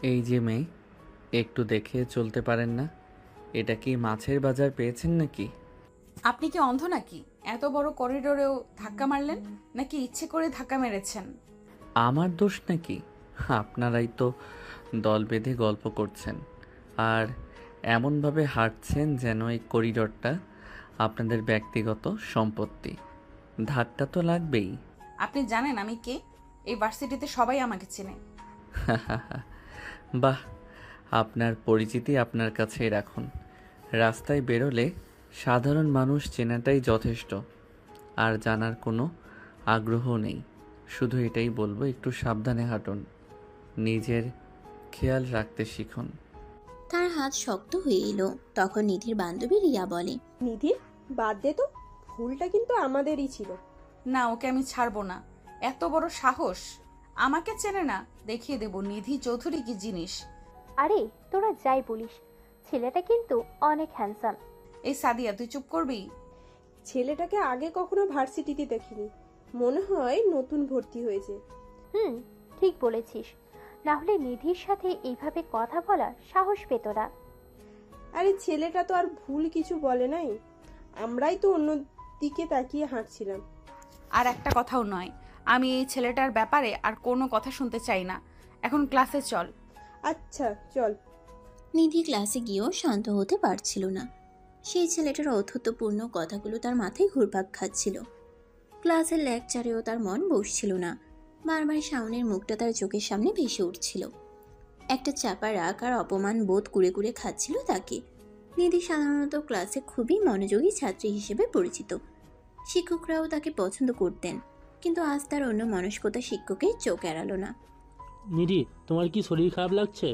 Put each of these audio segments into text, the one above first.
এই যে মেয়ে, একটু দেখে চলতে পারেন না? এটা কি মাছের বাজার পেয়েছেন নাকি? আপনি কি অন্ধ নাকি? এত বড় করিডোরেও ধাক্কা মারলেন, নাকি ইচ্ছে করে ধাক্কা মেরেছেন? আমার দোষ নাকি? আপনারাই তো দল বেঁধে গল্প করছেন আর এমনভাবে হাঁটছেন যেন এই করিডোরটা আপনাদের ব্যক্তিগত সম্পত্তি। ধাক্কা তো লাগবেই। আপনি জানেন আমি কে? এই ভার্সিটিতে সবাই আমাকে চেনে। বাহ, আপনার পরিচিতি আপনার কাছেই রাখুন। রাস্তায় বেরোলে সাধারণ মানুষ চেনাটাই যথেষ্ট। আর জানার কোনো আগ্রহ নেই। শুধু এটাই বলবো, একটু সাবধানে হাঁটুন, নিজের খেয়াল রাখতে শিখুন। তার হাত শক্ত হয়ে এলো। তখন নিধির বান্ধবী রিয়া বলে, নিধি, বাদ দে তো, ভুলটা কিন্তু আমাদেরই ছিল। না, ওকে আমি ছাড়বো না। এত বড় সাহস! আমাকে চেনে না? দেখিয়ে দেব নিধি চৌধুরী কি জিনিস। আরে তোরা যাই বলিস, ছেলেটা কিন্তু অনেক হ্যান্ডসাম। এই সাদিয়া, তুই চুপ করবি? ছেলেটাকে আগে কখনো ভার্সিটিতে দেখিনি, মনে হয় নতুন ভর্তি হয়েছে। হুম, ঠিক বলেছিস। না হলে নিধির সাথে এইভাবে কথা বলার সাহস পেত না। আরে ছেলেটা তো আর ভুল কিছু বলে নাই, আমরাই তো অন্য দিকে তাকিয়ে হাঁটছিলাম। আর একটা কথাও নয়, আমি এই ছেলেটার ব্যাপারে আর কোনো কথা শুনতে চাই না। এখন ক্লাসে চল। আচ্ছা চল। নিধি ক্লাসে গিয়েও শান্ত হতে পারছিল না। সেই ছেলেটার অথত্যপূর্ণ কথাগুলো তার মাথায় ঘুরপাক খাচ্ছিল। ক্লাসের লেকচারেও তার মন বসছিল না। বারবার শাওনের মুখটা তার চোখের সামনে ভেসে উঠছিল। একটা চাপা রাগ আর অপমান বোধ কুড়ে কুড়ে খাচ্ছিল তাকে। নিধি সাধারণত ক্লাসে খুবই মনোযোগী ছাত্রী হিসেবে পরিচিত। শিক্ষকরাও তাকে পছন্দ করতেন, কিন্তু আজ তার অন্য মনস্কতা শিক্ষকের চোখ এড়ালো না। নিধি, তোমার কি শরীর খারাপ লাগছে?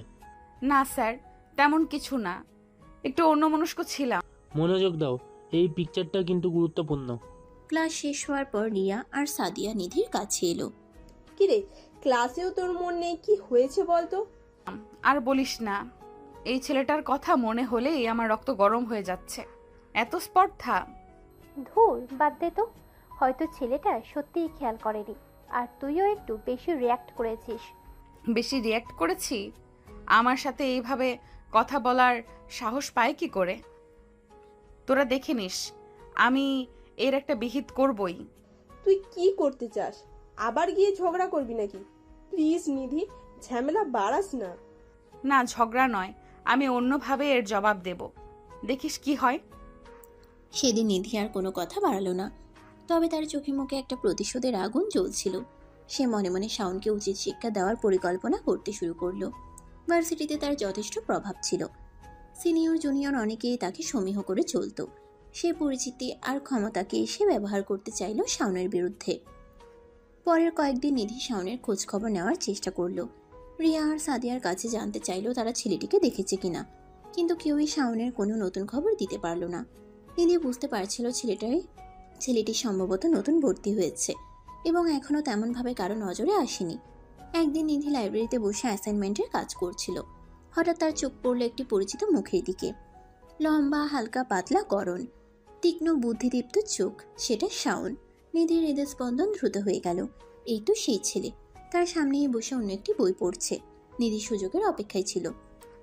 না স্যার, তেমন কিছু না, একটু অন্যমনস্ক ছিলাম। মনোযোগ দাও, এই পিকচারটা কিন্তু গুরুত্বপূর্ণ। ক্লাস শেষ হওয়ার পর রিয়া আর সাদিয়া নিধির কাছে এলো। কিরে, ক্লাসেও তোর মন নেই? কি হয়েছে বলতো? আর বলিস না, এই ছেলেটার কথা মনে হলেই আমার রক্ত গরম হয়ে যাচ্ছে। এত স্পর্ধা! ধুর, বাদ দে তো। হয়তো ছেলেটা সত্যিই খেয়াল করেনি, আর তুইও একটু বেশি রিয়াক্ট করেছিস। বেশি রিয়্যাক্ট করেছি? আমার সাথে এইভাবে কথা বলার সাহস পায় কি করে? তোরা দেখে নিস, আমি এর একটা বিহিত করবই। তুই কি করতে চাস? আবার গিয়ে ঝগড়া করবি নাকি? প্লিজ নিধি, ঝামেলা বাড়াস না। না, ঝগড়া নয়, আমি অন্যভাবে এর জবাব দেব। দেখিস কি হয়। সেদিন নিধি আর কোনো কথা বাড়ালো না। তবে তার চোখে মুখে একটা প্রতিশোধের আগুন জ্বলছিল। সে মনে মনে শাওনকে উচিত শিক্ষা দেওয়ার পরিকল্পনা করতে শুরু করলো। ভার্সিটিতে তার যথেষ্ট প্রভাব ছিল। সিনিয়র জুনিয়র অনেকেই তাকে সমীহ করে চলত। সে পরিচিতি আর ক্ষমতাকে সে ব্যবহার করতে চাইল শাওনের বিরুদ্ধে। পরের কয়েকদিন নিধি শাওনের খোঁজ খবর নেওয়ার চেষ্টা করলো। রিয়া আর সাদিয়ার কাছে জানতে চাইলো তারা ছেলেটিকে দেখেছে কিনা, কিন্তু কেউই শাওনের কোনো নতুন খবর দিতে পারলো না। নিধি বুঝতে পারছিল ছেলেটি সম্ভবত নতুন ভর্তি হয়েছে এবং এখনও তেমনভাবে কারো নজরে আসেনি। একদিন নিধি লাইব্রেরিতে বসে অ্যাসাইনমেন্টের কাজ করছিল। হঠাৎ তার চোখ পড়ল একটি পরিচিত মুখের দিকে। লম্বা, হালকা পাতলা গড়ন, তীক্ষ্ণ বুদ্ধিদীপ্ত চোখ। সেটা শাওন। নিধির হৃদস্পন্দন দ্রুত হয়ে গেল। এই তো সেই ছেলে। তার সামনেই বসে অন্য একটি বই পড়ছে। নিধি সুযোগের অপেক্ষায় ছিল।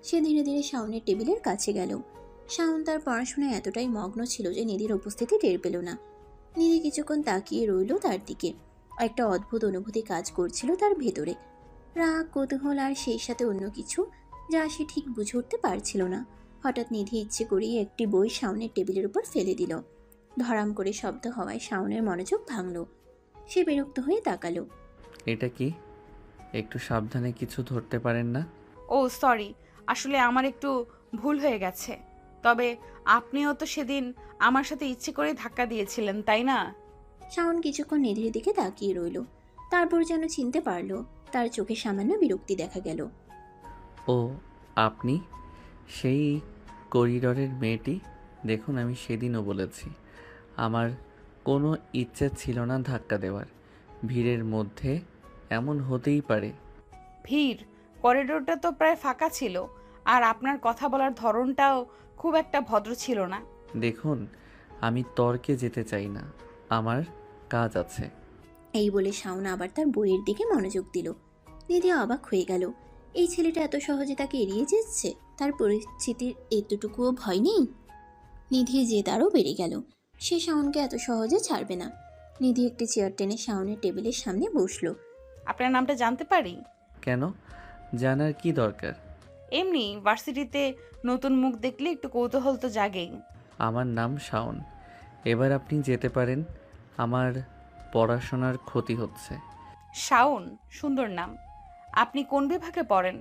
সে ধীরে ধীরে শাওনের টেবিলের কাছে গেল। শাওন তার পড়াশোনায় এতটাই মগ্ন ছিল যে নিধির উপস্থিতি টের পেল না। নিধি কিছুক্ষণ তাকিয়ে রইল তার দিকে। একটা অদ্ভুত অনুভূতি কাজ করছিল তার ভেতরে। রাগ, কৌতূহল আর সেই সাথে অন্য কিছু, যা সে ঠিক বুঝে উঠতে পারছিল না। হঠাৎ নিধি ইচ্ছে করেই একটি বই শাওনের টেবিলের উপর ফেলে দিল। ধরাম করে শব্দ হওয়ায় শাওনের মনোযোগ ভাঙল। সে বিরক্ত হয়ে তাকালো। এটা কি? একটু সাবধানে কিছু ধরতে পারেন না? ও সরি, আসলে আমার একটু ভুল হয়ে গেছে। তবে আপনিও তো সেদিন আমার সাথে ইচ্ছে করে ধাক্কা দিয়েছিলেন, তাই না? শাওন কিছুক্ষণ নিধির দিকে তাকিয়ে রইল। তারপর যেন চিনতে পারল। তার চোখে সামান্য বিরক্তি দেখা গেল। ও, আপনি সেই করিডরের মেয়েটি। দেখুন, আমি সেদিনও বলেছি আমার কোনো ইচ্ছে ছিল না ধাক্কা দেওয়ার। ভিড়ের মধ্যে এমন হতেই পারে। ভিড়? করিডোরটা তো প্রায় ফাঁকা ছিল, আর আপনার কথা বলার ধরনটাও খুব একটা ভদ্র ছিল না। দেখুন, আমি তর্কে যেতে চাই না, আমার কাজ আছে। এই বলে শাওন আবার তার বইয়ের দিকে মনোযোগ দিল। নিধি অবাক হয়ে গেল। এই ছেলেটা এত সহজে তাকে এড়িয়ে যাচ্ছে, তার পরিস্থিতির এতটুকুও ভয় নেই। নিধির জেদ আরও বেড়ে গেল, সে শাওনকে এত সহজে ছাড়বে না। নিধি একটি চেয়ার টেনে শাওনের টেবিলের সামনে বসলো। আপনার নামটা জানতে পারি? কেন? জানার কি দরকার? এমনি ভার্সিটিতে নতুন মুখ দেখলে একটু কৌতূহল তো জাগেই। আমার নাম শাওন। এবার আপনি যেতে পারেন, আমার পড়াশোনার ক্ষতি হচ্ছে। শাওন, সুন্দর নাম। আপনি কোন বিভাগে পড়েন?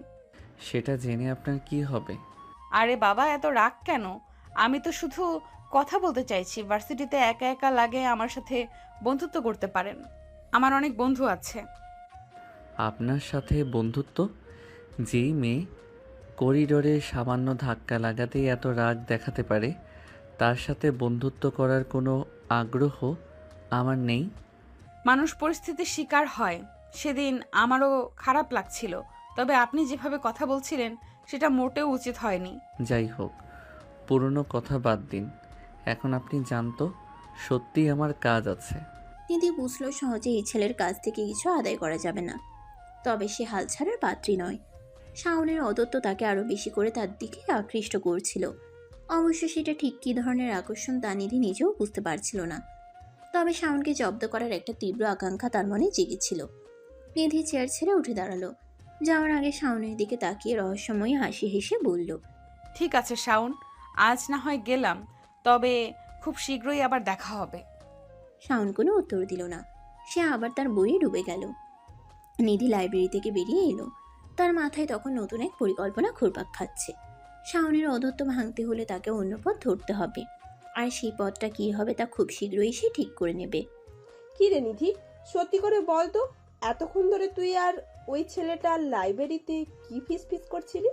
সেটা জেনে আপনার কি হবে? আরে বাবা, এত রাগ কেন? আমি তো শুধু কথা বলতে চাইছি। ভার্সিটিতে একা একা লাগে, আমার সাথে বন্ধুত্ব করতে পারেন। আমার অনেক বন্ধু আছে। আপনার সাথে বন্ধুত্ব? যেই মেয়ে করিডোরে সামান্য ধাক্কা লাগাতেই এত রাগ দেখাতে পারে, তার সাথে বন্ধুত্ব করার কোনো আগ্রহ আমার নেই। মানুষ পরিস্থিতির শিকার হয়। সেদিন আমারও খারাপ লাগছিল, তবে আপনি যেভাবে কথা বলছিলেন সেটা মোটেও উচিত হয়নি। যাই হোক, পুরনো কথা বাদ দিন। এখন আপনি জানতো, সত্যিই আমার কাজ আছে। নিধি বুঝলো সহজে এই ছেলের কাছ থেকে কিছু আদায় করা যাবে না, তবে সে হাল ছাড়ার পাত্রী নয়। শাওনের অদত্ত তাকে আরও বেশি করে তার দিকে আকৃষ্ট করছিল। অবশ্য সেটা ঠিক কী ধরনের আকর্ষণ তা নিধি নিজেও বুঝতে পারছিল না, তবে শাওনকে জব্দ করার একটা তীব্র আকাঙ্ক্ষা তার মনে জেগেছিল। নিধি চেয়ার ছেড়ে উঠে দাঁড়ালো। যাওয়ার আগে শাওনের দিকে তাকিয়ে রহস্যময়ী হাসি হেসে বলল, ঠিক আছে শাওন, আজ না হয় গেলাম, তবে খুব শীঘ্রই আবার দেখা হবে। শাওন কোনো উত্তর দিল না, সে আবার তার বইয়ে ডুবে গেল। নিধি লাইব্রেরি থেকে বেরিয়ে এলো। তার মাথায় তখন নতুন এক পরিকল্পনা ঘুরপাক খাচ্ছে। শাওনের অদত্ত ভাঙতে হলে তাকে অন্য পথ ধরতে হবে, আর সেই পথটা কী হবে তা খুব শীঘ্রই সে ঠিক করে নেবে। কি রে নিধি, সত্যি করে বল তো, এতক্ষণ ধরে তুই আর ওই ছেলেটা লাইব্রেরিতে কি ফিস করছিলি?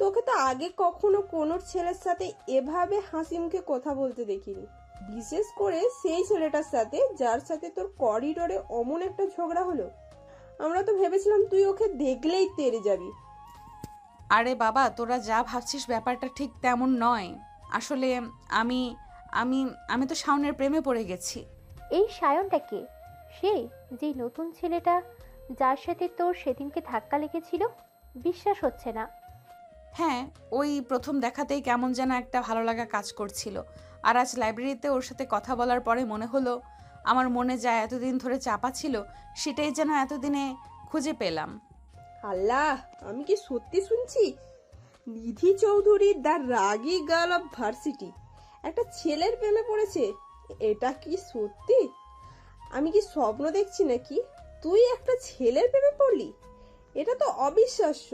তোকে তো আগে কখনো কোনো ছেলের সাথে এভাবে হাসি মুখে কথা বলতে দেখিনি, বিশেষ করে সেই ছেলেটার সাথে যার সাথে তোর করিডোরে অমন একটা ঝগড়া হলো। আমরা তো ভেবেছিলাম তুই ওকে দেখলেই তেড়ে যাবি। আরে বাবা, তোরা যা ভাবছিস ব্যাপারটা ঠিক তেমন নয়। আসলে আমি আমি আমি তো শাওনের প্রেমে পড়ে গেছি। এই সায়নটা কে? সে যে নতুন ছেলেটা যার সাথে তোর সেদিনকে ধাক্কা লেগেছিল? বিশ্বাস হচ্ছে না। হ্যাঁ, ওই প্রথম দেখাতেই কেমন যেন একটা ভালো লাগা কাজ করছিল। আর আজ লাইব্রেরিতে ওর সাথে কথা বলার পরে মনে হলো আমার মনে যা এতদিন ধরে চাপা ছিল সেটাই যেন এতদিনে খুঁজে পেলাম। আল্লাহ, আমি কি সত্যি শুনছি? নিধি Chowdhury the ragi girl of varsity একটা ছেলের প্রেমে পড়েছে? এটা কি সত্যি? আমি কি স্বপ্ন দেখছি নাকি? তুই একটা ছেলের প্রেমে পড়লি? এটা তো অবিশ্বাস্য।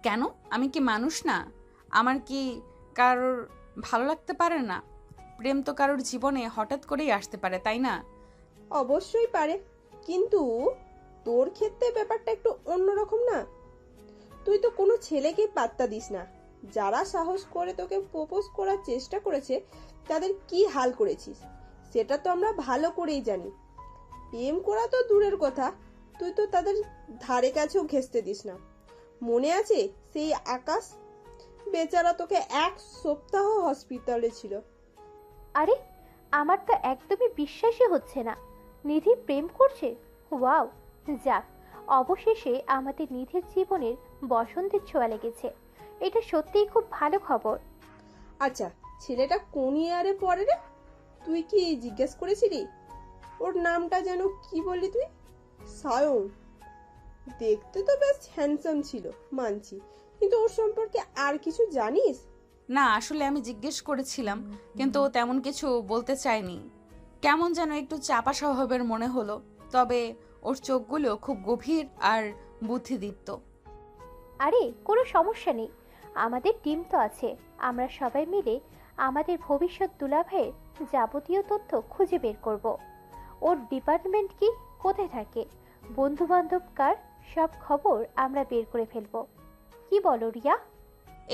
কেন, আমি কি মানুষ না? আমার কি কারোর ভালো লাগতে পারে না? প্রেম তো কারোর জীবনে হঠাৎ করেই আসতে পারে, তাই না? অবশ্যই পারে, কিন্তু তোর ক্ষেত্রে ব্যাপারটা একটু অন্যরকম না। তুই তো কোনো ছেলেকে পাত্তা দিস না। যারা সাহস করে তোকে প্রপোজ করার চেষ্টা করেছে তাদের কি হাল করেছিস সেটা তো আমরা ভালো করেই জানি। প্রেম করা তো দূরের কথা, তুই তো তাদের ধারে কাছেও ঘেঁষতে দিস না। মনে আছে সেই আকাশ? বেচারা তোকে 1 সপ্তাহ হসপিটালে ছিল। আরে, আমার তো একদমই বিশ্বাসই হচ্ছে না নিধি প্রেম করছে। ওয়াও, যাক, অবশেষে আমাদের নিধির জীবনের বসন্তের ছোঁয়া লেগেছে। এটা সত্যিই খুব ভালো খবর। আচ্ছা, ছেলেটা কোন ইয়ারে পড়ে রে? তুই কি জিজ্ঞেস করেছিলি? ওর নামটা যেন কি বললি তুই? সায়ন। দেখতে তো বেশ হ্যান্ডসাম ছিল, মানছি, কিন্তু ওর সম্পর্কে আর কিছু জানিস? না, আসলে আমি জিজ্ঞেস করেছিলাম, কিন্তু ও তেমন কিছু বলতে চায়নি। কেমন যেন একটু চাপা স্বভাবের মনে হলো, তবে ওর চোখগুলো খুব গভীর আর বুদ্ধিদীপ্ত। আরে, কোনো সমস্যা নেই, আমাদের টিম তো আছে। আমরা সবাই মিলে আমাদের ভবিষ্যৎ দুলাভাইয়ের যাবতীয় তথ্য খুঁজে বের করব। ওর ডিপার্টমেন্ট কি, কোথায় থাকে, বন্ধু বান্ধব কার, সব খবর আমরা বের করে ফেলবো। কি বলো রিয়া?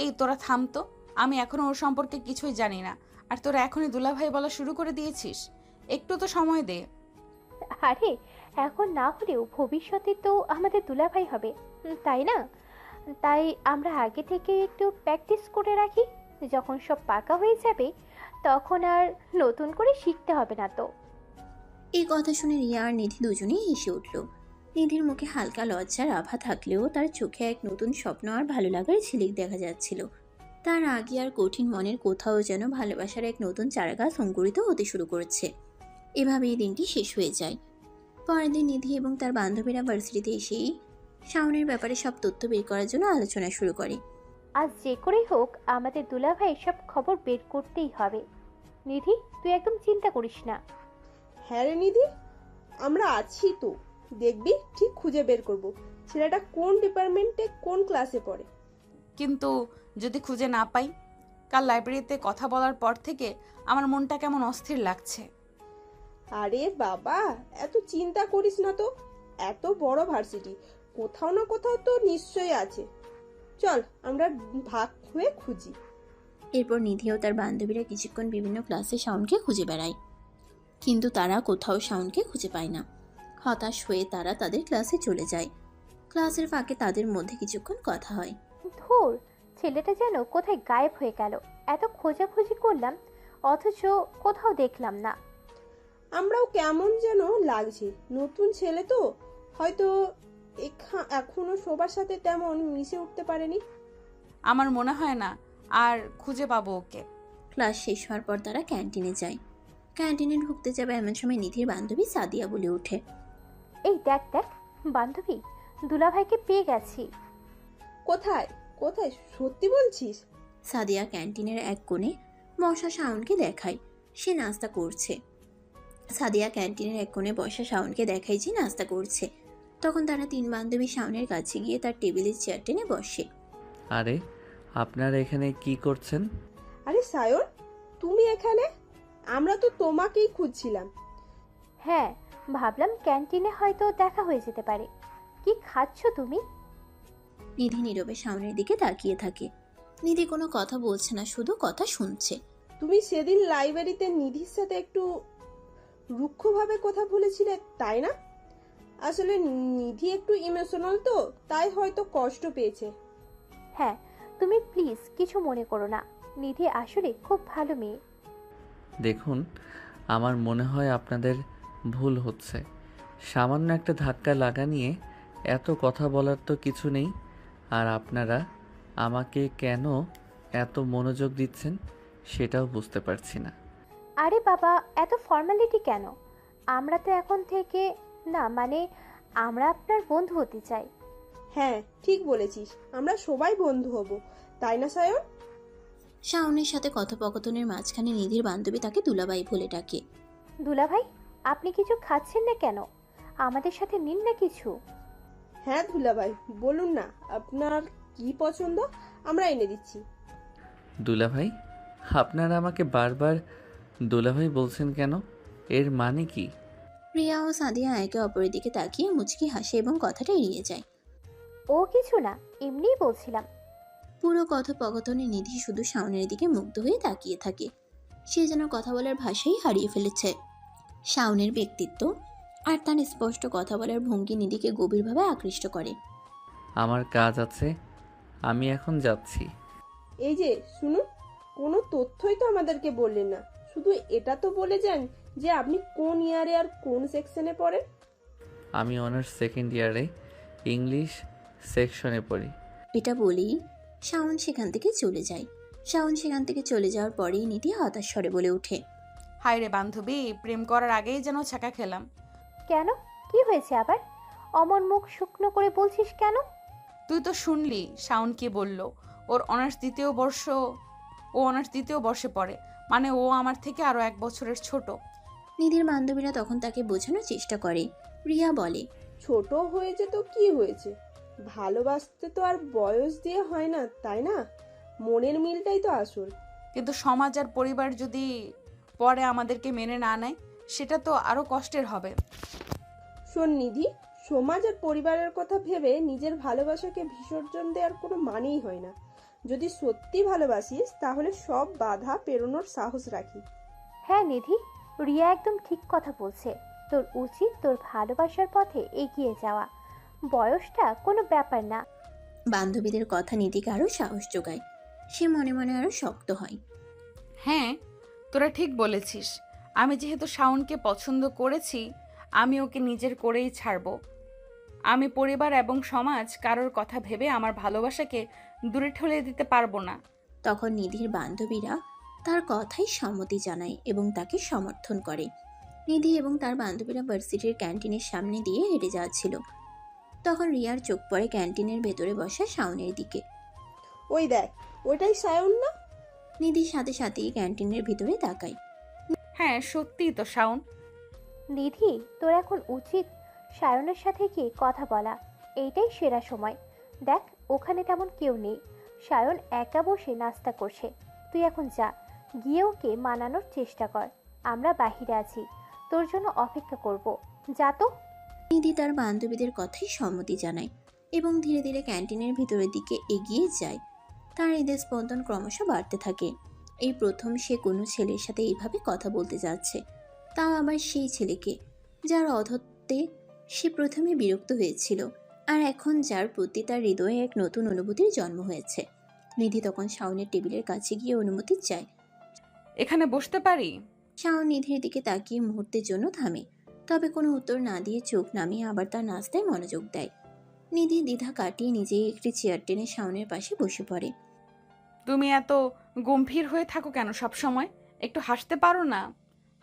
এই তোরা থাম তো, আমি এখনো ওর সম্পর্কে কিছুই জানি না, আর তোরা এখনই দুলাভাই বলা শুরু করে দিয়েছিস। একটু তো সময় দে। আরে, এখন না হলেও ভবিষ্যতে তো আমাদের দুলাভাই হবে, তাই না? তাই আমরা আগে থেকে একটু প্র্যাকটিস করে রাখি, যখন সব পাকা হয়ে যাবে তখন আর নতুন করে শিখতে হবে না তো। এই কথা শুনে রিয়া আর নিধি দুজনেই হেসে উঠল। নিধির মুখে হালকা লজ্জার আভা থাকলেও তার চোখে এক নতুন স্বপ্ন আর ভালো লাগার ঝিলিক দেখা যাচ্ছিল। তার আগে আর কঠিন মনের কোথাও যেন ভালোবাসার এক নতুন চারাগাছ অঙ্কুরিত হতে শুরু করেছে। এভাবেই দিনটি শেষ হয়ে যায়। পরের দিন নিধি এবং তার বান্ধবীরা ভার্সিটিতে এসেই শাওনের ব্যাপারে সব তথ্য বের করার জন্য আলোচনা শুরু করে। আজ যে করেই হোক আমাদের দুলাভাই সব খবর বের করতেই হবে। নিধি, তুই একদম চিন্তা করিস না। হ্যাঁ রে নিধি, আমরা আছি তো, দেখবি ঠিক খুঁজে বের করব ছেলেটা কোন ডিপার্টমেন্টে কোন ক্লাসে পড়ে। কিন্তু যদি খুঁজে না পাই? কাল লাইব্রেরিতে কথা বলার পর থেকে আমার মনটা কেমন অস্থির লাগছে। আরে বাবা, এত চিন্তা করিস না তো, এত বড় ভার্সিটি, কোথাও না কোথাও তো নিশ্চয়ই আছে। চল আমরা ভাগ হয়ে খুঁজি। এরপর নিধি ও তার বান্ধবীরা কিছুক্ষণ বিভিন্ন ক্লাসে শাওনকে খুঁজে বেড়ায়, কিন্তু তারা কোথাও শাওনকে খুঁজে পায় না। হতাশ হয়ে তারা তাদের ক্লাসে চলে যায়। ক্লাসের ফাঁকে তাদের মধ্যে কিছুক্ষণ কথা হয়। ধুর, ছেলেটা যেন কোথায় গায়েব হয়ে গেল। এত খোঁজাখুঁজি করলাম অথচ কোথাও দেখলাম না। আমরাও কেমন যেন লাগছে, নতুন ছেলে তো হয়তো এখনো সবার সাথে তেমন মিশে উঠতে পারেনি। আমার মনে হয় না আর খুঁজে পাবো ওকে। ক্লাস শেষ হওয়ার পর তারা ক্যান্টিনে যায়। ক্যান্টিনে ঢুকতে যাবে এমন সময় নিধির বান্ধবী সাদিয়া বলে ওঠে, এই দেখ দেখ বান্ধবী, দুলাভাইকে পেয়ে গেছি। কোথায় কোথায়, সত্যি বলছিস? সাদিয়া ক্যান্টিনের এক কোণে বসা শাওনকে দেখায় সে নাস্তা করছে। যে নাস্তা করছে। তখন তারা তিন বান্ধবী শাওনের কাছে গিয়ে তার টেবিলের চেয়ার টেনে বসে। আরে, আপনারা এখানে কি করছেন? আরে সায়ন, তুমি এখানে? আমরা তো তোমাকেই খুঁজছিলাম। হ্যাঁ, ভাবলাম ক্যান্টিনে হয়তো দেখা হয়ে যেতে পারে। কি খাচ্ছ তুমি? নিধি নীরবে শাওনের দিকে তাকিয়ে থাকে। নিধি কোনো কথা বলছে না, শুধু কথা শুনছে। তুমি সেদিন লাইব্রেরিতে নিধির সাথে একটু রুক্ষভাবে কথা বলেছিলে, তাই না? আসলে নিধি একটু ইমোশনাল তো, তাই হয়তো কষ্ট পেয়েছে। হ্যাঁ, তুমি প্লিজ কিছু মনে করো না। নিধি আসলে খুব ভালো মেয়ে। দেখুন, আমার মনে হয় আপনাদের ভুল হচ্ছে। সামান্য একটা ধাক্কা লাগা নিয়ে এত কথা বলার তো কিছু নেই। আর আপনারা আমাকে কেন এত মনোযোগ দিচ্ছেন সেটাও বুঝতে পারছি না। আরে বাবা, এত ফর্মালিটি কেন? আমরা তো এখন থেকে না, মানে আমরা আপনার বন্ধু হতে চাই। হ্যাঁ ঠিক বলেছিস, আমরা সবাই বন্ধু হব, তাই না সায়ন? শাওনের সাথে কথোপকথনের মাঝখানে নিধির বান্ধবী তাকে দুলাভাই বলে ডাকে। দুলাভাই, আপনি কিছু খাচ্ছেন না কেন? আমাদের সাথে নিন না কিছু। হ্যাঁ দুলাভাই, বলুন না আপনার কি পছন্দ, আমরা এনে দিচ্ছি। দুলাভাই? আপনারা আমাকে বারবার দুলাভাই বলছেন কেন? এর মানে কি? রিয়া ও সাদিয়া একে অপরের দিকে তাকিয়ে মুচকি হাসে এবং কথাটা এড়িয়ে যায়। ও কিছু না, এমনিই বলছিলাম। পুরো কথোপকথনে নিধি শুধু শাওনের দিকে মুগ্ধ হয়ে তাকিয়ে থাকে। সে যেন কথা বলার ভাষাই হারিয়ে ফেলেছে। শাওনের ব্যক্তিত্ব আর তার স্পষ্ট কথা বলার ভঙ্গি নিধিকে গভীরভাবে আকৃষ্ট করে। আমার কাজ আছে, আমি এখন যাচ্ছি। এই যে শুনুন, কোনো তথ্যই তো আমাদেরকে বললেন না, শুধু এটা তো বলে যান যে আপনি কোন ইয়ারে আর কোন সেকশনে পড়েন। আমি অনার্স সেকেন্ড ইয়ারে ইংলিশ সেকশনে পড়ি। এটা বলেই শাওন সেখান থেকে চলে যাওয়ার পরেই নিধি হতাশ স্বরে বলে ওঠে, হায় রে বান্ধবী, প্রেম করার আগেই যেন ছ্যাঁকা খেলাম। কেন, কি হয়েছে আবার? অমন মুখ শুকনো করে বলছিস কেন? তুই তো শুনলি শাওন কি বলল। ও অনার্স দ্বিতীয় বর্ষে পড়ে, মানে ও আমার থেকে আরো 1 বছরের ছোট। নিধির বান্ধবীরা তখন তাকে বোঝানোর চেষ্টা করে। রিয়া বলে, ছোট হয়েছে তো কি হয়েছে, ভালোবাসতে তো আর বয়স দিয়ে হয় না, তাই না? মনের মিলটাই তো আসল। কিন্তু সমাজ আর পরিবার যদি পরে আমাদেরকে মেনে না নেয়, সেটা তো আরো কষ্টের হবে। শোন নিধি, সমাজ আর পরিবারের কথা ভেবে নিজের ভালোবাসাকে বিসর্জন দেওয়ার কোনো মানেই হয় না। যদি সত্যি ভালোবাসিস তাহলে সব বাধা পেরোনোর সাহস রাখিস। হ্যাঁ নিধি, রিয়া একদম ঠিক কথা বলছে। তোর উচিত তোর ভালোবাসার পথে এগিয়ে যাওয়া। বয়সটা কোনো ব্যাপার না। বান্ধবীদের কথা নিধিকে আরো সাহস যোগায়। সে মনে মনে আরো শক্ত হয়। হ্যাঁ, তোরা ঠিক বলেছিস। আমি যেহেতু শাওনকে পছন্দ করেছি, আমি ওকে নিজের করেই ছাড়বো। আমি পরিবার এবং সমাজ কারোর কথা ভেবে আমার ভালোবাসাকে দূরে ঠেলে দিতে পারবো না। তখন নিধির বান্ধবীরা তার কথাই সম্মতি জানায় এবং তাকে সমর্থন করে। নিধি এবং তার বান্ধবীরা ভার্সিটির ক্যান্টিনের সামনে দিয়ে হেঁটে যাচ্ছিল। তখন রিয়ার চোখ পড়ে ক্যান্টিনের ভেতরে বসা শাওনের দিকে। ওই দেখ, ওইটাই সায়ন না? নিধির সাথে সাথেই ক্যান্টিনের ভিতরে তাকায়। হ্যাঁ, সত্যিই তো শাওন। নিধি, তোর এখন উচিত সায়নের সাথে গিয়ে কথা বলা। এইটাই সেরা সময়। দেখ, ওখানে তেমন কেউ নেই। সায়ন একা বসে নাস্তা করছে। তুই এখন যা, গিয়ে ওকে মানানোর চেষ্টা কর। আমরা বাহিরে আছি, তোর জন্য অপেক্ষা করব। যা তো। নিধি তার বান্ধবীদের কথাই সম্মতি জানায় এবং ধীরে ধীরে ক্যান্টিনের ভিতরের দিকে এগিয়ে যায়। তার হৃদয় স্পন্দন ক্রমশ বাড়তে থাকে। এই প্রথম সে কোনো ছেলের সাথে এইভাবে কথা বলতে যাচ্ছে, তাও আবার সেই ছেলেকে যার অধত্বে সে প্রথমে বিরক্ত হয়েছিল, আর এখন যার প্রতি তার হৃদয়ে এক নতুন অনুভূতির জন্ম হয়েছে। নিধি তখন শাওনের টেবিলের কাছে গিয়ে অনুমতি চায়। এখানে বসতে পারি? শাওন নিধির দিকে তাকিয়ে মুহূর্তের জন্য থামে, তবে কোনো উত্তর না দিয়ে চোখ নামিয়ে আবার তার নাস্তায় মনোযোগ দেয়। নিধি দ্বিধা কাটিয়ে নিজেই একটি চেয়ার টেনে শাওনের পাশে বসে পড়ে। তুমি এত গম্ভীর হয়ে থাকো কেন সব সময়? একটু হাসতে পারো না?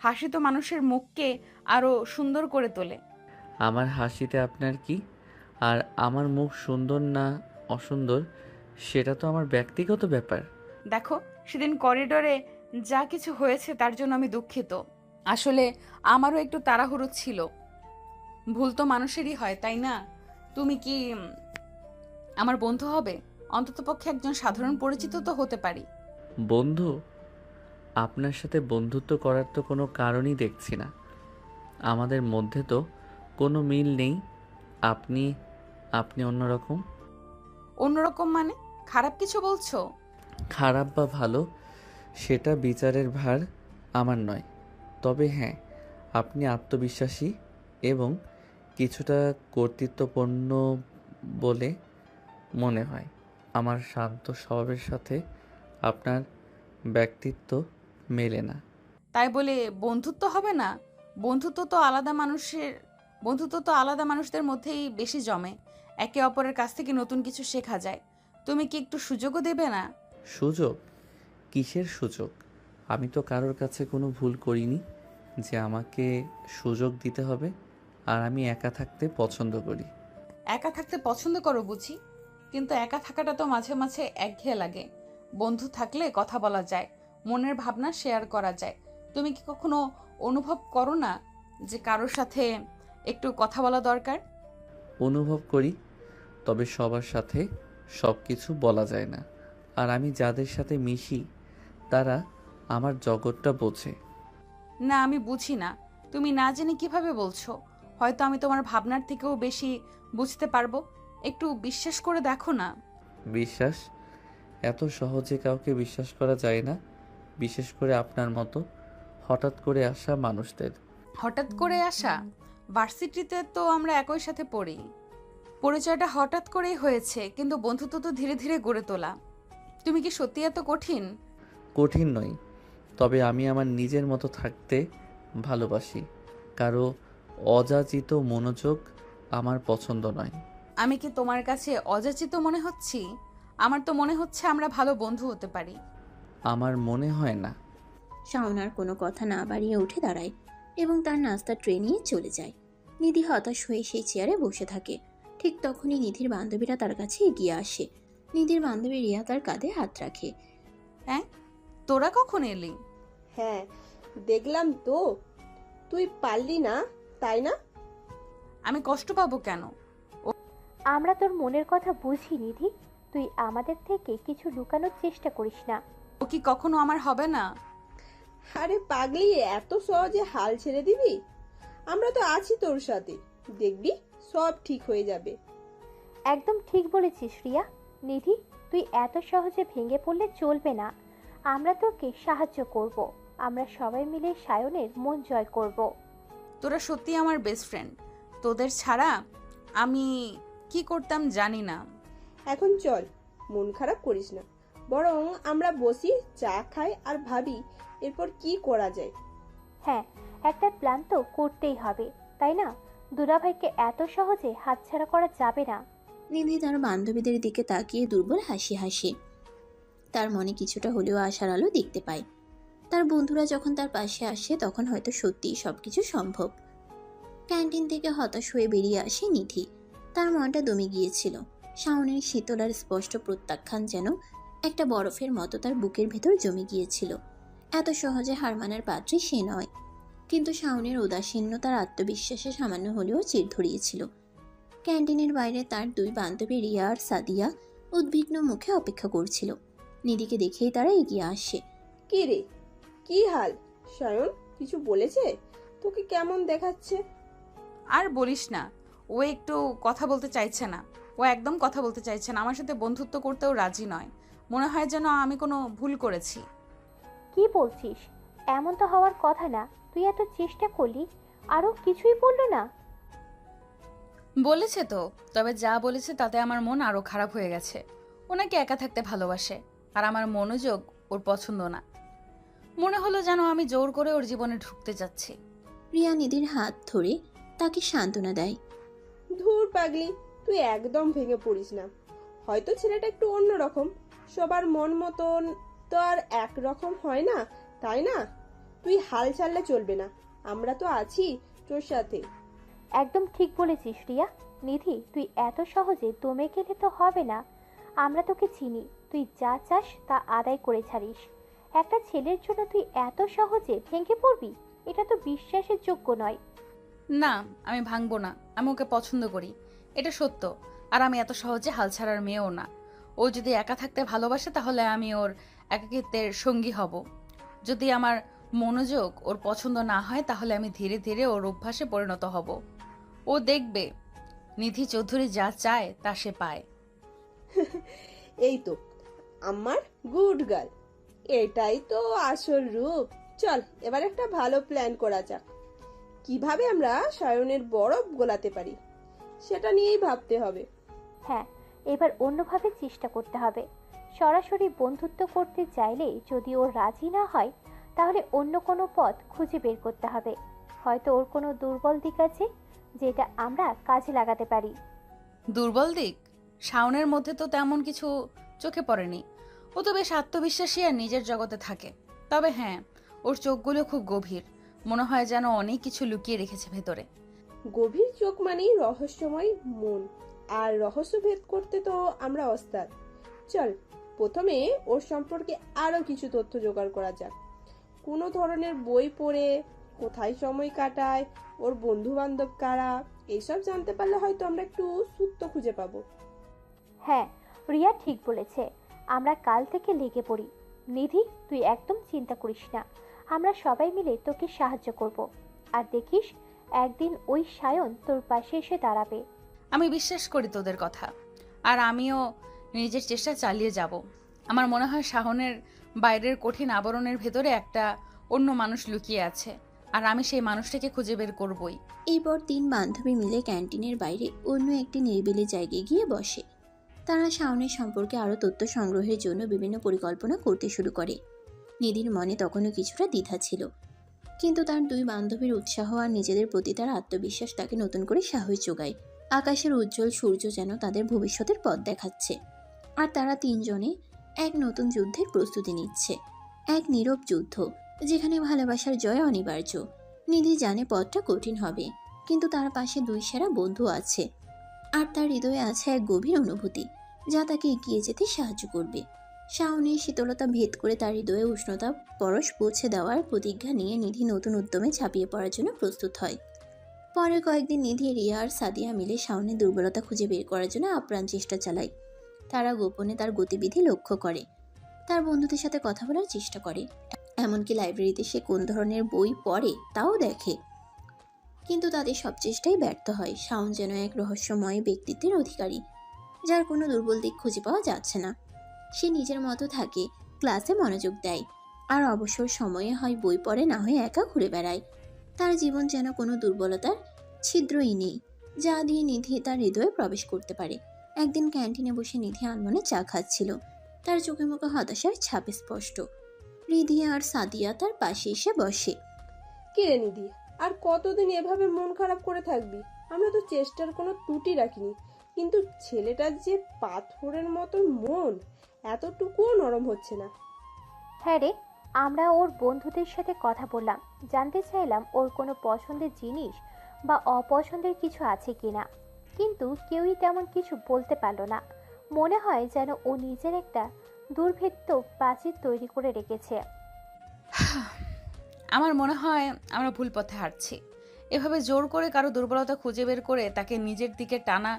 হাসি তো মানুষের মুখকে আরো সুন্দর করে তোলে। আমার হাসিতে আপনার কি? আর আমার মুখ সুন্দর না অসুন্দর সেটা তো আমার ব্যক্তিগত ব্যাপার। দেখো, সেদিন করিডোরে যা কিছু হয়েছে তার জন্য আমি দুঃখিত। আসলে আমারও একটু তাড়াহুড়ো ছিল। ভুল তো মানুষেরই হয়, তাই না? তুমি কি আমার বন্ধু হবে? অন্ততপক্ষে একজন সাধারণ পরিচিত তো হতে পারি। বন্ধু? আপনার সাথে বন্ধুত্ব করার তো কোনো কারণই দেখছি না। আমাদের মধ্যে তো কোনো মিল নেই। আপনি আপনি অন্যরকম। অন্যরকম মানে? খারাপ কিছু বলছো? খারাপ বা ভালো সেটা বিচারের ভার আমার নয়। তবে হ্যাঁ, আপনি আত্মবিশ্বাসী এবং কিছুটা কর্তৃত্বপূর্ণ বলে মনে হয়। আমার শান্ত স্বভাবের সাথে আপনার ব্যক্তিত্ব মেলে না। তাই বলে বন্ধুত্ব হবে না? বন্ধুত্ব তো আলাদা মানুষদের মধ্যেই বেশি জমে। একে অপরের কাছ থেকে নতুন কিছু শেখা যায়। তুমি কি একটু সুযোগও দেবে না? সুযোগ? কিসের সুযোগ? আমি তো কারোর কাছে কোনো ভুল করিনি যে আমাকে সুযোগ দিতে হবে। আর আমি একা থাকতে পছন্দ করি। একা থাকতে পছন্দ করো বুঝি? কিন্তু একা থাকাটা তো মাঝে মাঝে একঘেয়ে লাগে। বন্ধু থাকলে কথা বলা যায়, মনের ভাবনা শেয়ার করা যায়। তুমি কি কখনো অনুভব করো না যে কারোর সাথে একটু কথা বলা দরকার? অনুভব করি, তবে সবার সাথে সব কিছু বলা যায় না। আর আমি যাদের সাথে মিশি তারা আমার জগৎটা বোঝে। না, আমি বুঝি না। তুমি না জেনে কিভাবে বলছো? হয়তো আমি তোমার ভাবনার থেকেও বেশি বুঝতে পারবো। একটু বিশ্বাস করে দেখো না। বিশ্বাস? এত সহজে কাউকে বিশ্বাস করা যায় না, বিশেষ করে আপনার মতো হঠাৎ করে আসা মানুষদের। হঠাৎ করে আসা? ভার্সিটিতে তো আমরা একই সাথে পড়ি। পরিচয়টা হঠাৎ করেই হয়েছে, কিন্তু বন্ধুত্ব তো ধীরে ধীরে গড়ে তোলা। তুমি কি সত্যি এত কঠিন? কঠিন নই, তবে আমি আমার নিজের মতো থাকতে ভালোবাসি। কারো অযাচিত মনোযোগ আমার পছন্দ নয়। আমি কি তোমার কাছে অযাচিত মনে হচ্ছি? আমার তো মনে হচ্ছে আমরা ভালো বন্ধু হতে পারি। আমার মনে হয় না। শাওন আর কোনো কথা না বাড়িয়ে উঠে দাঁড়ায় এবং তার নাস্তা ট্রে নিয়ে চলে যায়। নিধি হতাশ হয়ে সেই চেয়ারে বসে থাকে। ঠিক তখনই নিধির বান্ধবীরা তার কাছে এগিয়ে আসে। নিধির বান্ধবী রিয়া তার কাঁধে হাত রাখে। হ্যাঁ, তোরা কখন এলি? হ্যাঁ, দেখলাম তো। তুই পারলি না, তাই না? আমি কষ্ট পাবো কেন? আমরা তোর মনের কথা বুঝি নিধি। তুই আমাদের থেকে কিছু লুকানোর চেষ্টা করিস না। ও কি কখনো আমার হবে না? আরে পাগলি, এত সহজে হাল ছেড়ে দিবি? আমরা তো আছি তোর সাথে, দেখবি সব ঠিক হয়ে যাবে। একদম ঠিক বলেছিস রিয়া। নিধি, তুই এত সহজে ভেঙে পড়লে চলবে না। আমরা তোকে সাহায্য করব। আমরা সবাই মিলে সায়নের মন জয় করব। তোরা সত্যি আমার বেস্ট ফ্রেন্ড। তোদের ছাড়া আমি কি করতাম জানি না। এখন চল, মন খারাপ করিস না। বরং আমরা বসি, চা খাই আর ভাবি এরপর কি করা যায়। হ্যাঁ, একটা প্ল্যান তো করতেই হবে, তাই না? দুলাভাইকে এত সহজে হাতছাড়া করা যাবে না। নিধি তার বান্ধবীদের দিকে তাকিয়ে দুর্বল হাসি হাসে। তার মনে কিছুটা হলেও আশার আলো দেখতে পায়। তার বন্ধুরা যখন তার পাশে আসে তখন হয়তো সত্যিই সবকিছু সম্ভব। ক্যান্টিন থেকে হতাশ হয়ে বেরিয়ে আসে নিধি। তার মনটা দমে গিয়েছিল। শাওনের শীতল আর স্পষ্ট প্রত্যাখ্যান যেন একটা বরফের মতো তার বুকের ভেতর জমে গিয়েছিল। এত সহজে হার মানার পাত্রী সে নয়, কিন্তু শাওনের উদাসীন্য তার আত্মবিশ্বাসে সামান্য হলেও চির ধরিয়েছিল। ক্যান্টিনের বাইরে তার দুই বান্ধবী রিয়া আর সাদিয়া উদ্বিগ্ন মুখে অপেক্ষা করছিল। নিধিকে দেখেই তারা এগিয়ে আসে। কি রে, কি হাল? সায়ন কিছু বলেছে? তোকে কেমন দেখাচ্ছে? আর বলিস না, ও একটু কথা বলতে চাইছে না। ও একদম কথা বলতে চাইছে না, আমার সাথে বন্ধুত্ব করতেও রাজি নয়। মনে হয় যেন আমি কোনো ভুল করেছি। কি বলছিস? এমন তো হওয়ার কথা না। তুই এত চেষ্টা করলি, আরও কিছুই বললো না? বলেছে তো, তবে যা বলেছে তাতে আমার মন আরো খারাপ হয়ে গেছে। ওনাকে একা থাকতে ভালোবাসে, আর আমার মনোযোগ ওর পছন্দ না। মনে হলো যেন আমি জোর করে ওর জীবনে ঢুকতে যাচ্ছি। রিয়া নিধির হাত ধরে তাকে সান্ত্বনা দেয়। ধুর পাগলি, তুই একদম ভেঙে পড়িস না। হয়তো ছেলেটা একটু অন্যরকম, সবার মন মতন তো আর একরকম হয় না, তাই না? তুই হাল ছাড়লে চলবে না, আমরা তো আছি তোর সাথে। একদম ঠিক বলেছিস রিয়া। নিধি, তুই এত সহজে দমে গেলে তো হবে না। আমরা তোকে চিনি, তুই যা চাস তা আদায় করে ছাড়িস। একটা ছেলের জন্য তুই এত সহজে ভেঙে পড়বি? এটা তো বিশ্বাসের যোগ্য নয়। না, আমি ভাঙবো না। আমি ওকে পছন্দ করি, এটা সত্য। আর আমি এত সহজে হাল ছাড়ার মেয়েও না। ও যদি একা থাকতে ভালোবাসে তাহলে আমি ওর একাকিত্বের সঙ্গী হব। যদি আমার মনোযোগ ওর পছন্দ না হয় তাহলে আমি ধীরে ধীরে ওর অভ্যাসে পরিণত হব। ও দেখবে নিধি চৌধুরী যা চায় তা সে পায়। এই তো আমার গুড গার্ল, এটাই তো আসল রূপ। চল এবার একটা ভালো প্ল্যান করা যাক। কিভাবে আমরা সায়নের বরফ গোলাতে পারি সেটা নিয়েই ভাবতে হবে। হ্যাঁ, এবার অন্যভাবে চেষ্টা করতে হবে। সরাসরি বন্ধুত্ব করতে চাইলে যদি ও রাজি না হয়, তাহলে অন্য কোনো পথ খুঁজে বের করতে হবে। হয়তো ওর কোনো দুর্বল দিক আছে যেটা আমরা কাজে লাগাতে পারি। দুর্বল দিক? শাওনের মধ্যে তো তেমন কিছু চোখে পড়েনি। ও তো বেশ আত্মবিশ্বাসী আর নিজের জগতে থাকে। তবে হ্যাঁ, ওর চোখগুলো খুব গভীর, মনে হয় যেন অনেক কিছু লুকিয়ে রেখেছে ভেতরে। গভীর চোখ মানেই রহস্যময় মন, আর রহস্য ভেদ করতে তো আমরা ওস্তাদ। চল প্রথমে ওর সম্পর্কে আরো কিছু তথ্য জোগাড় করা যাক। কোনো ধরনের বই পড়ে, কোথায় সময় কাটায়, ওর বন্ধু বান্ধব কারা, এইসব জানতে পারলে হয়তো আমরা একটু সূত্র খুঁজে পাবো। হ্যাঁ, রিয়া ঠিক বলেছে। আমরা কাল থেকে লেগে পড়ি। নিধি, তুই একদম চিন্তা করিস না। আমরা সবাই মিলে তোকে সাহায্য করব। আর দেখিস, একদিন ওই সায়ন তোর পাশে এসে দাঁড়াবে। আমি বিশ্বাস করি তোদের কথা, আর আমিও নিজের চেষ্টা চালিয়ে যাব। আমার মনে হয় শাওনের বাইরের কঠিন আবরণের ভেতরে একটা অন্য মানুষ লুকিয়ে আছে, আর আমি সেই মানুষটাকে খুঁজে বের করবই। এরপর 3 বান্ধবী মিলে ক্যান্টিনের বাইরে অন্য একটি নিরিবিলি জায়গায় গিয়ে বসে। তারা শাওনের সম্পর্কে আরও তথ্য সংগ্রহের জন্য বিভিন্ন পরিকল্পনা করতে শুরু করে। নিধির মনে তখনও কিছুটা দ্বিধা ছিল, কিন্তু তার 2 বান্ধবীর উৎসাহ আর নিজেদের প্রতি তার আত্মবিশ্বাস তাকে নতুন করে সাহস যোগায়। আকাশের উজ্জ্বল সূর্য যেন তাদের ভবিষ্যতের পথ দেখাচ্ছে, আর তারা 3 জনে এক নতুন যুদ্ধের প্রস্তুতি নিচ্ছে। এক নীরব যুদ্ধ, যেখানে ভালোবাসার জয় অনিবার্য। নিধি জানে পথটা কঠিন হবে, কিন্তু তার পাশে 2 সেরা বন্ধু আছে, আর তার হৃদয়ে আছে এক গভীর অনুভূতি যা তাকে এগিয়ে যেতে সাহায্য করবে। শাওনের শীতলতা ভেদ করে তার হৃদয়ে উষ্ণতা পরশ পৌঁছে দেওয়ার প্রতিজ্ঞা নিয়ে নিধি নতুন উদ্যমে ঝাঁপিয়ে পড়ার জন্য প্রস্তুত হয়। পরের কয়েকদিন নিধি, রিয়া আর সাদিয়া মিলে শাওনের দুর্বলতা খুঁজে বের করার জন্য আপ্রাণ চেষ্টা চালায়। তারা গোপনে তার গতিবিধি লক্ষ্য করে, তার বন্ধুদের সাথে কথা বলার চেষ্টা করে, এমনকি লাইব্রেরিতে সে কোন ধরনের বই পড়ে তাও দেখে। কিন্তু তাদের সব চেষ্টাই ব্যর্থ হয়। শাওন যেন এক রহস্যময় ব্যক্তিত্বের অধিকারী, যার কোনো দুর্বল দিক খুঁজে পাওয়া যাচ্ছে না। সে নিজের মতো থাকে, ক্লাসে মনোযোগ দেয়, আর অবসর সময়ে হয় বই পড়ে, না হয় একা ঘুরে বেড়ায়। তার জীবন যেন কোনো দুর্বলতার ছিদ্রই নেই, যা দিয়ে নিধি তার হৃদয়ে প্রবেশ করতে পারে। একদিন ক্যান্টিনে বসে নিধি আনমনে চা খাচ্ছিল। তার চোখে মুখে হতাশার ছাপ স্পষ্ট। রিধি আর সাদিয়া তার পাশে এসে বসে। কিরে নিধি, আর কতদিন এভাবে মন খারাপ করে থাকবি? আমরা তো চেষ্টার কোনো ত্রুটি রাখিনি, কিন্তু ছেলেটার যে পাথরের মতন মন, এতটুকুও নরম হচ্ছে না। হ্যাঁ রে, আমরা ওর বন্ধুদের সাথে কথা বললাম, জানতে চাইলাম ওর কোনো পছন্দের জিনিস বা অপছন্দের কিছু আছে কিনা, কিন্তু কেউই তেমন কিছু বলতে পারলো না। মনে হয় যেন ও নিজের একটা দুর্ভেদ্য প্রাচীর তৈরি করে রেখেছে। আমার মনে হয় আমরা ভুল পথে হাঁটছি। এভাবে জোর করে কারো দুর্বলতা খুঁজে বের করে তাকে নিজের দিকে টানা,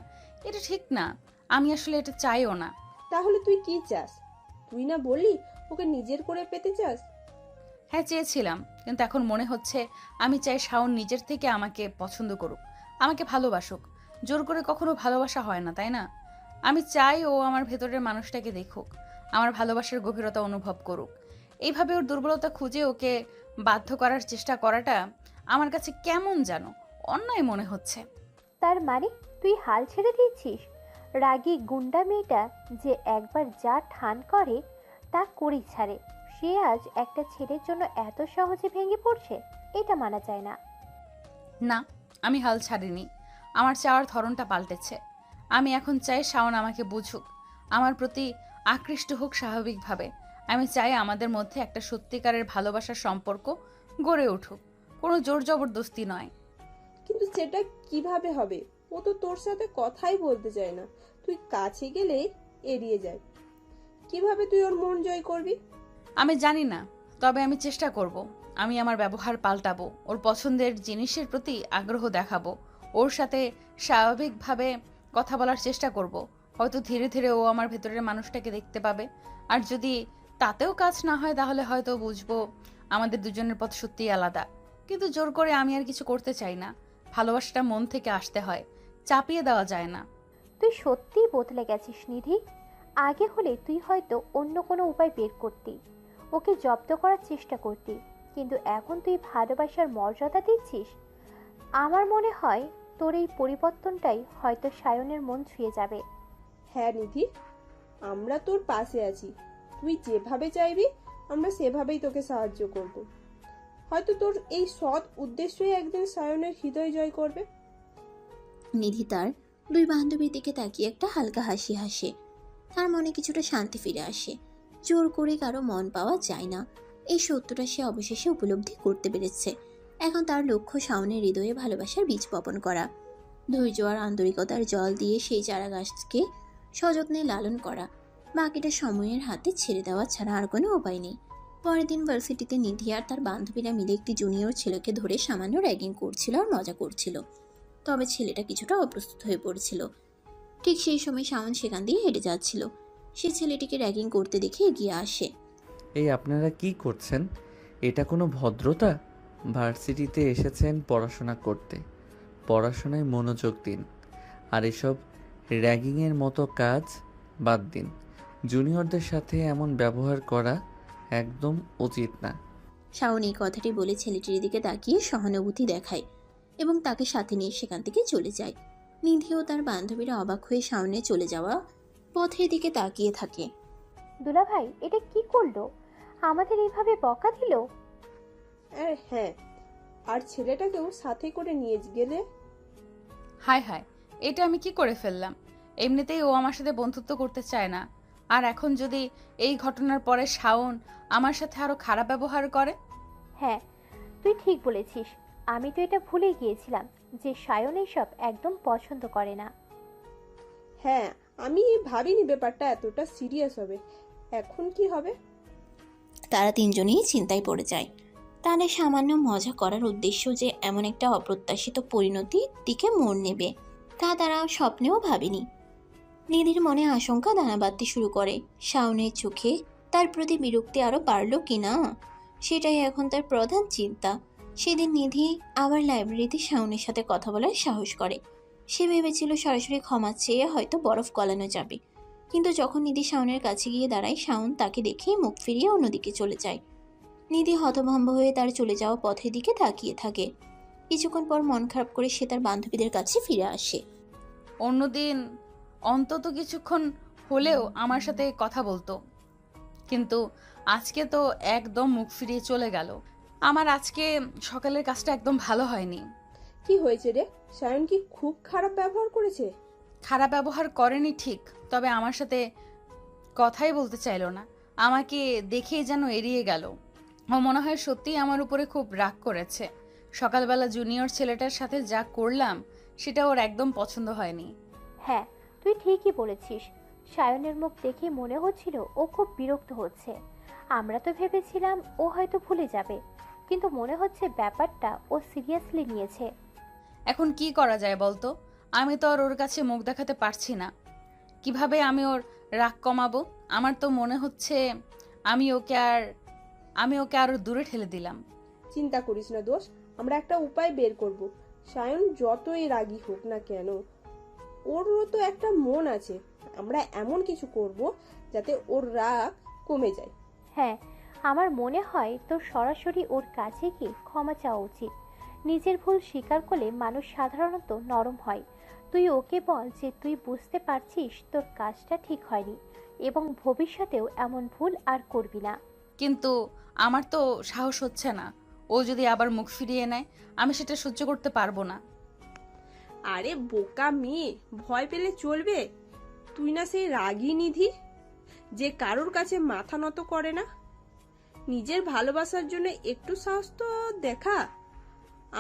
এটা ঠিক না। আমি আসলে এটা চাইও না। তাহলে তুই কি চাস? তুই না বললি ওকে নিজের করে পেতে চাস? হ্যাঁ, চেয়েছিলাম, কিন্তু এখন মনে হচ্ছে আমি চাই শাওন নিজের থেকে আমাকে পছন্দ করুক, আমাকে ভালোবাসুক। জোর করে কখনো ভালোবাসা হয় না, তাই না? আমি চাই ও আমার ভেতরের মানুষটাকে দেখুক, আমার ভালোবাসার গভীরতা অনুভব করুক। এইভাবে ওর দুর্বলতা খুঁজে ওকে বাধ্য করার চেষ্টা করাটা আমার কাছে কেমন যেন অন্যায় মনে হচ্ছে। তার মানে তুই হাল ছেড়ে দিয়েছিস? রাগী গুন্ডা মেয়েটা যে একবার যা ঠান করে তা করেই ছাড়ে, সে আজ একটা ছেলের জন্য এত সহজে ভেঙে পড়ছে? এটা মানা যায় না। না, আমি হাল ছাড়িনি। আমার চাওয়ার ধরনটা পাল্টেছে। আমি এখন চাই শাওন আমাকে বুঝুক, আমার প্রতি আকৃষ্ট হোক স্বাভাবিকভাবে। আমি চাই আমাদের মধ্যে একটা সত্যিকারের ভালোবাসার সম্পর্ক গড়ে উঠুক, কোনো জোর জবরদস্তি নয়। কিন্তু সেটা কিভাবে হবে? ও তো তোর সাথে কথাই বলতে চায় না, তুই কাছে গেলে এড়িয়ে যায়। কিভাবে তুই ওর মন জয় করবি? আমি জানি না, তবে আমি চেষ্টা করব। আমি আমার ব্যবহার পাল্টাবো, ওর পছন্দের জিনিসের প্রতি আগ্রহ দেখাবো, ওর সাথে স্বাভাবিকভাবে কথা বলার চেষ্টা করব। হয়তো ধীরে ধীরে ও আমার ভেতরের মানুষটাকে দেখতে পাবে। আর যদি তাতেও কাজ না হয়, তাহলে হয়তো বুঝবো আমাদের দুজনের পথ সত্যিই আলাদা। কিন্তু জোর করে আমি আর কিছু করতে চাই না। ভালোবাসাটা মন থেকে আসতে হয়, চাপিয়ে দেওয়া যায় না। তুই সত্যিই বদলে গেছিস নিধি। আগে হলে তুই হয়তো অন্য কোনো উপায় বের করতি, ওকে জব্দ করার চেষ্টা করতি, কিন্তু এখন তুই ভালোবাসার মর্যাদা দিচ্ছিস। আমার মনে হয় তোর এই পরিবর্তনটাই হয়তো সায়নের মন ছুঁয়ে যাবে। হ্যাঁ নিধি, আমরা তোর পাশে আছি। তুই যেভাবে চাইবি আমরা সেভাবেই তোকে সাহায্য করব। হয়তো তোর এই সৎ উদ্দেশ্যই একদিন সায়নের হৃদয় জয় করবে। নিধি তার দুই বান্ধবীর দিকে তাকিয়ে একটা হালকা হাসি হাসে। তার মনে কিছুটা শান্তি ফিরে আসে। জোর করে কারো মন পাওয়া যায় না, এই সত্যটা সে অবশেষে উপলব্ধি করতে পেরেছে। এখন তার লক্ষ্য শাওনের হৃদয়ে ভালোবাসার বীজ বপন করা, ধৈর্য আর আন্তরিকতার জল দিয়ে সেই চারা গাছকে সযত্নে লালন করা। বাকিটা সময়ের হাতে ছেড়ে দেওয়া ছাড়া আর কোনো উপায় নেই। পরের দিন ভার্সিটিতে নিধি আর তার বান্ধবীরা মিলে একটি জুনিয়র ছেলেকে ধরে সামান্য র্যাগিং করছিল আর মজা করছিল। তবে ছেলেটা কিছুটা অপ্রস্তুত হয়ে পড়েছিল। ঠিক সেই সময় শাওন সেখান দিয়ে হেঁটে যাচ্ছিল। সে ছেলেটিকে র্যাগিং করতে দেখে এগিয়ে আসে। এই আপনারা কি করছেন? এটা কোনো ভদ্রতা? ভার্সিটিতে এসেছেন পড়াশোনা করতে, পড়াশোনায় মনোযোগ দিন। আর এসব র্যাগিংয়ের মতো কাজ বাদ দিন। জুনিয়রদের সাথে এমন ব্যবহার করা একদম উচিত না। শাওন এই কথাটি বলে ছেলেটির দিকে তাকিয়ে সহানুভূতি দেখায় এবং তাকে সাথে নিয়ে সেখান থেকে চলে যায়। নিধি ও তার বান্ধবীরা অবাক হয়ে শাওনে চলে যাওয়া পথের দিকে তাকিয়ে থাকে। দুলাভাই, এটা কি করলো? আমাদের এইভাবে বকা দিল? হ্যাঁ, আর ছেলেটাকেও সাথে করে নিয়ে গেলে। হায় হায়, এটা আমি কি করে ফেললাম? এমনিতেই ও আমার সাথে বন্ধুত্ব করতে চায় না, আর এখন যদি এই ঘটনার পরে শাওন আমার সাথে আরো খারাপ ব্যবহার করে। হ্যাঁ, তুই ঠিক বলেছিস। আমি তো এটা ভুলে গিয়েছিলাম যে সায়ন এইসব একদম পছন্দ করে না। হ্যাঁ, আমি ভাবিনি ব্যাপারটা এতটা সিরিয়াস হবে। এখন কি হবে? তারা তিনজনেই চিন্তায় পড়ে যায়। তাদের সামান্য মজা করার উদ্দেশ্য যে এমন একটা অপ্রত্যাশিত পরিণতির দিকে মোড় নেবে তা তারা স্বপ্নেও ভাবেনি। নিধির মনে আশঙ্কা দানা বাঁধতে শুরু করে। শাওনের চোখে তার প্রতি বিরক্তি আরও বাড়ল কিনা সেটাই এখন তার প্রধান চিন্তা। সেদিন নিধি আবার লাইব্রেরিতে শাওনের সাথে কথা বলার সাহস করে। সে ভেবেছিল সরাসরি ক্ষমা চেয়ে হয়তো বরফ গলানো যাবে, কিন্তু যখন নিধি শাওনের কাছে গিয়ে দাঁড়ায়, শাওন তাকে দেখেই মুখ ফিরিয়ে অন্যদিকে চলে যায়। নিধি হতভম্ব হয়ে তার চলে যাওয়া পথের দিকে তাকিয়ে থাকে। কিছুক্ষণ পর মন খারাপ করে সে তার বান্ধবীদের কাছে ফিরে আসে। অন্যদিন অন্তত কিছুক্ষণ হলেও আমার সাথে কথা বলতো, কিন্তু আজকে তো একদম মুখ ফিরিয়ে চলে গেল। আমার আজকে সকালের কাজটা একদম ভালো হয়নি। কি হয়েছে রে? সায়ন কি খুব খারাপ ব্যবহার করেছে? খারাপ ব্যবহার করেনি ঠিক, তবে আমার সাথে কথাই বলতে চাইলো না। আমাকে দেখেই যেন এড়িয়ে গেল। ও মনে হয় সত্যিই আমার উপরে খুব রাগ করেছে। সকালবেলা জুনিয়র ছেলেটার সাথে যা করলাম সেটা ওর একদম পছন্দ হয়নি। হ্যাঁ, তুই ঠিকই বলেছিস। সায়নের মুখ দেখে মনে হচ্ছিল ও খুব বিরক্ত হচ্ছে। আমরা তো ভেবেছিলাম ও হয়তো ভুলে যাবে, কিন্তু মনে হচ্ছে ব্যাপারটা ও সিরিয়াসলি নিয়েছে। এখন কি করা যায় বলতো? আমি তো আর ওর কাছে মুখ দেখাতে পারছি না। কিভাবে আমি ওর রাগ কমাবো? আমার তো মনে হচ্ছে আমি ওকে আর আরো দূরে ঠেলে দিলাম। চিন্তা করিস না দোষ, আমরা একটা উপায় বের করব। সায়ন যতই রাগী হোক না কেন, ওরও তো একটা মন আছে। আমরা এমন কিছু করব যাতে ওর রাগ কমে যায়। হ্যাঁ, আমার মনে হয় তোর সরাসরি ওর কাছে গিয়ে ক্ষমা চাওয়া উচিত। নিজের ভুল স্বীকার করলে মানুষ সাধারণত নরম হয়। তুই ওকে বল যে তুই বুঝতে পারছিস তোর কাজটা ঠিক হয়নি এবং ভবিষ্যতেও এমন ভুল আর করবি না। কিন্তু আমার তো সাহস হচ্ছে না। ও যদি আবার মুখ ফিরিয়ে নেয়, আমি সেটা সহ্য করতে পারবো না। আরে বোকা মেয়ে, ভয় পেলে চলবে? তুই না সেই রাগী নিধি যে কারোর কাছে মাথা নত করে না? নিজের ভালোবাসার জন্য একটু সাহস তো দেখা।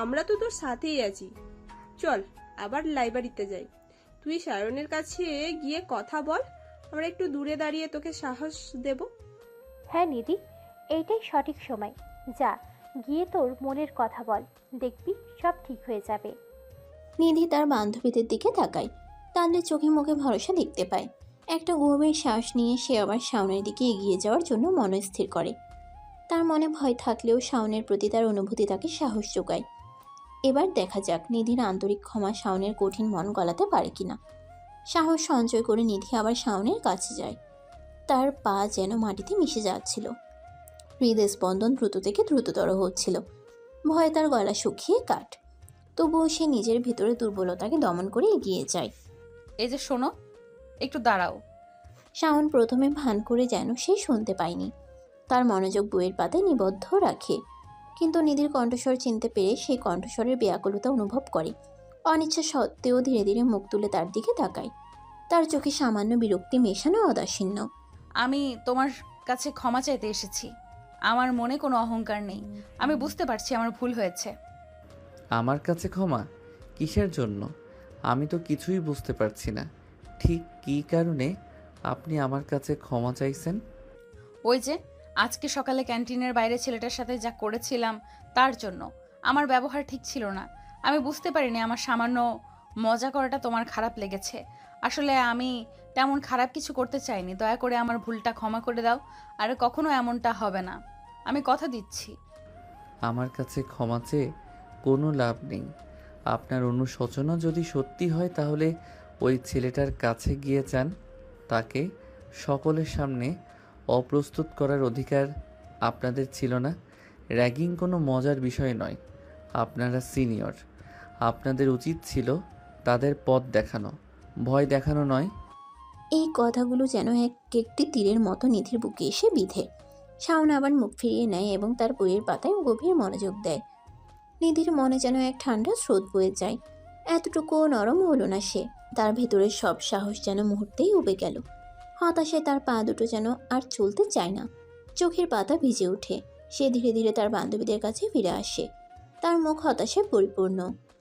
আমরা তো তোর সাথেই আছি। চল আবার লাইব্রেরিতে যাই। তুই সায়নের কাছে গিয়ে কথা বল, আমরা একটু দূরে দাঁড়িয়ে তোকে সাহস দেব। হ্যাঁ নিধি, এইটাই সঠিক সময়। যা, গিয়ে তোর মনের কথা বল, দেখবি সব ঠিক হয়ে যাবে। নিধি তার বান্ধবীদের দিকে তাকায়। তাদের চোখে মুখে ভরসা দেখতে পায়। একটা গভীর শ্বাস নিয়ে সে আবার শাওনের দিকে এগিয়ে যাওয়ার জন্য মনস্থির করে। তার মনে ভয় থাকলেও শাওনের প্রতি তার অনুভূতি তাকে সাহস যোগায়। এবার দেখা যাক নিধির আন্তরিক ক্ষমা শাওনের কঠিন মন গলাতে পারে কিনা। সাহস সঞ্চয় করে নিধি আবার শাওনের কাছে যায়। তার পা যেন মাটিতে মিশে যাচ্ছিল। হৃদয় স্পন্দন দ্রুত থেকে দ্রুততর হচ্ছিল। ভয়ে তার গলা শুকিয়ে কাঠ। তবুও সে নিজের ভিতরে দুর্বলতাকে দমন করে এগিয়ে যায়। এই যে শোনো, একটু দাঁড়াও। শাওন প্রথমে ভান করে যেন সে শুনতে পায়নি। তার মনোযোগ বইয়ের পাতায় নিবদ্ধ রাখে। কিন্তু নিধির কণ্ঠস্বর চিনতে পেরে সেই কণ্ঠস্বরের ব্যাকুলতা অনুভব করে। অনিচ্ছা সত্ত্বেও ধীরে ধীরে মুখ তুলে তার দিকে তাকায়। তার চোখে সামান্য বিরক্তি মেশানো অদাসীন্য। আমি তোমার কাছে ক্ষমা চাইতে এসেছি। আমার মনে কোনো অহংকার নেই। আমি বুঝতে পারছি আমার ভুল হয়েছে। আমার কাছে ক্ষমা? কিসের জন্য? আমি তো কিছুই বুঝতে পারছি না। ঠিক কী কারণে আপনি আমার কাছে ক্ষমা চাইছেন? ওই যে আজকে সকালে ক্যান্টিনের বাইরে ছেলেটার সাথে যা করেছিলাম তার জন্য। আমার ব্যবহার ঠিক ছিল না। আমি বুঝতে পারিনি আমার সামান্য মজা করাটা তোমার খারাপ লেগেছে। আসলে আমি তেমন খারাপ কিছু করতে চাইনি। দয়া করে আমার ভুলটা ক্ষমা করে দাও। আর কখনো এমনটা হবে না, আমি কথা দিচ্ছি। আমার কাছে ক্ষমা চেয়ে কোনো লাভ নেই। আপনার অনুশোচনা যদি সত্যি হয় তাহলে ওই ছেলেটার কাছে গিয়ে চান। তাকে সকলের সামনে অপ্রস্তুত করার অধিকার আপনাদের ছিল না। র্যাগিং কোনো মজার বিষয় নয়। আপনারা সিনিয়র, আপনাদের উচিত ছিল তাদের পথ দেখানো, ভয় দেখানো নয়। এই কথাগুলো যেন একটি তীরের মতো নিধির বুকে এসে বিঁধে। শাওন আবার মুখ ফিরিয়ে নেয় এবং তার বইয়ের পাতায় গভীর মনোযোগ দেয়। নিধির মনে যেন এক ঠান্ডা স্রোত বয়ে যায়। এতটুকুও নরম হলো না সে। তার ভেতরের সব সাহস যেন মুহূর্তেই উবে গেল। হতাশায় তার পা দুটো যেন আর চলতে চায় না। চোখের পাতা ভিজে ওঠে। সে ধীরে ধীরে তার বান্ধবীদের কাছে ফিরে আসে। তার মুখ হতাশায় পরিপূর্ণ,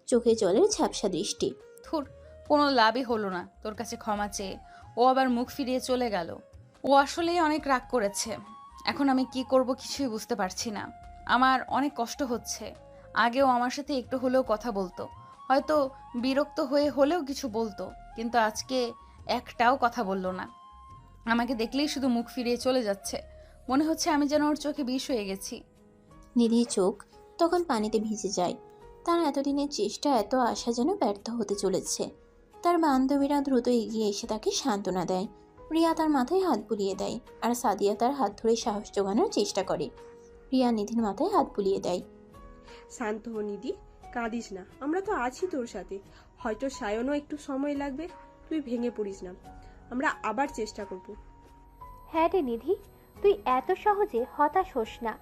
চোখে জলের ঝাপসা দৃষ্টি। থুর, কোনো লাভই হলো না তোর কাছে ক্ষমা চেয়ে। ও আবার মুখ ফিরিয়ে চলে গেল। ও আসলেই অনেক রাগ করেছে। এখন আমি কি করব কিছুই বুঝতে পারছি না। আমার অনেক কষ্ট হচ্ছে। আগেও আমার সাথে একটু হলেও কথা বলতো, হয়তো বিরক্ত হয়ে হলেও কিছু বলতো, কিন্তু আজকে একটাও কথা বললো না। আমাকে দেখলেই শুধু মুখ ফিরিয়ে চলে যাচ্ছে। মনে হচ্ছে আমি যেন ওর চোখে বিষ হয়ে গেছি। নিধির চোখ তখন পানিতে ভিজে যায়। তার এতদিনের চেষ্টা, এত আশা যেন ব্যর্থ হতে চলেছে। তার বান্ধবীরা দ্রুত এগিয়ে এসে তাকে সান্ত্বনা দেয়। রিয়া তার মাথায় হাত বুলিয়ে দেয়, আর সাদিয়া তার হাত ধরে সাহস জোগানোর চেষ্টা করে। রিয়া নিধির মাথায় হাত বুলিয়ে দেয়। শান্ত হ নিধি, কাঁদিস না, আমরা তো আছি তোর সাথে। হয়তো সায়নও একটু সময় লাগবে, তুই ভেঙে পড়িস না, আমরা আবার চেষ্টা করব। হ্যাঁ রে নিধি, তুই এত সহজে হতাশ হোস না।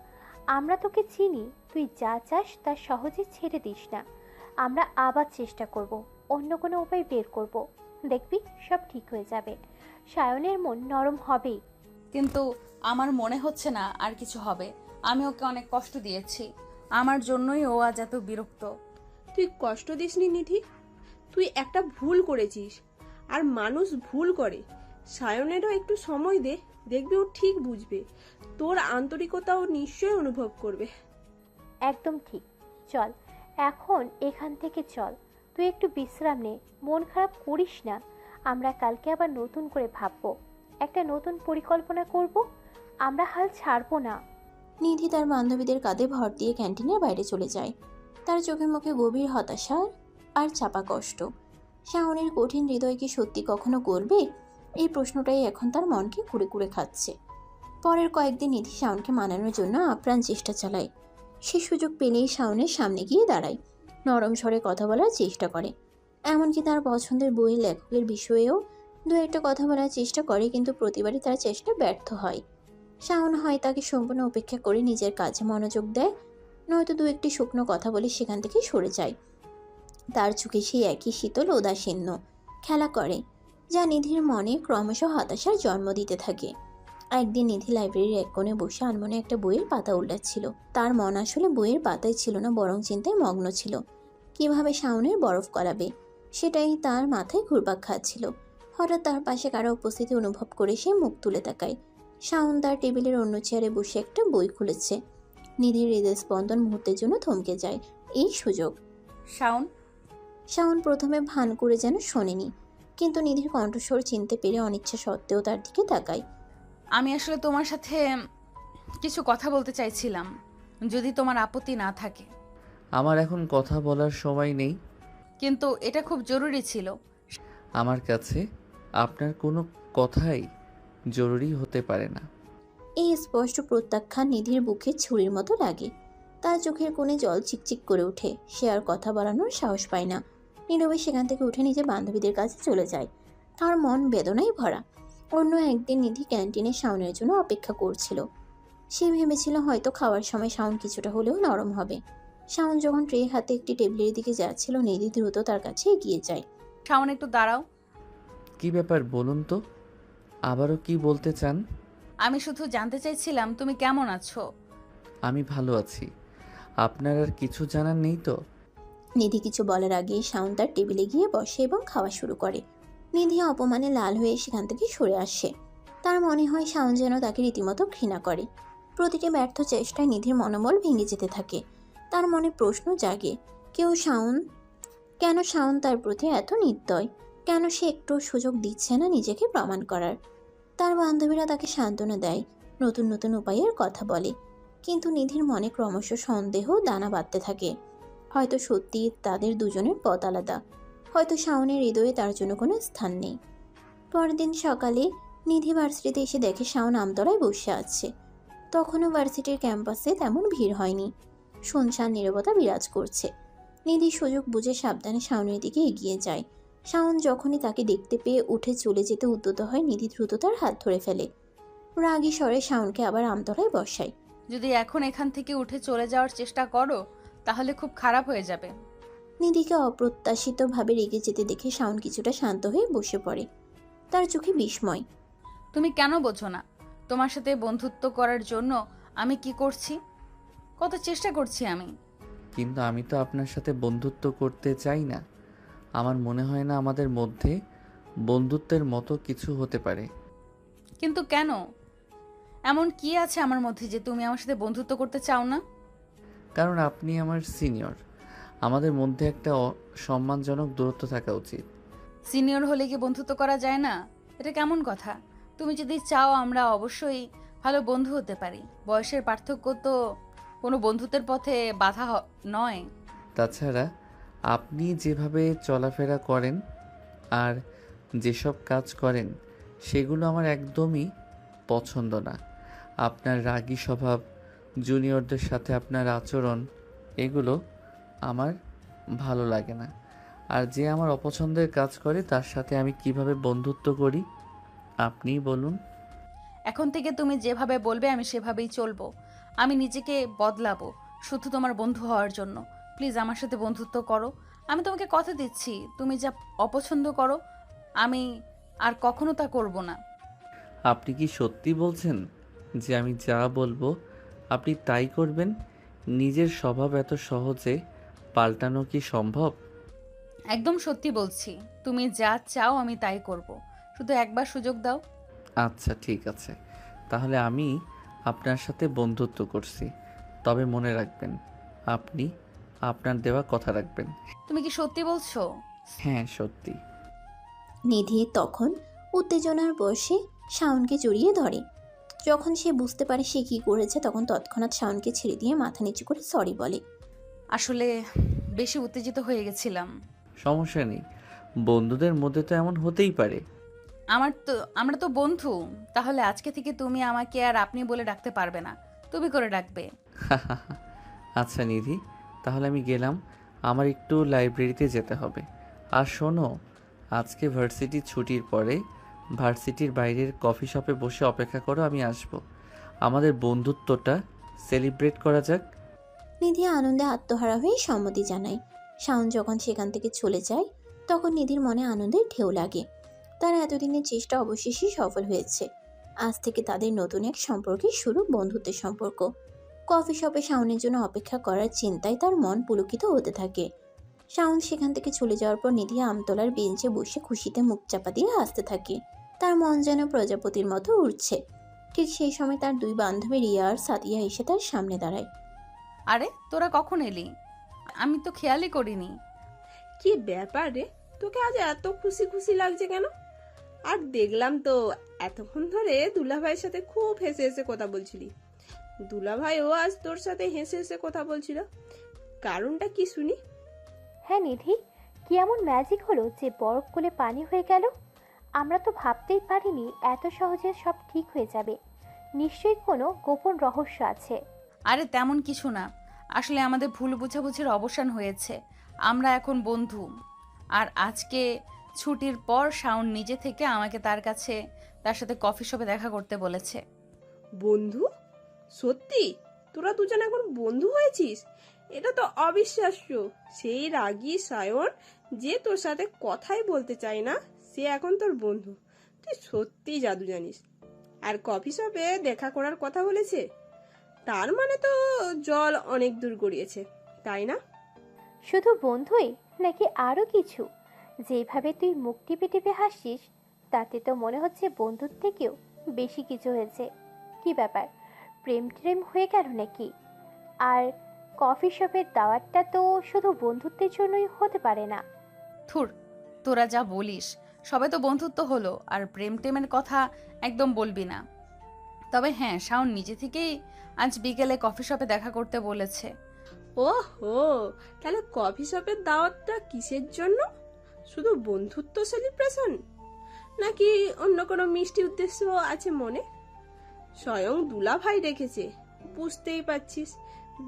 আমরা তোকে চিনি, তুই যা চাস তা সহজে ছেড়ে দিস না। আমরা আবার চেষ্টা করব, অন্য কোনো উপায় বের করব। দেখবি সব ঠিক হয়ে যাবে। সায়নের মন নরম হবেই। কিন্তু আমার মনে হচ্ছে না আর কিছু হবে। আমি ওকে অনেক কষ্ট দিয়েছি, আমার জন্যই ও আজ এত বিরক্ত। তুই কষ্ট দিসনি নিধি, তুই একটা ভুল করেছিস। আর মানুষ ভুল করে। সায়নেরও একটু সময় দে, দেখবি ও ঠিক বুঝবে। তোর আন্তরিকতা ও নিশ্চয়ই অনুভব করবে। একদম ঠিক। চল এখন এখান থেকে চল। তুই একটু বিশ্রাম নে, মন খারাপ করিস না। আমরা কালকে আবার নতুন করে ভাববো, একটা নতুন পরিকল্পনা করব। আমরা হাল ছাড়বো না। নিধি তার বান্ধবীদের কাঁধে ভর দিয়ে ক্যান্টিনের বাইরে চলে যায়। তার চোখে মুখে গভীর হতাশা আর চাপা কষ্ট। শাওনের কঠিন হৃদয় কি সত্যি কখনো গলবে? এই প্রশ্নটাই এখন তার মনকে কুড়ে কুড়ে খাচ্ছে। পরের কয়েকদিন নিধি শাওনকে মানানোর জন্য আপ্রাণ চেষ্টা চালায়। সে সুযোগ পেলেই শাওনের সামনে গিয়ে দাঁড়ায়, নরম স্বরে কথা বলার চেষ্টা করে। এমনকি তার পছন্দের বইয়ের লেখকের বিষয়েও দু একটা কথা বলার চেষ্টা করে, কিন্তু প্রতিবারই তার চেষ্টা ব্যর্থ হয়। শাওন হয় তাকে সম্পূর্ণ উপেক্ষা করে নিজের কাজে মনোযোগ দেয়, নয়তো দু একটি শুকনো কথা বলে সেখান থেকে সরে যায়। তার চোখে সেই একই শীতল উদাসীন্য খেলা করে, যা নিধির মনে ক্রমশ হতাশার জন্ম দিতে থাকে। একদিন নিধি লাইব্রেরির এক কোণে বসে আনমনে একটা বইয়ের পাতা উল্টাচ্ছিল। তার মন আসলে বইয়ের পাতায় ছিল না, বরং চিন্তায় মগ্ন ছিল। কিভাবে শাওনের বরফ গলাবে, সেটাই তার মাথায় ঘুরপাক খাচ্ছিল। হঠাৎ তার পাশে কারো উপস্থিতি অনুভব করে সে মুখ তুলে তাকায়। শাওন তার টেবিলের অন্য চেয়ারে বসে একটা বই খুলেছে। নিধির হৃদয় স্পন্দন মুহূর্তের জন্য থমকে যায়। এই সুযোগ। শাওন, শাওন প্রথমে ভান করে যেন শোনেনি, কিন্তু নিধির কণ্ঠস্বর চিনতে পেরে অনিচ্ছা সত্ত্বেও তার দিকে তাকায়। আমি আসলে তোমার সাথে কিছু কথা বলতে চাইছিলাম, যদি তোমার আপত্তি না থাকে। আমার এখন কথা বলার সময় নেই। কিন্তু এটা খুব জরুরি ছিল। আমার কাছে আপনার কোনো কথাই জরুরি হতে পারে না। এই স্পষ্ট প্রত্যাখ্যান নিধির বুকে ছুরির মতো লাগে। তার চোখের কোণে জল চিকচিক করে ওঠে। সে আর কথা বাড়ানোর সাহস পায় না। নীরবে সেখান থেকে উঠে নিজের বান্ধবীদের কাছে চলে যায়। তার মন বেদনায় ভরা। অন্য একদিন নিধি ক্যান্টিনে শাওনের জন্য অপেক্ষা করছিল। সে ভেবেছিল হয়তো খাওয়ার সময় শাওন কিছুটা হলেও নরম হবে। শাওন যখন ট্রে হাতে একটি টেবিলের দিকে যাচ্ছিল, নিধি দ্রুত তার কাছে এগিয়ে যায়। শাওন, একটু দাঁড়াও। কি ব্যাপার বলুন তো, আবারও কি বলতে চান? আমি শুধু জানতে চাইছিলাম তুমি কেমন আছো। আমি ভালো আছি। আপনার আর কিছু জানার নেই তো? নিধি কিছু বলার আগেই শাওন তার টেবিলে গিয়ে বসে এবং খাওয়া শুরু করে। নিধি অপমানে লাল হয়ে সেখান থেকে সরে আসে। তার মনে হয় শাওন যেন তাকে রীতিমতো ঘৃণা করে। প্রতিটি ব্যর্থ চেষ্টায় নিধির মনোবল ভেঙে যেতে থাকে। তার মনে প্রশ্ন জাগে, কেন শাওন তার প্রতি এত নির্দয়? কেন সে একটু সুযোগ দিচ্ছে না নিজেকে প্রমাণ করার? তার বান্ধবীরা তাকে সান্ত্বনা দেয়, নতুন নতুন উপায়ের কথা বলে, কিন্তু নিধির মনে ক্রমশ সন্দেহ দানা বাঁধতে থাকে। হয়তো সত্যি তাদের দুজনের পথ আলাদা, হয়তো শাওনের হৃদয়ে তার জন্য কোনো স্থান নেই। পরের দিন সকালে নিধি ভার্সিটিতে এসে দেখে শাওন আমতলায় বসে আছে। তখনও ভার্সিটির ক্যাম্পাসে তেমন ভিড় হয়নি। শুনশান নীরবতা বিরাজ করছে। নিধি সুযোগ বুঝে সাবধানে শাওনের দিকে এগিয়ে যায়। শাওন যখনই তাকে দেখতে পেয়ে উঠে চলে যেতে উদ্যত হয়, নিধি দ্রুত তার হাত ধরে ফেলে। রাগী স্বরে শাওনকে আবার আমতলায় বসায়। যদি এখন এখান থেকে উঠে চলে যাওয়ার চেষ্টা করো তাহলে খুব খারাপ হয়ে যাবে। নিধিকে অপ্রত্যাশিতভাবে রেগে যেতে দেখে শাওন কিছুটা শান্ত হয়ে বসে পড়ে। তার চোখে বিস্ময়। তুমি কেন বোঝো না? তোমার সাথে বন্ধুত্ব করার জন্য আমি কি করছি, কত চেষ্টা করছি আমি। কিন্তু আমি তো আপনার সাথে বন্ধুত্ব করতে চাই না। আমার মনে হয় না আমাদের মধ্যে বন্ধুত্বের মতো কিছু হতে পারে। কিন্তু কেন? এমন কি আছে আমার মধ্যে যে তুমি আমার সাথে বন্ধুত্ব করতে চাও না? কারণ আপনি আমার সিনিয়র। আমাদের মধ্যে একটা সম্মানজনক দূরত্ব থাকা উচিত। সিনিয়র হলে কি বন্ধুত্ব করা যায় না? এটা কেমন কথা? তুমি যদি চাও আমরা অবশ্যই ভালো বন্ধু হতে পারি। বয়সের পার্থক্য তো কোনো বন্ধুত্বের পথে বাধা নয়। তাছাড়া আপনি যেভাবে চলাফেরা করেন আর যেসব কাজ করেন সেগুলো আমার একদমই পছন্দ না। আপনার রাগী স্বভাব, জুনিয়রদের সাথে আপনার আচরণ, এগুলো আমার ভালো লাগে না। আর যে আমার অপছন্দের কাজ করে তার সাথে আমি কিভাবে বন্ধুত্ব করি আপনিই বলুন। এখন থেকে তুমি যেভাবে বলবে আমি সেভাবেই চলবো। আমি নিজেকে বদলাবো শুধু তোমার বন্ধু হওয়ার জন্য। প্লিজ আমার সাথে বন্ধুত্ব করো। আমি তোমাকে কথা দিচ্ছি, তুমি যা অপছন্দ করো আমি আর কখনো তা করব না। আপনি কি সত্যি বলছেন যে আমি যা বলবো আপনি তাই করবেন? নিজের স্বভাব এত সহজে পাল্টানো কি সম্ভব? একদম সত্যি বলছি, তুমি যা চাও আমি তাই করব। শুধু একবার সুযোগ দাও। আচ্ছা ঠিক আছে, তাহলে আমি আপনার সাথে বন্ধুত্ব করছি। তবে মনে রাখবেন, আপনি আপনার দেওয়া কথা রাখবেন। তুমি কি সত্যি বলছো? হ্যাঁ সত্যি। নিধি তখন উত্তেজনার বশে শাওনকে জড়িয়ে ধরে। যখন সে বুঝতে পারে সে কি করেছে, তখন তৎক্ষণাৎ শাওনকে ছেড়ে দিয়ে মাথা নিচু করে সরি বলে। আসলে বেশি উত্তেজিত হয়ে গেছিলাম। সমস্যা নেই, বন্ধুদের মধ্যে তো এমন হতেই পারে। আমরা তো বন্ধু, তাহলে আজকে থেকে তুমি আমাকে আর আপনি বলে ডাকতে পারবে না, তুমি করে ডাকবে। আচ্ছা নিধি, তাহলে আমি গেলাম, আমার একটু লাইব্রেরিতে যেতে হবে। আর শোনো, আজকে ভার্সিটি ছুটির পরে ভার্সিটির বাইরের কফি শপে বসে অপেক্ষা করো, আমি আসব। আমাদের বন্ধুত্বটা সেলিব্রেট করা যাক। নিধি আনন্দে আত্মহারা হয়ে সম্মতি জানায়। শাওন যখন সেখান থেকে চলে যায়, তখন নিধির মনে আনন্দের ঢেউ লাগে। তার এতদিনের চেষ্টা অবশেষে সফল হয়েছে। আজ থেকে তাদের নতুন এক সম্পর্কের শুরু, বন্ধুত্বের সম্পর্ক। কফি শপে শাওনের জন্য অপেক্ষা করার চিন্তায় তার মন পুলকিত হতে থাকে। শাওন সেখান থেকে চলে যাওয়ার পর নিধি আমতলার বেঞ্চে বসে খুশিতে মুখ চাপা দিয়ে হাসতে থাকে। তার মন যেন প্রজাপতির মতো উড়ছে। ঠিক সেই সময় তার দুই বান্ধবী রিয়া আর সাদিয়া এসে তার সামনে দাঁড়ায়। আরে তোরা কখন এলি? আমি তো খেয়ালই করিনি। কি ব্যাপার রে, তোকে আজ এত খুশি খুশি লাগছে কেন? আর দেখলাম তো এতক্ষণ ধরে দুলাভাইয়ের সাথে খুব হেসে হেসে কথা বলছিলি। দুলাভাইও আজ তোর সাথে হেসে হেসে কথা বলছিল, কারণটা কি শুনি? হ্যাঁ নিধি, কি এমন ম্যাজিক হলো যে বরফ গলে পানি হয়ে গেল? আমরা তো ভাবতেই পারিনি এত সহজে সব ঠিক হয়ে যাবে। নিশ্চয়ই কোনো গোপন রহস্য আছে। আরে তেমন কিছু না, আসলে আমাদের ভুল বোঝাবুঝির অবসান হয়েছে। আমরা এখন বন্ধু। আর আজকে ছুটির পর শাওন নিজে থেকে আমাকে তার সাথে কফি শপে দেখা করতে বলেছে। বন্ধু? সত্যি তোরা দুজন এখন বন্ধু হয়েছিস? এটা তো অবিশ্বাস্য। সেই রাগী সায়ন যে তোর সাথে কথাই বলতে চায় না, সে এখন তোর বন্ধু। তুই সত্যি জাদু জানিস। আর কফি শপে দেখা করার কথা বলেছে, তার মানে তো জল অনেক দূর গড়িয়েছে, তাই না? শুধু বন্ধুই নাকি আরো কিছু? যেভাবে তুই মুখ টিপে টিপে হাসিস, তাতে তো মনে হচ্ছে বন্ধুর থেকেও বেশি কিছু হয়েছে। কি ব্যাপার, প্রেম ট্রেম হয়ে গেল নাকি? আর কফি শপের দাওয়াতটা তো শুধু বন্ধুত্বের জন্যই হতে পারে না। থুর, তোরা যা বলিস, সবে তো বন্ধুত্ব হলো, আর প্রেম টেমের কথা একদম বলবি না। তবে হ্যাঁ, শাওন নিজে থেকেই আজ বিকেলে কফি শপে দেখা করতে বলেছে। ওহো, তাহলে কফি শপের দাওয়াতটা কিসের জন্য? শুধু বন্ধুত্ব সেলিব্রেশন, নাকি অন্য কোনো মিষ্টি উদ্দেশ্য আছে মনে? স্বয়ং দুলা ভাই রেখেছে, বুঝতেই পারছিস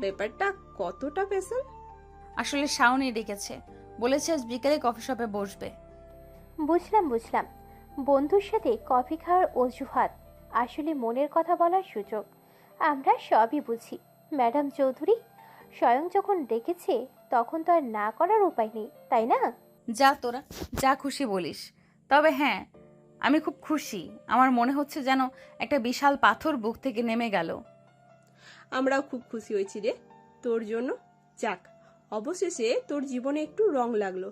ব্যাপারটা কতটা স্পেশাল। আসলে শাওনই ডেকেছে, বলেছে আজ বিকেলে কফি শপে বসবে। বুঝলাম বুঝলাম, বন্ধুর সাথে কফি খাওয়ার অজুহাত, আসলে মনের কথা বলার সুযোগ। আমরা সবই বুঝি ম্যাডাম চৌধুরী। স্বয়ং যখন ডেকেছে তখন তো আর না করার উপায় নেই, তাই না? যা তোরা যা খুশি বলিস। তবে হ্যাঁ, আমি খুব খুশি। আমার মনে হচ্ছে যেন একটা বিশাল পাথর বুক থেকে নেমে গেল। আমরাও খুব খুশি হয়েছি রে তোর জন্য। যাক, অবশেষে তোর জীবনে একটু রং লাগলো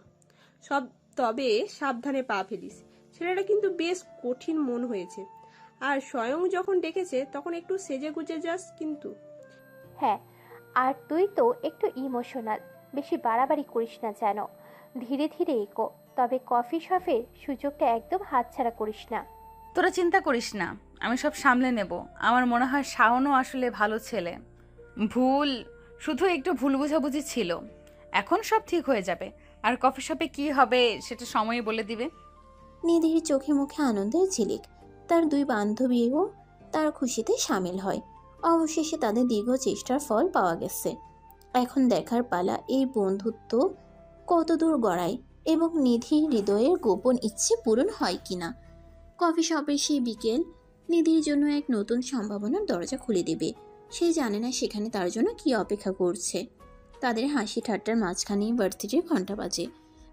সব। তবে সাবধানে পা ফেলিস, ছেলেটা কিন্তু বেশ কঠিন মন হয়েছে। আর স্বয়ং যখন ডেকেছে তখন একটু সেজে গুজে যাস কিন্তু। হ্যাঁ, আর তুই তো একটু ইমোশনাল, বেশি বাড়াবাড়ি করিস না যেন। ধীরে ধীরে এগো, তবে কফি শপের সুযোগটা একদম হাতছাড়া করিস না। তোরা চিন্তা করিস না, আমি সব সামলে নেব। আমার মনে হয় শাওনও আসলে ভালো ছেলে। শুধু একটু ভুল বোঝাবুঝি ছিল, এখন সব ঠিক হয়ে যাবে। আর কফি শপে কি হবে সেটা সময়ই বলে দিবে। নিধির চোখে মুখে আনন্দের ঝিলিক। তার দুই বান্ধবীও তার খুশিতে সামিল হয়। অবশেষে তাদের দীর্ঘ চেষ্টার ফল পাওয়া গেছে। এখন দেখার পালা এই বন্ধুত্ব কতদূর গড়ায় এবং নিধির হৃদয়ের গোপন ইচ্ছে পূরণ হয় কিনা। কফি শপের সেই বিকেল নিধির জন্য এক নতুন সম্ভাবনার দরজা খুলে দেবে। সে জানে না সেখানে তার জন্য কি অপেক্ষা করছে। তাদের হাসি ঠাট্টার মাঝখানেই ভার্সিটির ঘণ্টা বাজে।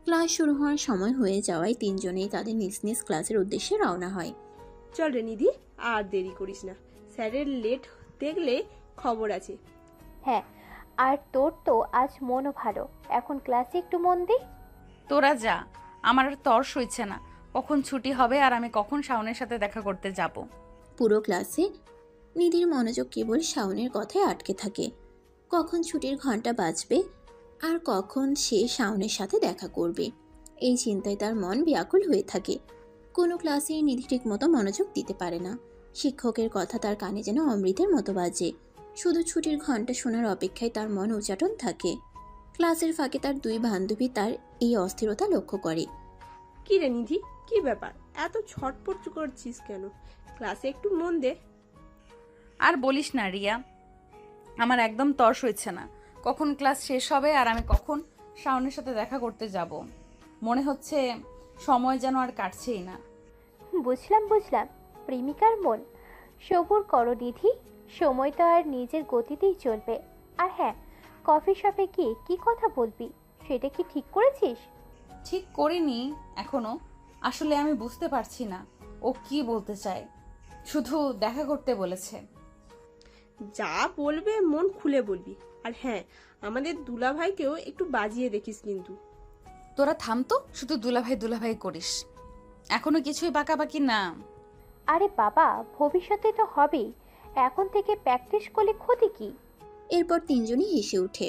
ক্লাস শুরু হওয়ার সময় হয়ে যাওয়ায় তিনজনেই তাদের নিজ নিজ ক্লাসের উদ্দেশ্যে রওনা হয়। চল রে নিধি, আর দেরি করিস না, স্যারের লেট দেখলে খবর আছে। হ্যাঁ, আর তোর তো আজ মনও ভালো, এখন ক্লাসে একটু মন দে। তোরা যা, আমার আর তর সইছে না। কখন ছুটি হবে আর আমি কখন শাওনের সাথে দেখা করতে যাব। পুরো ক্লাসে নিধির মনোযোগ কেবল শাওনের কথায় আটকে থাকে। কখন ছুটির ঘন্টা বাজবে আর কখন সে শাওনের সাথে দেখা করবে, এই চিন্তায় তার মন ব্যাকুল হয়ে থাকে। কোনো ক্লাসে নিধি ঠিক মতো মনোযোগ দিতে পারে না। শিক্ষকের কথা তার কানে যেন অমৃতের মতো বাজে। শুধু ছুটির ঘন্টা শোনার অপেক্ষায় তার মন উচাটন থাকে। ক্লাসের ফাঁকে তার দুই বান্ধবী তার এই অস্থিরতা লক্ষ্য করে। কি রে নিধি, কি ব্যাপার, এত ছটপট করছিস কেন? ক্লাসে একটু মন দে। আর বলিস না রিয়া, আমার একদম তর সইছে না। কখন ক্লাস শেষ হবে আর আমি কখন শাওনের সাথে দেখা করতে যাব। মনে হচ্ছে সময় যেন আর কাটছেই না। বুঝলাম বুঝলাম, প্রেমিকার মন। সবুর করো নিধি, সময় তো আর নিজের গতিতেই চলবে। আর হ্যাঁ, কফি শপে গিয়ে কি কথা বলবি, সেটা কি ঠিক করেছিস? ঠিক করিনি এখনো। আসলে আমি বুঝতে পারছি না ও কি বলতে চায়। শুধু দেখা করতে বলেছে। যা বলবে মন খুলে বলবি। আর হ্যাঁ, আমাদের দুলাভাইকেও একটু বাজিয়ে দেখিস কিন্তু। তোরা থাম তো, শুধু দুলাভাই দুলাভাই করিস। এখনো কিছুই বাঁকাবাকি না। আরে বাবা, ভবিষ্যতে তো হবেই, এখন থেকে প্র্যাকটিস করলে ক্ষতি কি? এরপর তিনজনই হেসে ওঠে।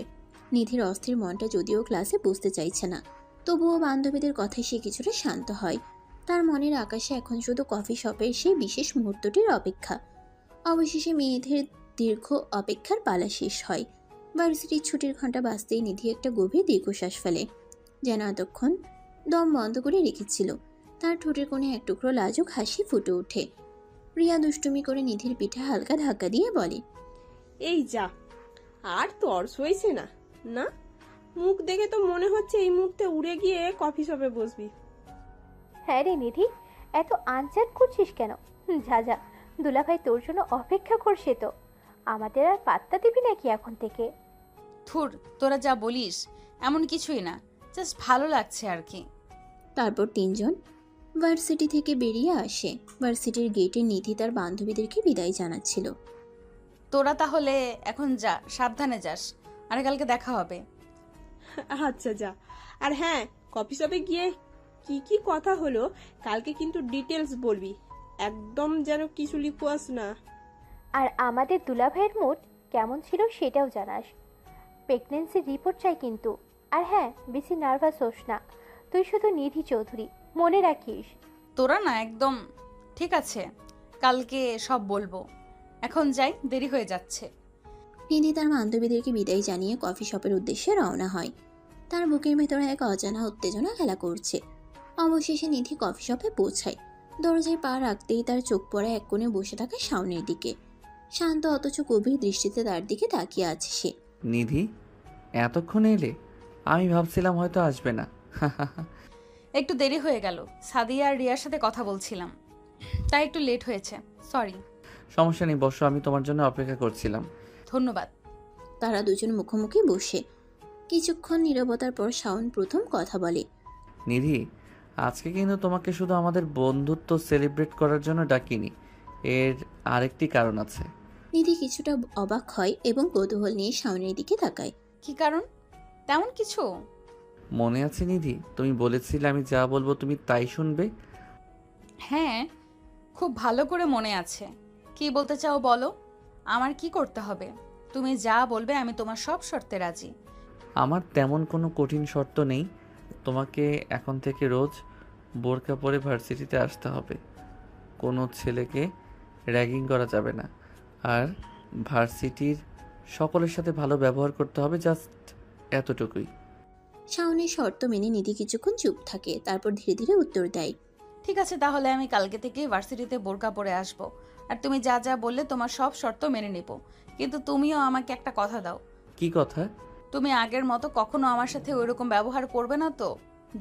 নিধির অস্থির মনটা যদিও ক্লাসে বুঝতে চাইছে না, তবুও বান্ধবীদের কথায় সে কিছুটা শান্ত হয়। তার মনের আকাশে এখন শুধু কফি শপের সেই বিশেষ মুহূর্তটির অপেক্ষা। অবশেষে মেয়েদের দীর্ঘ অপেক্ষার পালা শেষ হয়। ভার্সিটির ছুটির ঘন্টা বাজতেই নিধি একটা গভীর দীর্ঘশ্বাস ফেলে, যেন এতক্ষণ দম বন্ধ করে রেখেছিল। তার ঠোঁটের কোণে এক টুকরো লাজুক হাসি ফুটে ওঠে। রিয়া দুষ্টুমি করে নিধির পিঠে হালকা ধাক্কা দিয়ে বলে, এই যা, আর তর সইছে না না? মুখ দেখে তো মনে হচ্ছে এই মুহূর্তে উড়ে গিয়ে কফি শপে বসবি। হ্যাঁ রে নিধি, এত আনচান করছিস কেন? যা যা, দুলাভাই তোর জন্য অপেক্ষা করছে তো। আমাদের আর পাত্তা দিবি নাকি এখন থেকে? থুর, তোরা যা বলিস এমন কিছুই না, জাস্ট ভালো লাগছে আর কি। তারপর তিনজন ভার্সিটি থেকে বেরিয়ে আসে। ভার্সিটির গেটে নিধি তার বান্ধবীদেরকে বিদায় জানাচ্ছিল। তোরা তাহলে এখন যা, সাবধানে যাস, আর কালকে দেখা হবে। আচ্ছা যা। আর হ্যাঁ, কফি শপে গিয়ে কি কি কথা হলো কালকে কিন্তু ডিটেলস বলবি, একদম যেন কিছু লিখোয়াস না। আর আমাদের দুলাভাইয়ের মুড কেমন ছিল সেটাও জানাস। প্রেগনেন্সির রিপোর্ট চাই কিন্তু। আর হ্যাঁ, বেশি নার্ভাস হোস না, তুই শুধু নিধি চৌধুরী, মনে রাখিস। তোরা না একদম ঠিক আছে, কালকে সব বলবো। এখন যাই, দেরি হয়ে যাচ্ছে। নিধি তার বান্ধবীদেরকে বিদায় জানিয়ে কফি শপের উদ্দেশ্যে রওনা হয়। তার বুকের ভেতরে এক অজানা উত্তেজনা খেলা করছে। অবশেষে নিধি কফি শপে পৌঁছায়। দরজায় পা রাখতেই তার চোখ পড়ে এক কোণে বসে থাকা শাওনের দিকে। শান্ত অথচ গভীর দৃষ্টিতে তার দিকে তাকিয়ে আছে সে। নিধি, এতক্ষণে এলে? আমি ভাবছিলাম হয়তো আসবে না। একটু দেরি হয়ে গেল, সাদিয়া আর রিয়ার সাথে কথা বলছিলাম, তাই একটু লেট হয়েছে, সরি। সমস্যা নেই, বসো, আমি তোমার জন্য অপেক্ষা করছিলাম। ধন্যবাদ। তারা দুজন মুখোমুখি বসে। কিছুক্ষণ নীরবতার পর শাওন প্রথম কথা বলে, নিধি, আজকে কিন্তু তোমাকে শুধু আমাদের বন্ধুত্ব সেলিব্রেট করার জন্য ডাকিনি, এর আরেকটি কারণ আছে। নিধি কিছুটা অবাক হয় এবং কৌতূহল নিয়ে শাওনের দিকে তাকায়। কি কারণ? তেমন কিছু। মনে আছে নিধি, তুমি বলেছিলে আমি যা বলবো তুমি তাই শুনবে? হ্যাঁ, খুব ভালো করে মনে আছে। কি বলতে চাও বলো, আমার কি করতে হবে? তুমি যা বলবে আমি তোমার সব শর্তে রাজি। আমার তেমন কোনো কঠিন শর্ত নেই। তোমাকে এখন থেকে রোজ বোরকা পরে ভার্সিটিতে আসতে হবে। কোনো ছেলেকে র্যাগিং করা যাবে না, আর ভার্সিটির সকলের সাথে ভালো ব্যবহার করতে হবে, জাস্ট এতটুকুই। শাওনের শর্ত মেনে নিধি কিছুক্ষণ চুপ থাকে, তারপর ধীরে ধীরে উত্তর দেয়, ঠিক আছে, তাহলে আমি কালকে থেকে ভার্সিটিতে বোরকা পরে আসব। আর তুমি যা যা বললে তোমার সব শর্ত মেনে নেব। কিন্তু তুমিও আমাকে একটা কথা দাও। কি কথা? তুমি আগের মতো কখনো আমার সাথে ওইরকম ব্যবহার করবে না তো,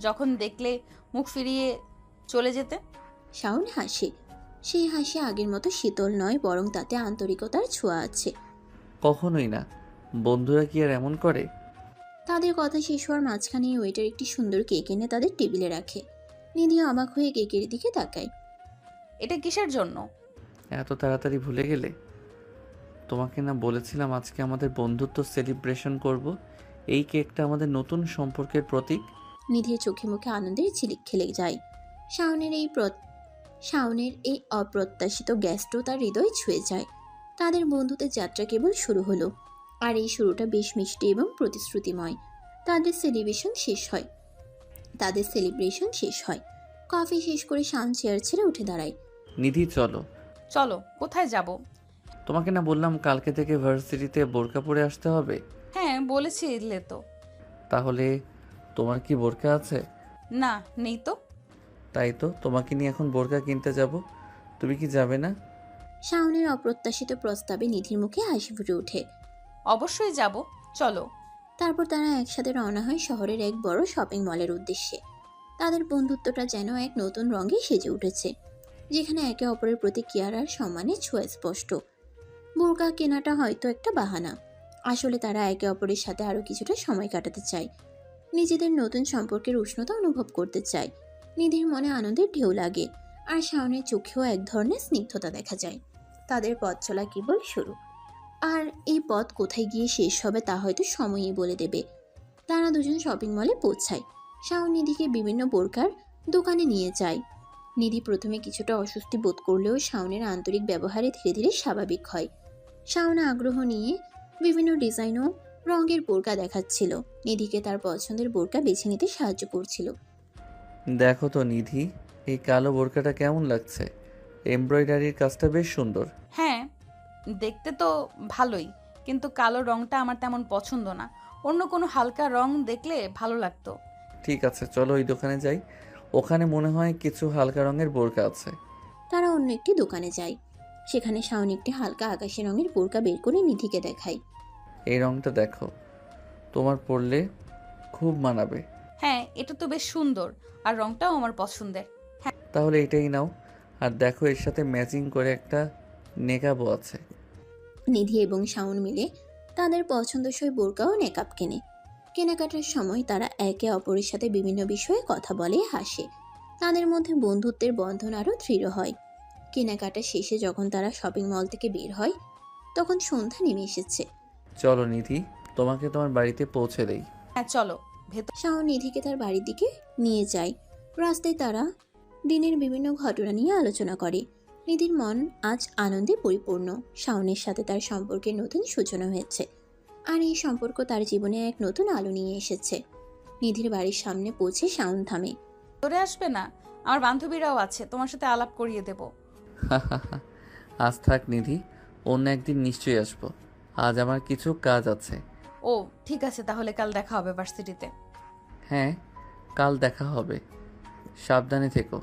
যখন দেখলে মুখ ফিরিয়ে চলে যেতে? শাওন হাসে। সেই হাসি আগের মতো শীতল নয়, বরং তাতে আন্তরিকতার ছোঁয়া আছে। কখনোই না। বন্ধুরা কি আর এমন করে? তাদের কথা শেষ হওয়ার মাঝখানে ওয়েটার একটি সুন্দর কেক এনে তাদের টেবিলে রাখে। নিধি অবাক হয়ে কেকের দিকে তাকায়। এটা কিসের জন্য? এত তাড়াতাড়ি ভুলে গেলে? তোমাকে না বলেছিলাম আজকে আমাদের বন্ধুত্ব সেলিব্রেশন করব? এই কেকটা আমাদের নতুন সম্পর্কের প্রতীক। নিধির চোখে মুখে আনন্দের ঝিলিক খেলে যায়। শাওনের এই অপ্রত্যাশিত গ্যাস্ট্রো তার হৃদয় ছুঁয়ে যায়। তাদের বন্ধুত্বের যাত্রা কেবল শুরু হলো, আর এই শুরুটা বেশ মিষ্টি এবং প্রতিশ্রুতিময়। তাদের সেলিব্রেশন শেষ হয়। কফি শেষ করে শাওন চেয়ার ছেড়ে উঠে দাঁড়ায়। নিধি চলো। চলো, কোথায় যাব? তোমাকে না বললাম কালকে থেকে ভার্সিটিতে বোরকা পরে আসতে হবে? হ্যাঁ বলেছিলে তো। তাহলে তোমার কি বোরকা আছে? না, নেই তো। তাই তো তোমাকে নিয়ে এখন বোরকা কিনতে যাব। তুমি কি যাবে না? শাওনের অপ্রত্যাশিত প্রস্তাবে নিধির মুখে হাসি ফুটে ওঠে। অবশ্যই যাব, চলো। তারপর তারা একসাথে রওনা হয় শহরের এক বড় শপিং মলের উদ্দেশ্যে। তাদের বন্ধুত্বটা যেন এক নতুন রঙে সেজে উঠেছে, যেখানে একে অপরের প্রতি কেয়ার আর সম্মানের ছোঁয়া স্পষ্ট। বোরকা কেনাটা হয়তো একটা বাহানা, আসলে তারা একে অপরের সাথে আরও কিছুটা সময় কাটাতে চায়, নিজেদের নতুন সম্পর্কের উষ্ণতা অনুভব করতে চায়। নিধির মনে আনন্দের ঢেউ লাগে, আর শাওনের চোখেও এক ধরনের স্নিগ্ধতা দেখা যায়। তাদের পথ চলা কেবল শুরু, আর এই পথ কোথায় গিয়ে শেষ হবে তা হয়তো সময়ই বলে দেবে। তারা দুজন শপিং মলে পৌঁছায়। শাওন নিধিকে বিভিন্ন বোরকার দোকানে নিয়ে যায়। নিধি প্রথমে কিছুটা অস্বস্তি বোধ করলেও শাওনের আন্তরিক ব্যবহারে ধীরে ধীরে স্বাভাবিক হয়। শাওন আগ্রহ নিয়ে বিভিন্ন ডিজাইন ও রঙের বোরকা দেখাচ্ছিল, নিধিকে তার পছন্দের বোরকা বেছে নিতে সাহায্য করছিল। দেখো তো নিধি, এই কালো বোরকাটা কেমন লাগছে? এমব্রয়ডারির কাজটা বেশ সুন্দর। হ্যাঁ, দেখতে তো ভালোই, কিন্তু কালো রংটা আমার তেমন পছন্দ না। অন্য কোনো হালকা রং দেখলে ভালো লাগতো। ঠিক আছে, চলো ওই দোকানে যাই। ওখানে মনে হয় কিছু হালকা রঙের বোরকা আছে। তারা অন্য একটি দোকানে যায়। সেখানে শাওন একটি হালকা আকাশি রঙের বোরকা বের করে নিধিকে দেখায়। এই রঙটা দেখো, তোমার পরলে খুব মানাবে। হ্যাঁ, এটা তো বেশ সুন্দর, আর রংটাও আমার পছন্দের। তাহলে এটাই নাও। আর দেখো, এর সাথে ম্যাচিং করে একটা নেকাবও আছে। নিধি এবং শাওন মিলে তাদের পছন্দসই বোরকা ও নেকাব কেনে। কেনাকাটার সময় তারা একে অপরের সাথে বিভিন্ন বিষয়ে কথা বলে, হাসে। তাদের মধ্যে বন্ধুত্বের বন্ধন আরও দৃঢ় হয়। কেনাকাটা শেষে যখন তারা শপিং মল থেকে বের হয়, তখন সন্ধ্যা নেমে এসেছে। চলো নিধি, তোমাকে তোমার বাড়িতে পৌঁছে দেই। হ্যাঁ চলো। শাওন নিধিকে তার বাড়ির দিকে নিয়ে যায়। রাস্তায় তারা দিনের বিভিন্ন ঘটনা নিয়ে আলোচনা করে। নিধির মন আজ আনন্দে পরিপূর্ণ। শাওনের সাথে তার সম্পর্কের নতুন সূচনা হয়েছে, আর এই সম্পর্ক তার জীবনে এক নতুন আলো নিয়ে এসেছে। নিধির বাড়ির সামনে পৌঁছে শাওন থামে। তোরে আসবে না? আমার বান্ধবীরাও আছে, তোমার সাথে আলাপ করিয়ে দেব। আজ থাক নিধি, অন্য একদিন নিশ্চয়ই আসবো। আজ আমার কিছু কাজ আছে। ও ঠিক আছে, তাহলে কাল দেখা হবে ভার্সিটিতে। হ্যাঁ, কাল দেখা হবে। সাবধানে থেকো।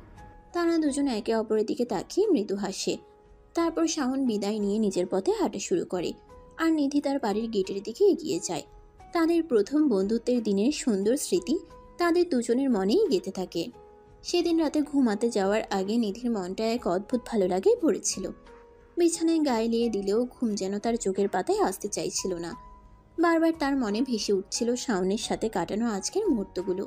তারা দুজন একে অপরের দিকে তাকিয়ে মৃদু হাসে। তারপর শাওন বিদায় নিয়ে নিজের পথে হাঁটা শুরু করে, আর নিধি তার বাড়ির গেটের দিকে এগিয়ে যায়। তাদের প্রথম বন্ধুত্বের দিনের সুন্দর স্মৃতি তাদের দুজনের মনেই গেঁথে থাকে। সেদিন রাতে ঘুমাতে যাওয়ার আগে নিধির মনটা এক অদ্ভুত ভালো লাগে পড়েছিল। বিছানায় গায়ে লিয়ে দিলেও ঘুম যেন তার চোখের পাতায় আসতে চাইছিল না। বারবার তার মনে ভেসে উঠছিল শাওনের সাথে কাটানো আজকের মুহূর্তগুলো।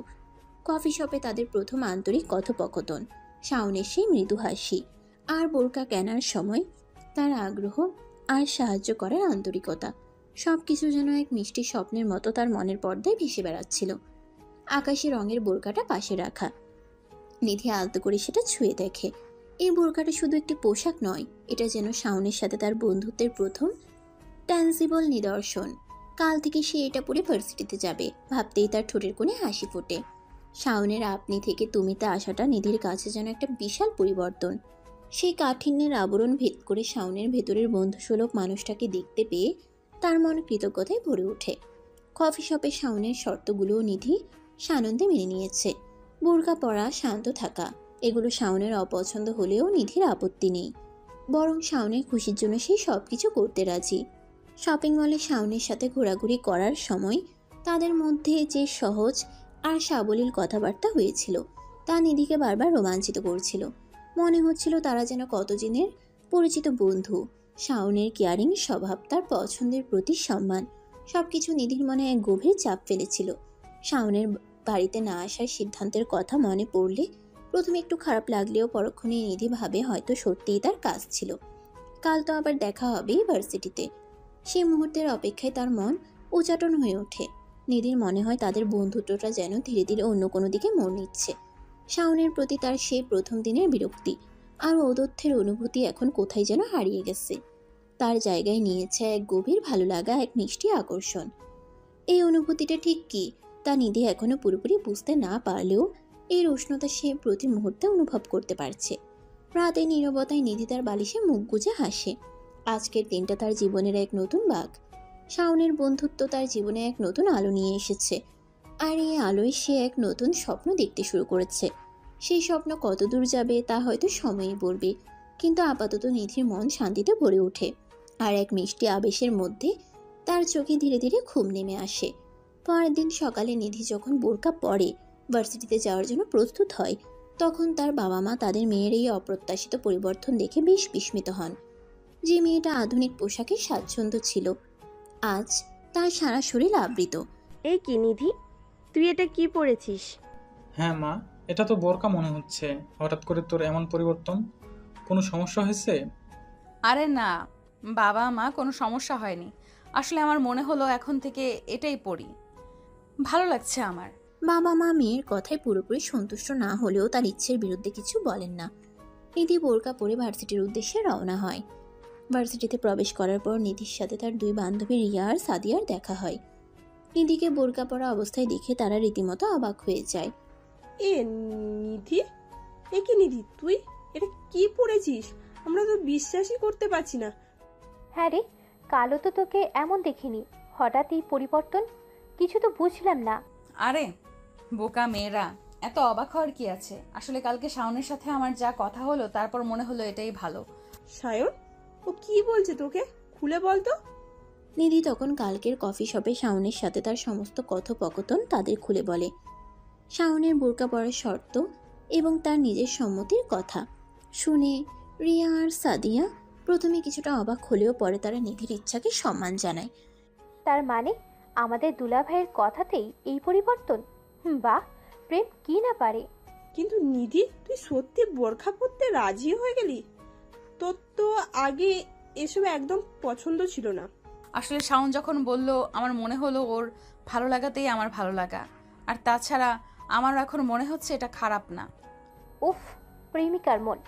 কফি শপে তাদের প্রথম আন্তরিক কথোপকথন, শাওনের সেই মৃদু হাসি, আর বোরকা কেনার সময় তার আগ্রহ আর সাহায্য করার আন্তরিকতা। সব কিছু যেন এক মিষ্টি স্বপ্নের মতো তার মনের পর্দায় ভেসে বেড়াচ্ছিল। আকাশি রঙের বোরকাটা পাশে রাখা, নিধি আলতো করে সেটা ছুঁয়ে দেখে। এই বোরকাটা শুধু একটি পোশাক নয়, এটা যেন শাওনের সাথে তার বন্ধুত্বের প্রথম ট্যানজিবল নিদর্শন। কাল থেকে সে এটা পরে ভার্সিটিতে যাবে, ভাবতেই তার ঠোঁটের কোণে হাসি ফোটে। শাওনের আপনি থেকে তুমিতে আসাটা নিধির কাছে যেন একটা বিশাল পরিবর্তন। সেই কাঠিন্যের আবরণ ভেদ করে শাওনের ভেতরের বন্ধুসুলভ মানুষটাকে দেখতে পেয়ে তার মন কৃতজ্ঞতায় ভরে ওঠে। কফি শপে শাওনের শর্তগুলোও নিধি সানন্দে মেনে নিয়েছে। বোরকা পরা, শান্ত থাকা, এগুলো শাওনের অপছন্দ হলেও নিধির আপত্তি নেই, বরং শাওনের খুশির জন্য সেই সব কিছু করতে রাজি। শপিং মলে শাওনের সাথে ঘোরাঘুরি করার সময় তাদের মধ্যে যে সহজ আর সাবলীল কথাবার্তা হয়েছিল তা নিধিকে বারবার রোমাঞ্চিত করছিল। মনে হচ্ছিল তারা যেন কতদিনের পরিচিত বন্ধু। শাওনের কেয়ারিং স্বভাব, তার পছন্দের প্রতি সম্মান সবকিছু নিধির মনে এক গভীর চাপ ফেলেছিল। শাওনের বাড়িতে না আসার সিদ্ধান্তের কথা মনে পড়লে প্রথমে একটু খারাপ লাগলেও পরক্ষণে নিধি ভাবে হয়তো সত্যিই তার কাজ ছিল। কাল তো আবার দেখা হবে ইউনিভার্সিটিতে। সেই মুহূর্তের অপেক্ষায় তার মন উচাটন হয়ে ওঠে। নিধির মনে হয় তাদের বন্ধুত্বটা যেন ধীরে ধীরে অন্য কোনো দিকে মোড় নিচ্ছে। শাওনের প্রতি তার সেই প্রথম দিনের বিরক্তি আর ঔদ্ধত্যের অনুভূতি এখন কোথায় যেন হারিয়ে গেছে। তার জায়গায় নিয়েছে এক গভীর ভালো লাগা, এক মিষ্টি আকর্ষণ। এই অনুভূতিটা ঠিক কি তা নিধি এখনো পুরোপুরি বুঝতে না পারলেও এর উষ্ণতা সে প্রতি মুহূর্তে অনুভব করতে পারছে। রাতে নীরবতায় নিধি তার বালিশে মুখ গুজে হাসে। আজকের দিনটা তার জীবনের এক নতুন বাঁক। শাওনের বন্ধুত্ব তার জীবনে এক নতুন আলো নিয়ে এসেছে, আর এই আলোয় সে এক নতুন স্বপ্ন দেখতে শুরু করেছে। সেই স্বপ্ন কতদূর যাবে তা হয়তো সময়ই বলবে, কিন্তু আপাতত নিধির মন শান্তিতে ভরে ওঠে। আর এক মিষ্টি আবেশের মধ্যে তার চোখে ধীরে ধীরে ঘুম নেমে আসে। পরের দিন সকালে নিধি যখন বোরকা পরে ভার্সিটিতে যাওয়ার জন্য প্রস্তুত হয়, তখন তার বাবা মা তাদের মেয়ের এই অপ্রত্যাশিত পরিবর্তন দেখে বেশ বিস্মিত হন। যে মেয়েটা আধুনিক পোশাকে স্বাচ্ছন্দ্য ছিল, আজ তার সারা শরীর আবৃত। এই কি নিধি, তুই এটা কি পরেছিস? হ্যাঁ মা, এটা তো বোরকা মনে হচ্ছে। হঠাৎ করে তোর এমন পরিবর্তন, কোনো সমস্যা হয়েছে? আরে না বাবা মা, কোনো সমস্যা হয়নি। আসলে আমার মনে হলো এখন থেকে এটাই পড়ি, ভালো লাগছে আমার। বাবা মা মেয়ের কথায় পুরোপুরি সন্তুষ্ট না হলেও তার ইচ্ছের বিরুদ্ধে কিছু বলেন না। নিধি বোরকা পরে ভার্সিটির উদ্দেশ্যে রওনা হয়। ভার্সিটিতে প্রবেশ করার পর নিধির সাথে তার দুই বান্ধবী রিয়া আর সাদিয়ার দেখা হয়। নিধিকে বোরকা পরা অবস্থায় দেখে তারা রীতিমতো অবাক হয়ে যায়। এ নিধি, এ কি নিধি, তুই এটা কি পরেছিস? আমরা তো বিশ্বাসই করতে পারছি না। হ্যাঁ রে, কালো তো তোকে এমন দেখিনি, হঠাৎ এই পরিবর্তন, কিছু তো বুঝলাম না। আরে বোকা মেয়েরা, এত অবাক হওয়ার কি আছে? আসলে কালকে শাওনের সাথে আমার যা কথা হলো, তারপর মনে হলো এটাই ভালো। সায়ন, ও কি বলছে তোকে? খুলে বল তো। নিধি তখন কালকের কফি শপে শাওনের সাথে তার সমস্ত কথোপকথন তাদের খুলে বলে। শাওনের বোরকা পরার শর্ত এবং তার নিজের সম্মতির কথা শুনে রিয়া আর সাদিয়া প্রথমে কিছুটা অবাক হলেও পরে তারা নিধির ইচ্ছাকে সম্মান জানায়। তার মানে আমাদের দুলাভাইয়ের কথাতেই এই পরিবর্তন? বাহ, প্রেম কি না পারে। কিন্তু নিধি, তুই সত্যি বোরখা পরতে রাজি হয়ে গেলি? তোর তো আগে এসব একদম পছন্দ ছিল না। আসলে শাওন যখন বলল, আমার মনে হলো ওর ভালো লাগাতেই আমার ভালো লাগা। আর তাছাড়া আমার এখন মনে হচ্ছে এটা খারাপ না। উফ, প্রেমিকার মন।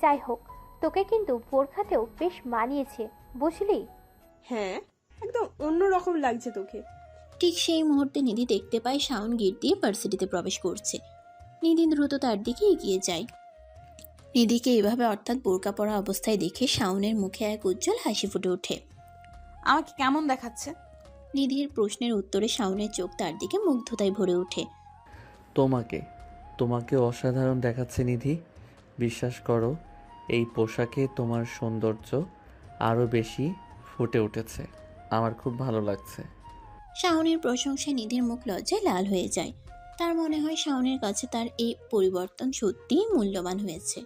যাই হোক, তোকে কিন্তু বোরখাতেও বেশ মানিয়েছে, বুঝলি? হ্যাঁ, একদম অন্যরকম লাগছে তোকে। ঠিক সেই মুহূর্তে নিধি দেখতে পায় শাওন গেট দিয়ে ভার্সিটিতে প্রবেশ করছে। নিধি দ্রুত তার দিকে এগিয়ে যায়। নিধিকে এভাবে অর্থাৎ বোরকা পরা অবস্থায় দেখে শাওনের মুখে এক উজ্জ্বল হাসি ফুটে ওঠে। আমাকে কেমন দেখাচ্ছে? নিধির প্রশ্নের উত্তরে শাওনের চোখ তার দিকে মুগ্ধতায় ভরে ওঠে। তোমাকে অসাধারণ দেখাচ্ছে নিধি। বিশ্বাস করো, এই পোশাকে তোমার সৌন্দর্য আরও বেশি ফুটে উঠেছে। আমার খুব ভালো লাগছে। শাওনের প্রশংসায় নিধির মুখ লজ্জায় লাল হয়ে যায়। তার মনে হয় শাওনের কাছে তার এই পরিবর্তন সত্যিই মূল্যবান হয়েছে।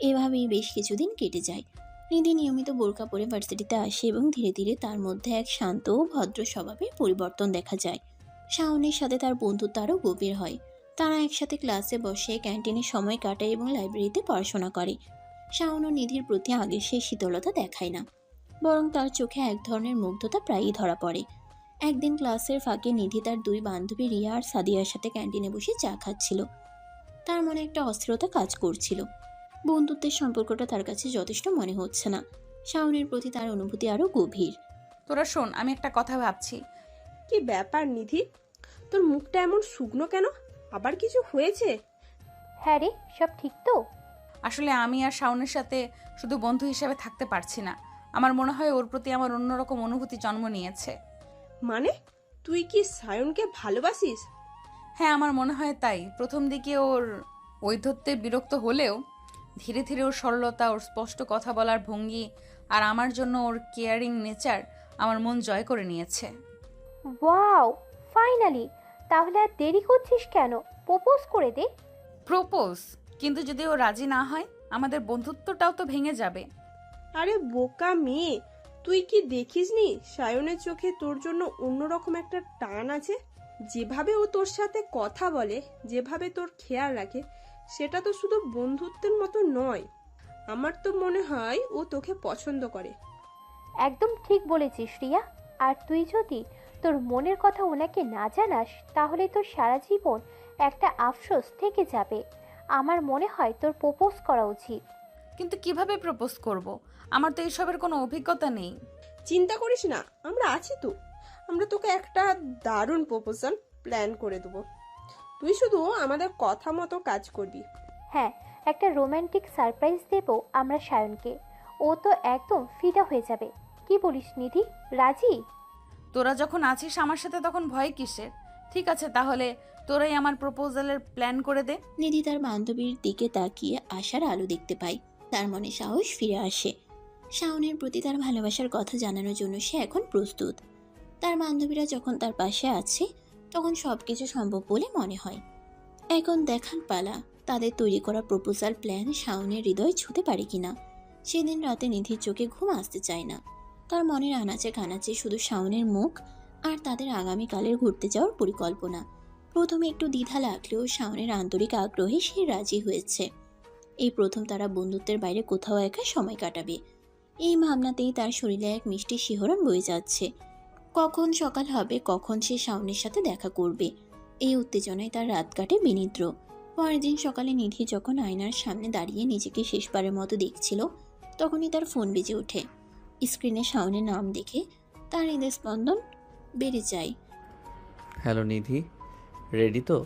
এভাবেই বেশ কিছুদিন কেটে যায়। নিধি নিয়মিত বোরকা পরে ভার্সিটিতে আসে এবং ধীরে ধীরে তার মধ্যে এক শান্ত ও ভদ্র স্বভাবের পরিবর্তন দেখা যায়। শাওনের সাথে তার বন্ধুত্ব আরও গভীর হয়। তারা একসাথে ক্লাসে বসে, ক্যান্টিনে সময় কাটায় এবং লাইব্রেরিতে পড়াশোনা করে। শাওন ও নিধির প্রতি আগের সেই শীতলতা দেখায় না, বরং তার চোখে এক ধরনের মুগ্ধতা প্রায়ই ধরা পড়ে। একদিন ক্লাসের ফাঁকে নিধি তার দুই বান্ধবী রিয়া আর সাদিয়ার সাথে ক্যান্টিনে বসে চা খাচ্ছিল। তার মনে একটা অস্থিরতা কাজ করছিল। বন্ধুত্বের সম্পর্কটা তার কাছে যথেষ্ট মনে হচ্ছে না। শাওনের প্রতি তার অনুভূতি আরো গভীর। তোরা শোন, আমি একটা কথা ভাবছি। কি ব্যাপার নিধি, তোর মুখটা এমন শুকনো কেন? আবার কিছু হয়েছে? হ্যাঁ রে, সব ঠিক তো? আসলে আমি আর শাওনের সাথে শুধু বন্ধু হিসেবে থাকতে পারছি না। আমার মনে হয় ওর প্রতি আমার অন্যরকম অনুভূতি জন্ম নিয়েছে। মানে তুই কি সায়নকে ভালোবাসিস? হ্যাঁ, আমার মনে হয় তাই। প্রথম দিকে ওর ঔদ্ধত্যে বিরক্ত হলেও ধীরে ধীরে ওর সরলতা, ওর স্পষ্ট কথা বলার ভঙ্গি আর আমার জন্য ওর কেয়ারিং নেচার আমার মন জয় করে নিয়েছে। Wow, finally! তাহলে আর দেরি করছিস কেন? প্রপোজ করে দে। প্রপোজ? কিন্তু যদি ও রাজি না হয়, আমাদের বন্ধুত্বটাও তো ভেঙে যাবে। আরে বোকা মেয়ে, তুই তুই কি দেখিসনি সায়নের চোখে তোর জন্য অন্যরকম একটা টান আছে? যেভাবে ও তোর সাথে কথা বলে, যেভাবে তোর খেয়াল রাখে, সেটা তো শুধু বন্ধুত্বের মতো নয়। আমার তো মনে হয় ও তোকে পছন্দ করে। একদম ঠিক বলেছিস রিয়া। আর তুই যদি তোর মনের কথা ওনাকে না জানাস তাহলে তোর সারা জীবন একটা আফসোস থেকে যাবে। আমার মনে হয় তোর প্রপোজ করা উচিত। কিন্তু কিভাবে প্রপোজ করব? আমার তো এসবের কোনো অভিজ্ঞতা নেই। চিন্তা করিস না, আমরা আছি তো। আমরা তোকে একটা দারুণ প্রপোজাল প্ল্যান করে দেবো। তুই শুধু আমাদের কথা মতো কাজ করবি। হ্যাঁ, একটা রোমান্টিক সারপ্রাইজ দেব আমরা সায়নকে। ও তো একদম ফিদা হয়ে যাবে। কি বলিস নিধি, রাজি? তোরা যখন আছিস আমার সাথে তখন ভয় কিসের? ঠিক আছে, তাহলে তোরাই আমার প্রপোজালের প্ল্যান করে দে। নিধি তার বান্ধবীর দিকে তাকিয়ে আশার আলো দেখতে পায়। তার মনে সাহস ফিরে আসে। শাওনের প্রতি তার ভালোবাসার কথা জানানোর জন্য সে এখন প্রস্তুত। তার বান্ধবীরা যখন তার পাশে আছে তখন সবকিছু সম্ভব বলে মনে হয়। এখন দেখার পালা তাদের তৈরি করা প্রপোজাল প্ল্যান শাওনের হৃদয় ছুঁতে পারে কিনা। সেদিন রাতে নিধির চোখে ঘুম আসতে চায় না। তার মনের আনাচে কানাচে শুধু শাওনের মুখ আর তাদের আগামীকালের ঘুরতে যাওয়ার পরিকল্পনা। প্রথমে একটু দ্বিধা লাগলেও শাওনের আন্তরিক আগ্রহে সে রাজি হয়েছে। এই প্রথম তারা বন্ধুত্বের বাইরে কোথাও একা সময় কাটাবে। এই ভাবনাতেই তার শরীরে এক মিষ্টি শিহরণ বয়ে যাচ্ছে। কখন সকাল হবে, কখন সে শাওনের সাথে দেখা করবে, এই উত্তেজনায় তার রাত কাটে বিনিদ্র। পরের দিন সকালে নিধি যখন আয়নার সামনে দাঁড়িয়ে নিজেকে শেষবারের মতো দেখছিল তখনই তার ফোন বেজে ওঠে। স্ক্রিনে শাওনের নাম দেখে তার হৃদস্পন্দন বেড়ে যায়। হ্যালো নিধি, রেডি তো?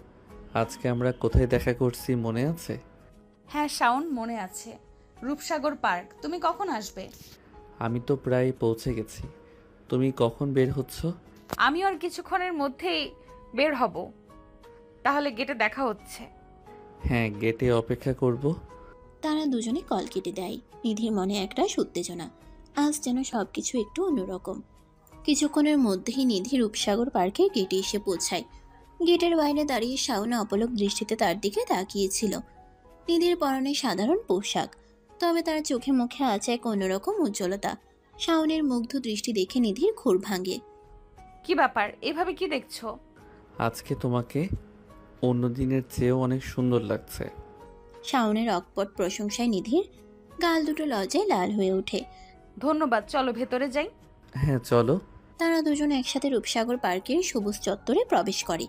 আজকে আমরা কোথায় দেখা করছি মনে আছে? হ্যাঁ শাওন, মনে আছে। রূপসাগর পার্ক। তুমি কখন আসবে? আমি তো প্রায় পৌঁছে গেছি। তুমি কখন বের হচ্ছ? আমি আর কিছুক্ষণের মধ্যেই বের হব। তাহলে গেটে দেখা হচ্ছে। হ্যাঁ, গেটে অপেক্ষা করব। তারা দুজনে কল কেটে দেয়। নিধির মনে একটা উত্তেজনা। আজ যেন সবকিছু একটু অন্যরকম। কিছুক্ষণের মধ্যেই নিধি রূপসাগর পার্কের গেটে এসে পৌঁছায়। গেটের বাইরে দাঁড়িয়ে শাওনা অপলক দৃষ্টিতে তার দিকে তাকিয়েছিল। নিধির পরনে সাধারণ পোশাক, তবে তার চোখে মুখে আছে এক অন্যরকম উজ্জ্বলতা। শাওনের মুগ্ধ দৃষ্টি দেখে নিধির ঘোর ভাঙে। কি ব্যাপার, এভাবে কি দেখছো? আজকে তোমাকে অন্য দিনের চেয়েও অনেক সুন্দর লাগছে। শাওনের অকপট প্রশংসায় নিধির গাল দুটো লজ্জায় লাল হয়ে ওঠে। ধন্যবাদ, চলো ভেতরে যাই। হ্যাঁ চলো। তারা দুজন একসাথে রূপসাগর পার্কের সবুজ চত্বরে প্রবেশ করে।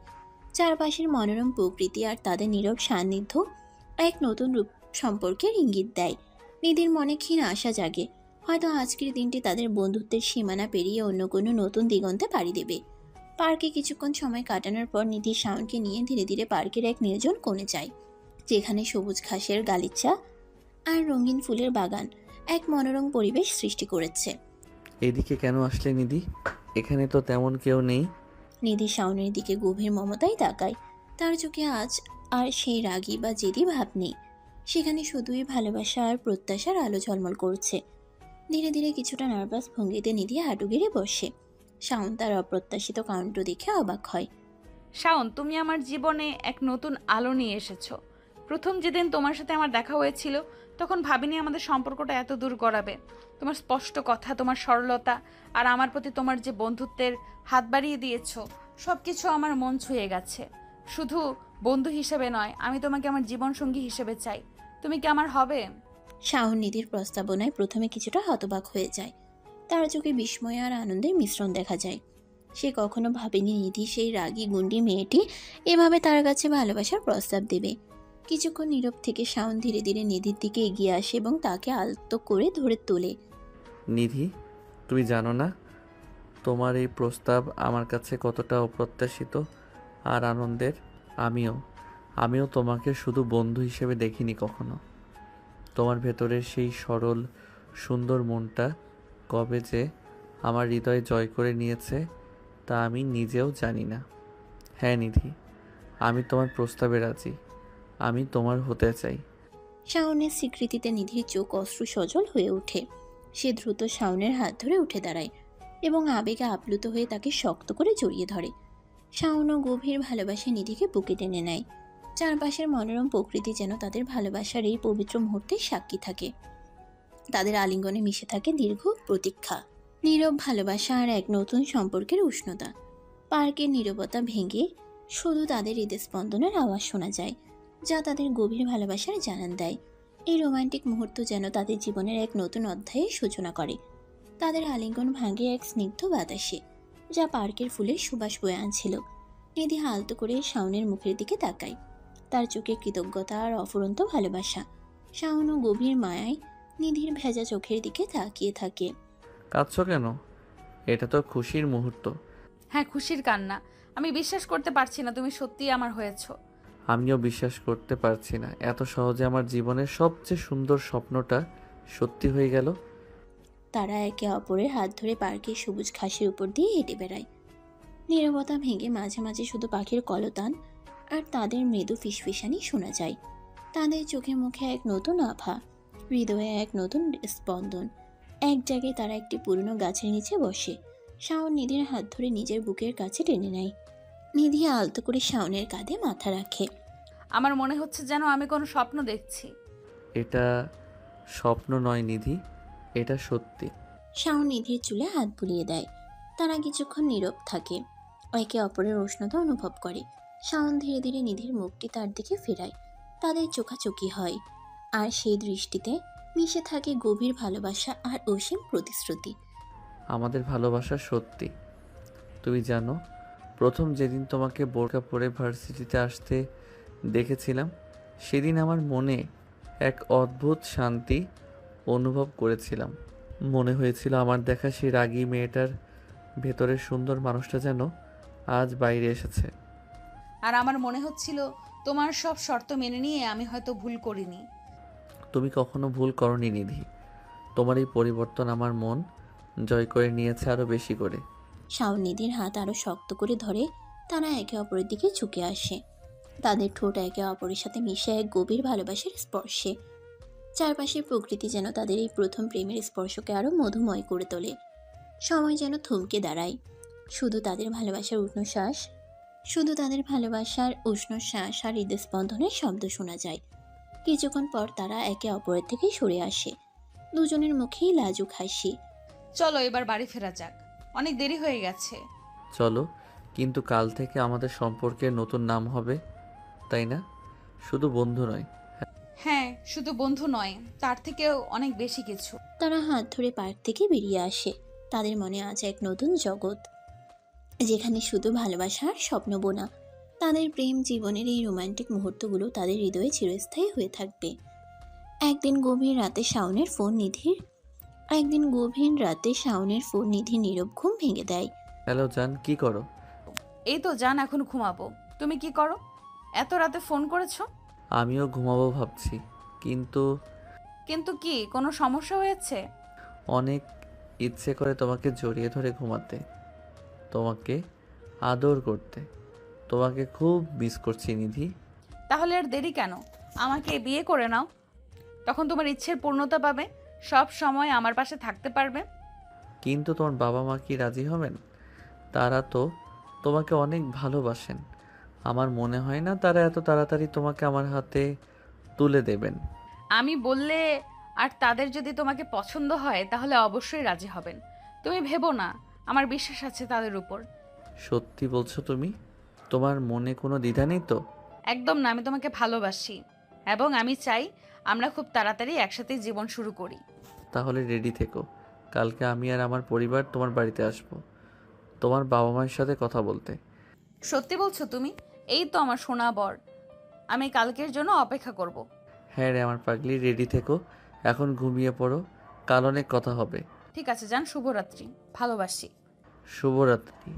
চারপাশের মনোরম প্রকৃতি আর তাদের নীরব সান্নিধ্য এক নতুন রূপ সম্পর্কের ইঙ্গিত দেয়। নিধির মনে ক্ষীণ আশা জাগে, হয়তো আজকের দিনটি তাদের বন্ধুত্বের সীমানা পেরিয়ে অন্য কোনো নতুন দিগন্তে পাড়ি দেবে। পার্কে কিছুক্ষণ সময় কাটানোর পর নিধি শাওনকে নিয়ে ধীরে ধীরে পার্কের এক নির্জন কোণে যায়, যেখানে সবুজ ঘাসের গালিচা আর রঙিন ফুলের বাগান এক মনোরম পরিবেশ সৃষ্টি করেছে। এদিকে কেন আসলে নিধি? এখানে তো তেমন কেউ নেই। নিধি শাওনের দিকে গভীর মমতায় তাকায়। তার চোখে আজ আর সেই রাগী বা জেদি ভাব নেই। সেখানে শুধুই ভালোবাসা আর প্রত্যাশার আলো ঝলমল করছে। ধীরে ধীরে কিছুটা নার্ভাস ভঙ্গিতে নিধি হাঁটু গেড়ে বসে। শাওন তার অপ্রত্যাশিত কাণ্ড দেখে অবাক হয়। শাওন, তুমি আমার জীবনে এক নতুন আলো নিয়ে এসেছো। প্রথম যেদিন তোমার সাথে আমার দেখা হয়েছিল তখন ভাবিনি আমাদের সম্পর্কটা এত দূর গড়াবে। তোমার স্পষ্ট কথা, তোমার সরলতা আর আমার প্রতি তোমার যে বন্ধুত্বের হাত বাড়িয়ে দিয়েছো, সব কিছু আমার মন ছুঁয়ে গেছে। শুধু বন্ধু হিসেবে নয়, আমি তোমাকে আমার জীবনসঙ্গী হিসেবে চাই। তুমি কি আমার হবে? শাওন নিধির প্রস্তাবনায় প্রথমে কিছুটা হতবাক হয়ে যায়। তার চোখে বিস্ময় আর আনন্দের মিশ্রণ দেখা যায়। সে কখনো ভাবেনি নিধি, সেই রাগী গুন্ডি মেয়েটি, এভাবে তার কাছে ভালোবাসার প্রস্তাব দেবে। কিছুক্ষণ নীরব থেকে শাওন ধীরে ধীরে নিধির দিকে এগিয়ে আসে এবং তাকে আলতো করে ধরে তোলে। নিধি, তুমি জানো না তোমার এই প্রস্তাব আমার কাছে কতটা অপ্রত্যাশিত আর আনন্দের। আমিও তোমাকে শুধু বন্ধু হিসেবে দেখিনি কখনো। তোমার ভেতরের সেই সরল সুন্দর মনটা কবে যে আমার হৃদয় জয় করে নিয়েছে তা আমি নিজেও জানি না। হ্যাঁ নিধি, আমি তোমার প্রস্তাবে রাজি। আমি তোমার হতে চাই। শাওনের স্বীকৃতিতে নিধির চোখ অশ্রু সজল হয়ে ওঠে। সে দ্রুত শাওনের হাত ধরে উঠে দাঁড়ায় এবং আবেগে আপ্লুত হয়ে তাকে শক্ত করে জড়িয়ে ধরে। শাওনও গভীর ভালোবাসা নিধিকে বুকে টেনে নেয়। চারপাশের মনোরম প্রকৃতি যেন তাদের ভালোবাসার এই পবিত্র মুহূর্তের সাক্ষী থাকে। তাদের আলিঙ্গনে মিশে থাকে দীর্ঘ প্রতীক্ষা। নীরব ভালোবাসা আর এক নতুন সম্পর্কের উষ্ণতা। পার্কের নীরবতা ভেঙে শুধু তাদের হৃদস্পন্দনের আওয়াজ শোনা যায়, যা তাদের গভীর ভালোবাসার জানান দেয়। এই রোমান্টিক মুহূর্ত যেন তাদের জীবনের এক নতুন অধ্যায়ের সূচনা করে। তাদের আলিঙ্গন ভাঙে এক স্নিগ্ধ বাতাসে, যা পার্কের ফুলের সুবাস বয়ে আনছিল। নিধি আলতো করে শাওনের মুখের দিকে তাকায়, তার চোখে কৃতজ্ঞতা আর অফুরন্ত ভালোবাসা। শাওনও গভীর মায়ায় নিধির ভেজা চোখের দিকে তাকিয়ে থাকে। কাঁদছো কেন? এটা তো খুশির মুহূর্ত। হ্যাঁ, খুশির কান্না। আমি বিশ্বাস করতে পারছি না তুমি সত্যিই আমার হয়েছো। আমিও বিশ্বাস করতে পারছি না এত সহজে আমার জীবনের সবচেয়ে সুন্দর স্বপ্নটা সত্যি হয়ে গেল। তারা একে অপরের হাত ধরে পার্কের সবুজ ঘাসের উপর দিয়ে হেঁটে বেড়ায়। নীরবতা ভেঙে মাঝে মাঝে শুধু পাখির কলতান আর তাদের মৃদু ফিসফিসানি শোনা যায়। তাদের চোখে মুখে এক নতুন আভা, হৃদয়ে এক নতুন স্পন্দন। এক জায়গায় তারা একটি পুরনো গাছের নিচে বসে। শাওন নিধির হাত ধরে নিজের বুকের কাছে টেনে নেয়। নিধি আলতো করে শাওনের কাঁধে মাথা রাখে। আমার মনে হচ্ছে যেন আমি কোনো স্বপ্ন দেখছি। এটা স্বপ্ন নয় নিধি, এটা সত্যি। শাওন নিধির চুলে হাত বুলিয়ে দেয়। তারা কিছুক্ষণ নীরব থাকে, একে অপরের উষ্ণতা অনুভব করে। শাওন ধীরে ধীরে নিধির মুখটি তার দিকে ফেরায়। তাদের চোখাচোখি হয়, আর সেই দৃষ্টিতে মিশে থাকে গভীর ভালোবাসা আর অসীম প্রতিশ্রুতি। আমাদের ভালোবাসা সত্যি। তুমি জানো, প্রথম যেদিন তোমাকে বোরকা পরে ভার্সিটিতে আসতে দেখেছিলাম, সেদিন আমার মনে এক অদ্ভুত শান্তি অনুভব করেছিলাম। মনে হয়েছিল আমার দেখা সেই রাগী মেয়েটার ভেতরের সুন্দর মানুষটা যেন আজ বাইরে এসেছে। আর আমার মনে হচ্ছিল তোমার সব শর্ত মেনে নিয়ে আমি হয়তো ভুল করিনি। তুমি কখনো ভুল করনি নিধি। তোমার এই পরিবর্তন আমার মন জয় করে নিয়েছে আরো বেশি করে। শাওন নিধির হাত আরো শক্ত করে ধরে তারা একে অপরের দিকে ঝুঁকে আসে। তাদের ঠোঁট একে অপরের সাথে মিশে এক গভীর ভালোবাসার স্পর্শে। চারপাশের প্রকৃতি যেন তাদের এই প্রথম প্রেমের স্পর্শকে আরো মধুময় করে তোলে। সময় যেন থমকে দাঁড়ায়। শুধু তাদের ভালোবাসার উষ্ণ শ্বাস আর হৃদস্পন্দনের শব্দ শোনা যায়। কিছুক্ষণ পর তারা একে অপরের থেকে সরে আসে। দুজনের মুখেই লাজুক হাসি। চলো এবার বাড়ি ফেরা যাক, অনেক দেরি হয়ে গেছে। চলো, কিন্তু কাল থেকে আমাদের সম্পর্কের নতুন নাম হবে, তাই না? শুধু বন্ধু নয়। হ্যাঁ, শুধু বন্ধু নয়, তার থেকেও অনেক বেশি কিছু। তারা হাত ধরে পার্ক থেকে বেরিয়ে আসে। তাদের মনে আছে এক নতুন জগৎ, যেখানে শুধু ভালোবাসা আর স্বপ্ন বোনা। তাদের প্রেম জীবনের এই রোমান্টিক মুহূর্তগুলো তাদের হৃদয়ে চিরস্থায়ী হয়ে থাকবে। একদিন গভীর রাতে শাওনের ফোন নিধির নীরব ঘুম ভেঙে দেয়। হ্যালো জান, কি করো? এই তো জান, এখন ঘুমাবো। তুমি কি করো? এত রাতে ফোন করেছো? আমিও ঘুমাবো ভাবছি, কিন্তু কিন্তু কি, কোনো সমস্যা হয়েছে? অনেক ইচ্ছে করে তোমাকে জড়িয়ে ধরে ঘুমাতে, তোমাকে আদর করতে। তোমাকে খুব মিস করছি নিধি। তাহলে আর দেরি কেন? আমাকে বিয়ে করে নাও, তখন তোমার ইচ্ছের পূর্ণতা পাবে, সব সময় আমার পাশে থাকতে পারবে। কিন্তু তোমার বাবা মা কি রাজি হবেন? তারা তো তোমাকে অনেক ভালোবাসেন। আমার মনে হয় না তারা এত তাড়াতাড়ি তোমাকে আমার হাতে তুলে দেবেন। আমি বললে আর তাদের যদি তোমাকে পছন্দ হয় তাহলে অবশ্যই রাজি হবেন। তুমি ভেবো না, আমার বিশ্বাস আছে তাদের উপর। সত্যি বলছো তুমি? তোমার মনে কোনো দ্বিধা নেই তো? একদম না, আমি তোমাকে ভালোবাসি এবং আমি চাই আমরা খুব তাড়াতাড়ি একসাথে জীবন শুরু করি। তাহলে রেডি থেকো, কালকে আমি আর আমার পরিবার তোমার বাড়িতে আসব, তোমার বাবা মায়ের সাথে কথা বলতে। সত্যি বলছো তুমি? এই তো আমার সোনা বর, আমি কালকের জন্য অপেক্ষা করব। হ্যাঁ রে আমার পাগলি, রেডি থেকো, এখন ঘুমিয়ে পড়ো, কাল অনেক কথা হবে। ঠিক আছে যান, শুভরাত্রি, ভালোবাসি। শুভরাত্রি।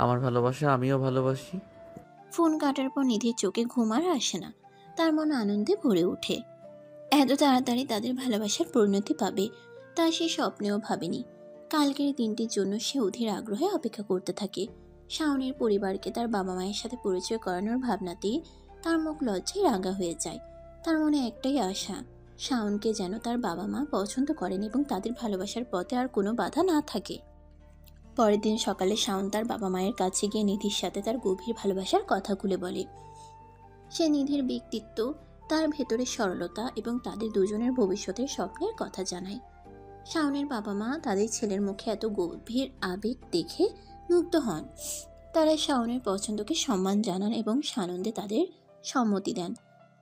আমার ভালোবাসা আমিও ভালোবাসি। ফোন কাটার পর নিধির চোখে ঘুম আর আসে না। তার মন আনন্দে ভরে ওঠে। এত তাড়াতাড়ি তাদের ভালোবাসার পরিণতি পাবে তা সে স্বপ্নেও ভাবেনি। কালকের দিনটির জন্য সে অধীর আগ্রহে অপেক্ষা করতে থাকে। শাওনের পরিবারকে তার বাবা মায়ের সাথে পরিচয় করানোর ভাবনাতেই তার মুখ লজ্জায় রাঙা হয়ে যায়। তার মনে একটাই আশা, শাওনকে যেন তার বাবা মা পছন্দ করেন এবং তাদের ভালোবাসার পথে আর কোনো বাধা না থাকে। পরের দিন সকালে শাওন তার বাবা মায়ের কাছে গিয়ে নিধির সাথে তার গভীর ভালোবাসার কথা খুলে বলে। সে নিধির ব্যক্তিত্ব, তার ভেতরের সরলতা এবং তাদের দুজনের ভবিষ্যতের স্বপ্নের কথা জানায়। শাওনের বাবা মা তাদের ছেলের মুখে এত গভীর আবেগ দেখে মুগ্ধ হন। তারা শাওনের পছন্দকে সম্মান জানান এবং সানন্দে তাদের সম্মতি দেন।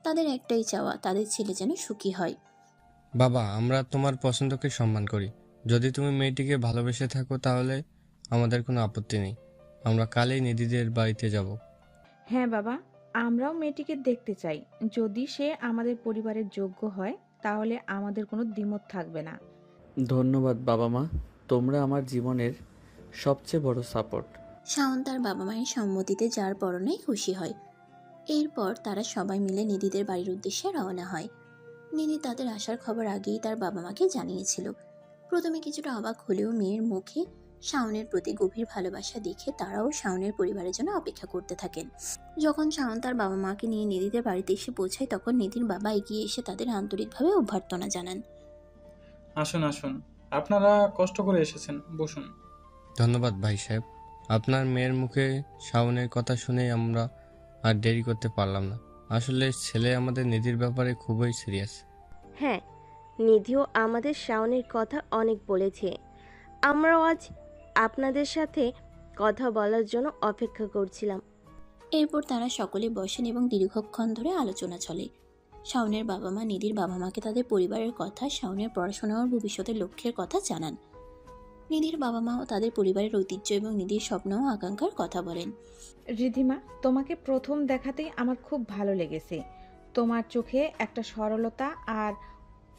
তাদের একটাই চাওয়া, তাদের ছেলে যেন সুখী হয়। বাবা, আমরা তোমার পছন্দকে সম্মান করি। যদি তুমি মেয়েটিকে ভালোবেসে থাকো তাহলে আমাদের কোনো আপত্তি নেই। আমরা কালই নিধিদের বাড়িতে যাব। হ্যাঁ বাবা, আমরাও মেয়েটিকে দেখতে চাই। যদি সে আমাদের পরিবারের যোগ্য হয় তাহলে আমাদের কোনো দ্বিমত থাকবে না। ধন্যবাদ বাবা মা, তোমরা আমার জীবনের সবচেয়ে বড় সাপোর্ট। শাওন তার বাবা মায়ের সম্মতিতে যার পরনাই খুশি হয়। এরপর তারা সবাই মিলে নিধিদের বাড়ির উদ্দেশ্যে রওনা হয়। নিধি তাদের আসার খবর আগেই তার বাবা মাকে জানিয়েছিল। প্রথমে কিছুটা অবাক হলেও মেয়ের মুখে শাওনের প্রতি গভীর ভালোবাসা দেখে তারাও শাওনের পরিবারের জন্য অপেক্ষা করতে থাকেন। যখন শাওন তার বাবা মাকে নিয়ে নিধিদের বাড়িতে এসে পৌঁছায় তখন নিধির বাবা এগিয়ে এসে তাদের আন্তরিকভাবে অভ্যর্থনা জানান। আসুন আসুন, আপনারা কষ্ট করে এসেছেন, বসুন। ধন্যবাদ ভাই সাহেব। আপনার মেয়ের মুখে শাওনের কথা শুনেই আমরা আর দেরি করতে পারলাম না। আসলে ছেলে আমাদের নিধির ব্যাপারে খুবই সিরিয়াস। হ্যাঁ, নিধিও আমাদের শাওনের কথা অনেক বলেছে। আমরাও আজ আপনাদের সাথে কথা বলার জন্য অপেক্ষা করছিলাম। এরপর তারা সকলে বসেন এবং দীর্ঘক্ষণ ধরে আলোচনা চলে। শাওনের বাবা মা নিধির বাবা মাকে তাদের পরিবারের কথা, শাওনের পড়াশোনা ও ভবিষ্যতের লক্ষ্যের কথা জানান। নিধির বাবা মাও তাদের পরিবারের ঐতিহ্য এবং নিধির স্বপ্ন ও আকাঙ্ক্ষার কথা বলেন। রিধিমা, তোমাকে প্রথম দেখাতেই আমার খুব ভালো লেগেছে। তোমার চোখে একটা সরলতা আর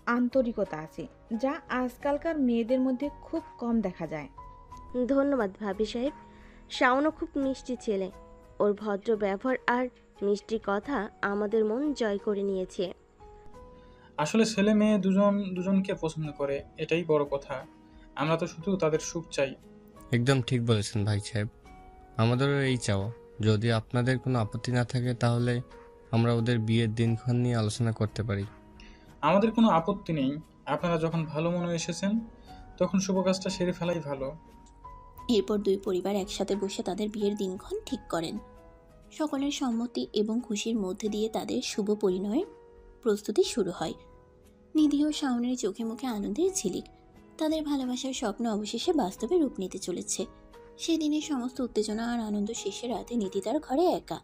আন্তরিকতা আছে, যা আজকালকার মেয়েদের মধ্যে খুব কম দেখা যায়। ধন্যবাদ ভাবি সাহেব। শাওনও খুব মিষ্টি ছেলে। ওর ভদ্র ব্যবহার আর মিষ্টি কথা আমাদের মন জয় করে নিয়েছে। আসলে ছেলে মেয়ে দুজন দুজনকে পছন্দ করে, এটাই বড় কথা। আমরা তো শুধু তাদের সুখ চাই। একদম ঠিক বলেছেন ভাই সাহেব, আমাদেরও এই চাওয়া। যদি আপনাদের কোনো আপত্তি না থাকে তাহলে আমরা ওদের বিয়ের দিনক্ষণ নিয়ে আলোচনা করতে পারি। আমাদের কোনো আপত্তি নেই। আপনারা যখন ভালো মনে এসেছেন তখন শুভ কাজটা সেরে ফেলাই ভালো। এরপর দুই পরিবার একসাথে বসে তাদের বিয়ের দিনক্ষণ ঠিক করেন। সকলের সম্মতি এবং খুশির মধ্যে দিয়ে তাদের শুভ পরিণয়ের প্রস্তুতি শুরু হয়। নিধি ও শাওনের চোখে মুখে আনন্দের ঝিলিক। তাদের ভালোবাসার স্বপ্ন অবশেষে বাস্তবে রূপ নিতে চলেছে। সেদিনের সমস্ত উত্তেজনা আর আনন্দ শেষে রাতে নিধি তার ঘরে একা।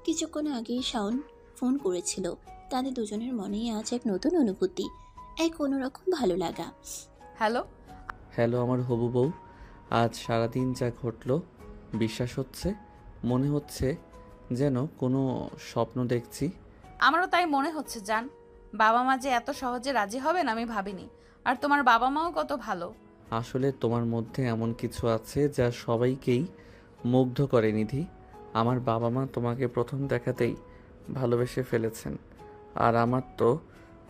কিছুক্ষণ আগেই শাওন ফোন করেছিল। তাদের দুজনের মনেই আজ এক নতুন অনুভূতি, এক অন্যরকম ভালো লাগা। হ্যালো। হ্যালো আমার হবু বউ, আজ সারাদিন যা ঘটলো বিশ্বাস হচ্ছে, মনে হচ্ছে যেন কোনো স্বপ্ন দেখছি। আমারও তাই মনে হচ্ছে জান। বাবা মা যে এত সহজে রাজি হবেন আমি ভাবিনি। আর তোমার বাবা মাও কত ভালো। আসলে তোমার মধ্যে এমন কিছু আছে যা সবাইকেই মুগ্ধ করে নিধি। আমার বাবা মা তোমাকে প্রথম দেখাতেই ভালোবেসে ফেলেছেন। আর আমার তো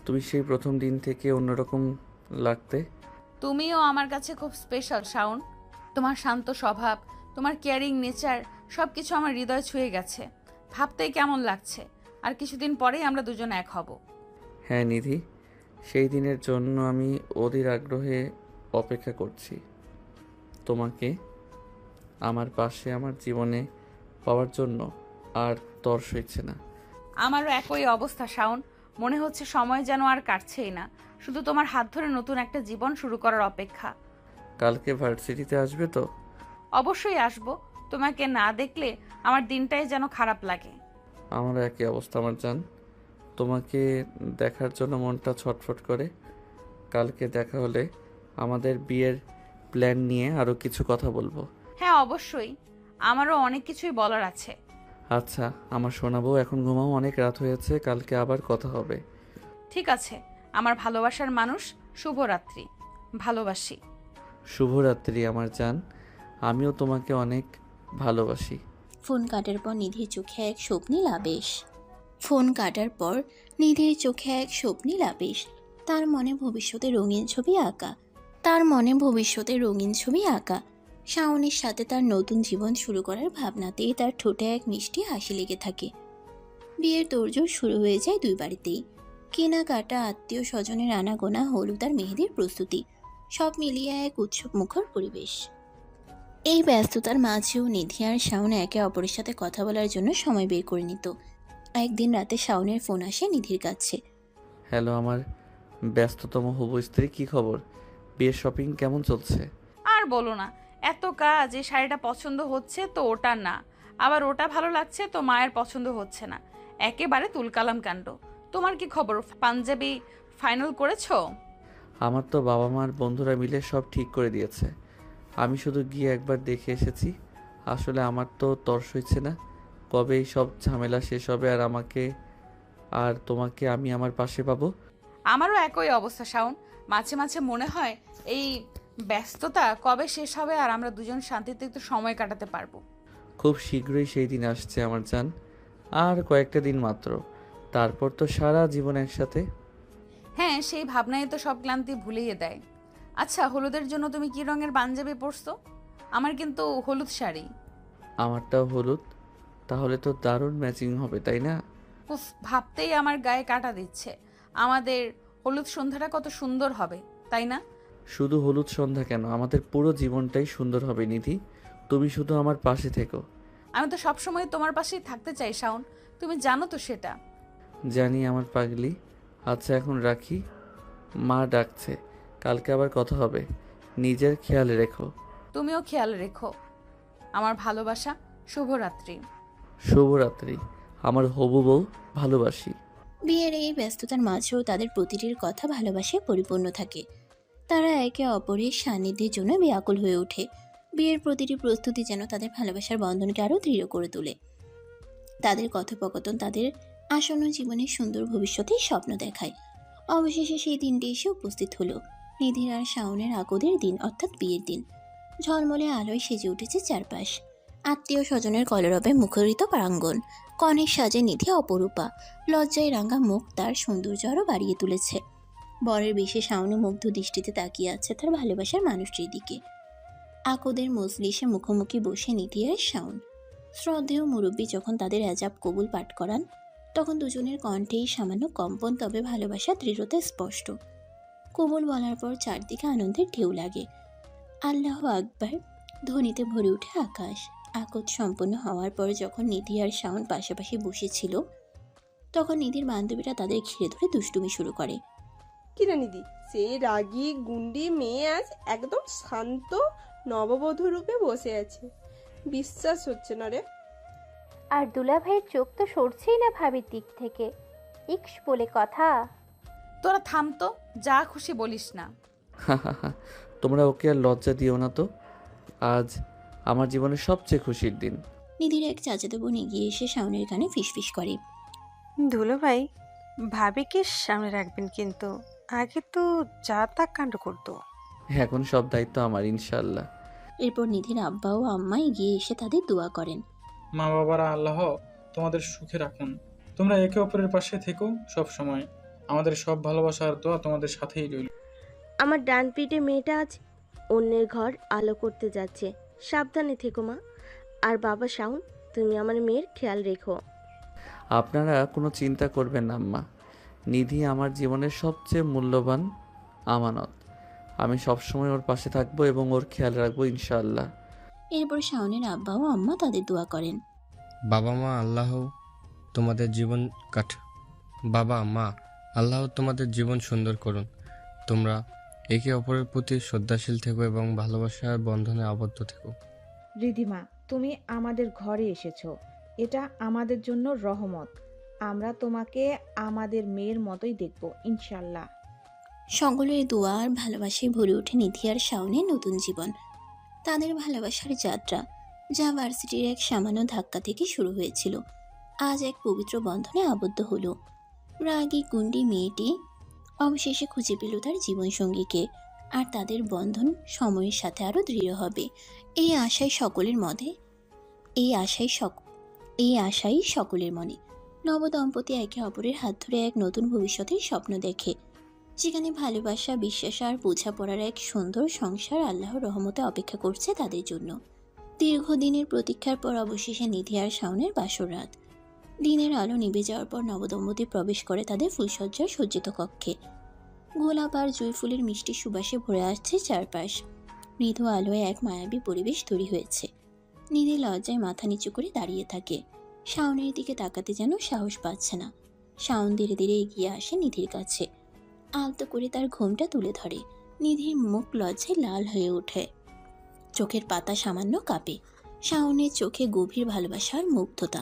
তুমি সেই প্রথম দিন থেকে অন্যরকম লাগতে। তুমিও আমার কাছে খুব স্পেশাল শাওন। তোমার শান্ত স্বভাব, তোমার কেয়ারিং নেচার সব কিছু আমার হৃদয় ছুঁয়ে গেছে। ভাবতেই কেমন লাগছে। আর কিছুদিন পরেই আমরা দুজন এক হব। হ্যাঁ নিধি, সেই দিনের জন্য আমি অধীর আগ্রহে অপেক্ষা করছি। তোমাকে আমার পাশে আমার জীবনে পাওয়ার জন্য আর তর সইছে না। আমারও একই অবস্থা শাওন। মনে হচ্ছে সময় যেন আর কাটছেই না। শুধু তোমার হাত ধরে নতুন একটা জীবন শুরু করার অপেক্ষা। কালকে ভার্সিটিতে আসবে তো? অবশ্যই আসবো। তোমাকে না দেখলে আমার দিনটাই যেন খারাপ লাগে। আমারও একই অবস্থা আমার জান। তোমাকে দেখার জন্য মনটা ছটফট করে। কালকে দেখা হলে আমাদের বিয়ের প্ল্যান নিয়ে আরও কিছু কথা বলবো। হ্যাঁ অবশ্যই, আমারও অনেক কিছুই বলার আছে। আচ্ছা আমার শোনাবো, এখন ঘুমাও, অনেক রাত হয়েছে, কালকে আবার কথা হবে। ঠিক আছে আমার ভালোবাসার মানুষ, শুভরাত্রি। ভালোবাসি। শুভরাত্রি আমার জান, আমিও তোমাকে অনেক ভালোবাসি। ফোন কাটার পর নিধির চোখে এক স্বপ্নীল আবেশ। ফোন কাটার পর নিধির চোখে এক স্বপ্নীল আবেশ। তার মনে ভবিষ্যতে রঙিন ছবি আঁকা। তার মনে ভবিষ্যতে রঙিন ছবি আঁকা। শাওনের সাথে তার নতুন জীবন শুরু করার ভাবনাতেই তার ঠোঁটে এক মিষ্টি হাসি লেগে থাকে। বিয়ের তোড়জোড় শুরু হয়ে যায় দুই বাড়িতেই। কেনাকাটা, আত্মীয় স্বজনের আনাগোনা, হলুদ আর মেহেদির প্রস্তুতি, সব মিলিয়ে এক উৎসব মুখর পরিবেশ। এই ব্যস্ততার মাঝেও নিধি আর শাওন একে অপরের সাথে কথা বলার জন্য সময় বের করে নিত। একদিন রাতে শাওনের ফোন আসে নিধির কাছে। হ্যালো আমার ব্যস্ততম হবু স্ত্রী, কী খবর? বিয়ের শপিং কেমন চলছে? আর বলো না, এত কাজ, এই শাড়িটা পছন্দ হচ্ছে তো ওটা না, আবার ওটা ভালো লাগছে তো মায়ের পছন্দ হচ্ছে না, একেবারে তুলকালাম কাণ্ড। তোমার কি খবর, পাঞ্জাবি ফাইনাল করেছো? আমার তো বাবা মার বন্ধুরা মিলে সব ঠিক করে দিয়েছে, আমি শুধু গিয়ে একবার দেখে এসেছি। আসলে আমার তো তর্স হচ্ছে না কবে এই সব ঝামেলা শেষ হবে আর আমাকে আর তোমাকে আমি আমার পাশে পাবো। আমারও একই অবস্থা শাওন, মাঝে মাঝে মনে হয় এই ব্যস্ততা কবে শেষ হবে আর আমরা দুজন শান্তিতে একটু সময় কাটাতে পারবো। খুব শীঘ্রই সেই দিন আসছে আমার জান, আর কয়েকটা দিন মাত্র, তারপর তো সারা জীবন একসাথে। হ্যাঁ, সেই ভাবনাই তো সব ক্লান্তি ভুলিয়ে দেয়। আচ্ছা, হলুদের জন্য তুমি কি রঙের পাঞ্জাবি পরছো? আমার কিন্তু হলুদ শাড়ি। আমারটাও হলুদ, তাহলে তো দারুণ ম্যাচিং হবে, তাই না? উফ, ভাবতেই আমার গায়ে কাটা দিচ্ছে। আমাদের হলুদ সন্ধ্যাটা কত সুন্দর হবে, তাই না? শুধু হলুদ সন্ধ্যা কেন, আমাদের পুরো জীবনটাই সুন্দর হবে নিধি, তুমি শুধু আমার পাশে থেকো। আমি তো সবসময় তোমার পাশেই থাকতে চাই শাওন, তুমি জানো তো সেটা। জানি আমার পাগলি। আচ্ছা এখন রাখি, মা ডাকছে, কালকে আবার কথা হবে, নিজের খেয়াল রেখো। তুমিও খেয়াল রেখো। আমার ভালোবাসা, শুভরাত্রি। শুভরাত্রি আমার হবু বউ, ভালোবাসি। বিয়ের এই ব্যস্ততার মাঝেও তাদের প্রতিটির কথা ভালোবাসায় পরিপূর্ণ থাকে। তারা একে অপরের সান্নিধ্যের জন্য ব্যাকুল হয়ে ওঠে। বিয়ের প্রতিটি প্রস্তুতি যেন তাদের ভালোবাসার বন্ধনকে আরও দৃঢ় করে তোলে। তাদের কথোপকথন তাদের আসন্ন জীবনের সুন্দর ভবিষ্যতের স্বপ্ন দেখায়। অবশেষে সেই দিনটি এসে উপস্থিত হলো, নিধির আর শাওনের আকদের দিন, অর্থাৎ বিয়ের দিন। ঝলমলে আলোয় সেজে উঠেছে চারপাশ, আত্মীয় স্বজনের কলরবে মুখরিত প্রাঙ্গণ। কনের সাজে নিধি অপরূপা, লজ্জায় রাঙা মুখ তার সৌন্দর্য আরও বাড়িয়ে তুলেছে। বরের বেশে শাওন মুগ্ধ দৃষ্টিতে তাকিয়ে আছে তার ভালোবাসার মানুষটির দিকে। আকদের মজলিসে মুখোমুখি বসে নিধি আর শাওন। শ্রদ্ধেয় মুরব্বী যখন তাদের এজাব কবুল পাঠ করান, তখন দুজনের কণ্ঠেই সামান্য কম্পন, তবে ভালোবাসা দৃঢ়তা স্পষ্ট। কবুল বলার পর চারদিকে আনন্দের ঢেউ লাগে। আল্লাহ আকবার ধ্বনিতে ভরে ওঠে আকাশ। আকদ সম্পন্ন হওয়ার পর যখন নিধি আর শাওন পাশাপাশি বসেছিল, তখন নিধির বান্ধবীরা তাদের ঘিরে ধরে দুষ্টুমি শুরু করে। কিরা নিধি, সেই রাগী গুন্ডি মেয়ে আজ একদম শান্ত নববধূ রূপে বসে আছে, বিশ্বাস হচ্ছে না রে। আর দুলাভাইয়ের চোখ তো সরছেই না ভাবির দিক থেকে। ইক্স বলে কথা। তোরা থাম তো, যা খুশি বলিস না। তোমরা ওকে আর লজ্জা দিও না তো, আজ আমার জীবনের সবচেয়ে খুশির দিন। নিধির এক চাচাতো বোন এগিয়ে এসে শাওনের কানে ফিসফিস করে, দুলো ভাই, ভাবিকে সামনে রাখবেন কিন্তু, আগে তো যা তা কাণ্ড করতো। এখন সব দায়িত্ব আমার, ইনশাল্লাহ। এরপর নিধির আব্বা ও আম্মা এগিয়ে এসে তাদের দোয়া করেন। মা বাবারা আল্লাহ তোমাদের সুখে রাখুন, তোমরা একে অপরের পাশে থেকো সব সময়, আমাদের সব ভালোবাসার দোয়া তোমাদের সাথেই রইল। আমার ডান পিঠে মেয়েটা আজ অন্যের ঘর আলো করতে যাচ্ছে, সাবধানে থেকো মা। আর বাবা শাওন, তুমি আমার মেয়ের খেয়াল রেখো। আপনারা কোনো চিন্তা করবেন না আম্মা, নিধি আমার জীবনের সবচেয়ে মূল্যবান আমানত, আমি সবসময় ওর পাশে থাকবো এবং ওর খেয়াল রাখবো ইনশাআল্লাহ। এরপর শাওনের আব্বা ও আম্মা তাদের দোয়া করেন। বাবা মা আল্লাহ তোমাদের জীবন বাবা মা আল্লাহ তোমাদের জীবন সুন্দর করুন। তোমরা একে অপরের প্রতি শ্রদ্ধাশীল থেকো এবং ভালোবাসার বন্ধনে আবদ্ধ থেকো। রিধিমা, তুমি আমাদের ঘরে এসেছো, এটা আমাদের জন্য রহমত। আমরা তোমাকে আমাদের মেয়ের মতোই দেখব ইনশাল্লাহ। সকলের দোয়া আর ভালোবাসায় ভরে ওঠে নিধি আর শাওনের নতুন জীবন। তাদের ভালোবাসার যাত্রা, যা ভার্সিটির এক সামান্য ধাক্কা থেকে শুরু হয়েছিল, আজ এক পবিত্র বন্ধনে আবদ্ধ হলো। রাগী গুন্ডি মেয়েটি অবশেষে খুঁজে পেল তার জীবনসঙ্গীকে, আর তাদের বন্ধন সময়ের সাথে আরও দৃঢ় হবে। এই আশাই সকলের মনে। নবদম্পতি একে অপরের হাত ধরে এক নতুন ভবিষ্যতের স্বপ্ন দেখে, যেখানে ভালোবাসা, বিশ্বাস আর বোঝাপড়ার এক সুন্দর সংসার আল্লাহর রহমতে অপেক্ষা করছে তাদের জন্য। দীর্ঘদিনের প্রতীক্ষার পর অবশেষে নিধি আর শাওনের বাসর রাত। দিনের আলো নিভে যাওয়ার পর নবদম্পতি প্রবেশ করে তাদের ফুলসজ্জার সজ্জিত কক্ষে। গোলাপ আর জুঁই ফুলের মিষ্টি সুবাসে ভরে আসছে চারপাশ। মৃদু আলোয় এক মায়াবী পরিবেশ তৈরি হয়েছে। নিধি লজ্জায় মাথা নিচু করে দাঁড়িয়ে থাকে, শাওনের দিকে তাকাতে যেন সাহস পাচ্ছে না। শাওন ধীরে ধীরে এগিয়ে আসে নিধির কাছে, আলতো করে তার ঘোমটা তুলে ধরে, নিধির মুখ লজ্জায় লাল হয়ে ওঠে, চোখের পাতা সামান্য কাঁপে। শাওনের চোখে গভীর ভালোবাসার মুগ্ধতা।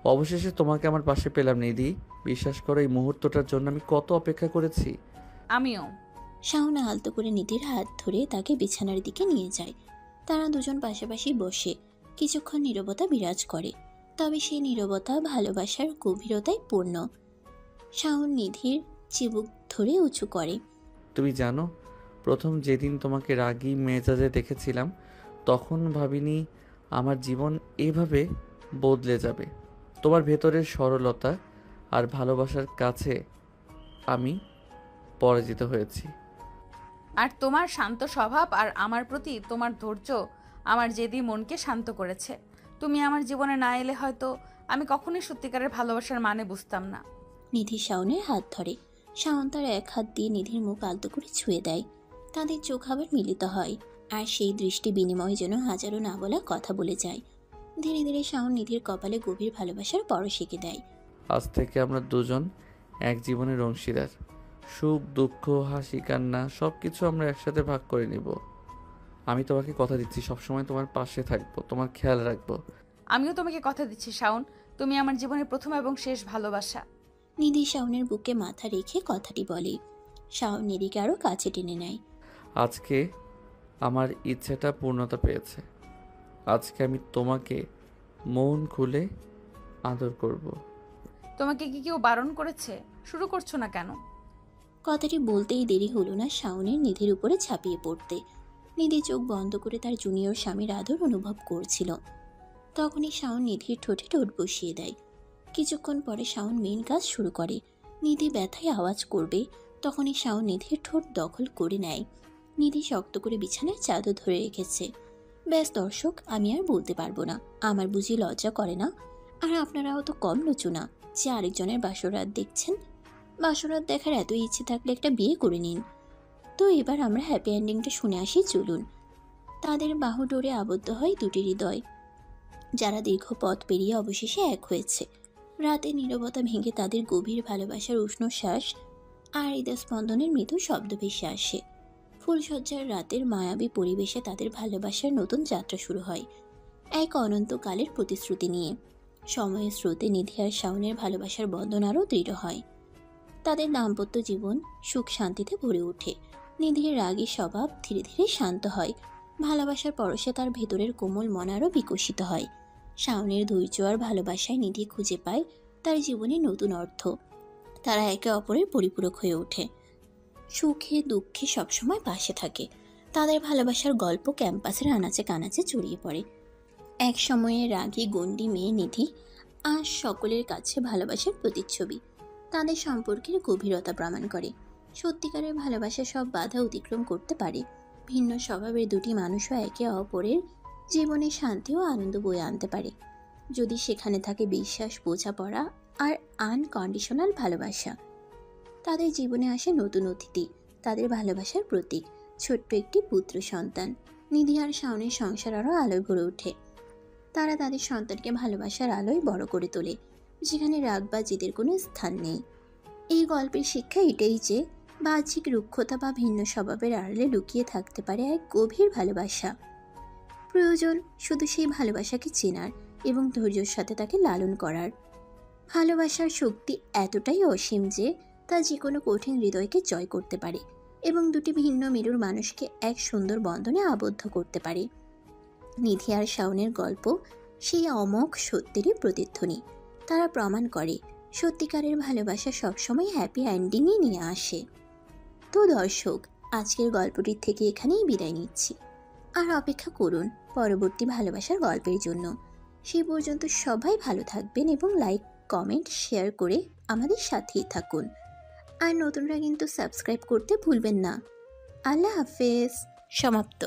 অবশেষে তোমাকে আমার পাশে পেলাম নিধি। বিশ্বাস করো, এই মুহূর্তটার জন্য আমি কত অপেক্ষা করেছি। আমিও। শাওন আলতো করে নিধির হাত ধরে তাকে বিছানার দিকে নিয়ে যায়। তারা দুজন পাশাপাশি বসে কিছুক্ষণ নীরবতা বিরাজ করে, তবে সেই নীরবতা ভালোবাসার গভীরতায় পূর্ণ। শাওন নিধির চিবুক ধরে উঁচু করে। তুমি জানো, প্রথম যেদিন তোমাকে রাগী মেজাজে দেখেছিলাম, তখন ভাবিনি আমার জীবন এভাবে বদলে যাবে। তোমার ভেতরের সরলতা আর ভালোবাসার কাছে আমি পরাজিত হয়েছি। আর তোমার শান্ত স্বভাব আর আমার প্রতি তোমার ধৈর্য আমার জেদি মনকে শান্ত করেছে। তুমি আমার জীবনে না এলে হয়তো আমি কখনোই সত্যিকারের ভালোবাসার মানে বুঝতাম না। নিধি শাওনের হাত ধরে। শাওন তার এক হাত দিয়ে নিধির মুখ আলতো করে ছুঁয়ে দেয়। তাদের চোখ আবার মিলিত হয়, আর সেই দৃষ্টি বিনিময় যেন হাজারো না বলা কথা বলে যায়। ধীরে ধীরে শাওন নিধির কপালে গভীর ভালোবাসার পরশ এঁকে দেয়। আজ থেকে আমরা দুজন এক জীবনের অংশীদার। সুখ, দুঃখ, হাসি, কান্না সব কিছু আমরা একসাথে ভাগ করে নিব। আমি তোমাকে কথা দিচ্ছি, সবসময় তোমার পাশে থাকবো, তোমার খেয়াল রাখবো। আমিও তোমাকে কথা দিচ্ছি শাওন, তুমি আমার জীবনের প্রথম এবং শেষ ভালোবাসা। নিধি শাওনের বুকে মাথা রেখে কথাটি বলে। শাওন নিধিকে আরো কাছে টেনে নেয়। আজকে আমার ইচ্ছেটা পূর্ণতা পেয়েছে। আজকে আমি তোমাকে মন খুলে আদর করব। তোমাকে কি কেউ বারণ করেছে? শুরু করছো না কেন? কথাটি বলতেই দেরি হলো না শাওনের নিধির উপরে ঝাঁপিয়ে পড়তে। নিধি চোখ বন্ধ করে তার জুনিয়র স্বামীর আদর অনুভব করছিল। তখনই শাওন নিধির ঠোঁটে ঠোঁট বসিয়ে দেয়। কিছুক্ষণ পরে শাওন মেইন কাজ শুরু করে। নিধি ব্যথায় আওয়াজ করবে, তখনই শাওন নিধির ঠোঁট দখল করে নেয়। নিধি শক্ত করে বিছানায় চাদর ধরে রেখেছে। ব্যাস দর্শক, আমি আর বলতে পারবো না। আমার বুঝি লজ্জা করে না? আর আপনারাও তো কম লুচু না যে আরেকজনের বাসরাত দেখছেন। বাসরাত দেখার এত ইচ্ছে থাকলে একটা বিয়ে করে নিন। তো এবার আমরা হ্যাপি এন্ডিংটা শুনে আসি, চলুন। তাদের বাহু ডোরে আবদ্ধ হয় দুটি হৃদয়, যারা দীর্ঘ পথ পেরিয়ে অবশেষে এক হয়েছে। রাতে নীরবতা ভেঙে তাদের গভীর ভালোবাসার উষ্ণ শ্বাস আর হৃদস্পন্দনের মৃদু শব্দ ভেসে আসে। ফুলসজ্জার রাতের মায়াবী পরিবেশে তাদের ভালোবাসার নতুন যাত্রা শুরু হয়, এক অনন্তকালের প্রতিশ্রুতি নিয়ে। সময়ের স্রোতে নিধি আর শাওনের ভালোবাসার বন্ধন আরও দৃঢ় হয়। তাদের দাম্পত্য জীবন সুখ শান্তিতে ভরে ওঠে। নিধির রাগী স্বভাব ধীরে ধীরে শান্ত হয়। ভালোবাসার পরশে তার ভেতরের কোমল মন আরও বিকশিত হয়। শাওনের ধৈর্য আর ভালোবাসায় নিধি খুঁজে পায় তার জীবনে নতুন অর্থ। তারা একে অপরের পরিপূরক হয়ে ওঠে, সুখে দুঃখে সবসময় পাশে থাকে। তাদের ভালোবাসার গল্প ক্যাম্পাসের আনাচে কানাচে ছড়িয়ে পড়ে। এক সময়ে রাগী গণ্ডি মেয়ে নিধি আজ সকলের কাছে ভালোবাসার প্রতিচ্ছবি। তাদের সম্পর্কের গভীরতা প্রমাণ করে সত্যিকারের ভালোবাসা সব বাধা অতিক্রম করতে পারে। ভিন্ন স্বভাবের দুটি মানুষও একে অপরের জীবনে শান্তি ও আনন্দ বয়ে আনতে পারে, যদি সেখানে থাকে বিশ্বাস, বোঝাপড়া আর আনকন্ডিশনাল ভালোবাসা। তাদের জীবনে আসে নতুন অতিথি, তাদের ভালোবাসার প্রতীক, ছোট্ট একটি পুত্র সন্তান। নিধি আর শাওনের সংসার আরও আলোয় ভরে ওঠে। তারা তাদের সন্তানকে ভালোবাসার আলোয় বড় করে তোলে, যেখানে রাগ বা জেদের কোনো স্থান নেই। এই গল্পের শিক্ষা এটাই যে বাহ্যিক রুক্ষতা বা ভিন্ন স্বভাবের আড়ালে লুকিয়ে থাকতে পারে এক গভীর ভালোবাসা। প্রয়োজন শুধু সেই ভালোবাসাকে চেনার এবং ধৈর্যের সাথে তাকে লালন করার। ভালোবাসার শক্তি এতটাই অসীম যে তা যে কোনো কঠিন হৃদয়কে জয় করতে পারে এবং দুটি ভিন্ন মেরুর মানুষকে এক সুন্দর বন্ধনে আবদ্ধ করতে পারে। নিধি আর শাওনের গল্প সেই অমোঘ সত্যেরই প্রতিধ্বনি। তারা প্রমাণ করে সত্যিকারের ভালোবাসা সবসময় হ্যাপি এন্ডিংই নিয়ে আসে। তো দর্শক, আজকের গল্পটির থেকে এখানেই বিদায় নিচ্ছি। আর অপেক্ষা করুন পরবর্তী ভালোবাসার গল্পের জন্য। সেই পর্যন্ত সবাই ভালো থাকবেন এবং লাইক, কমেন্ট, শেয়ার করে আমাদের সাথেই থাকুন। আর নতুনরা কিন্তু সাবস্ক্রাইব করতে ভুলবেন না। আল্লাহ হাফেজ। সমাপ্ত।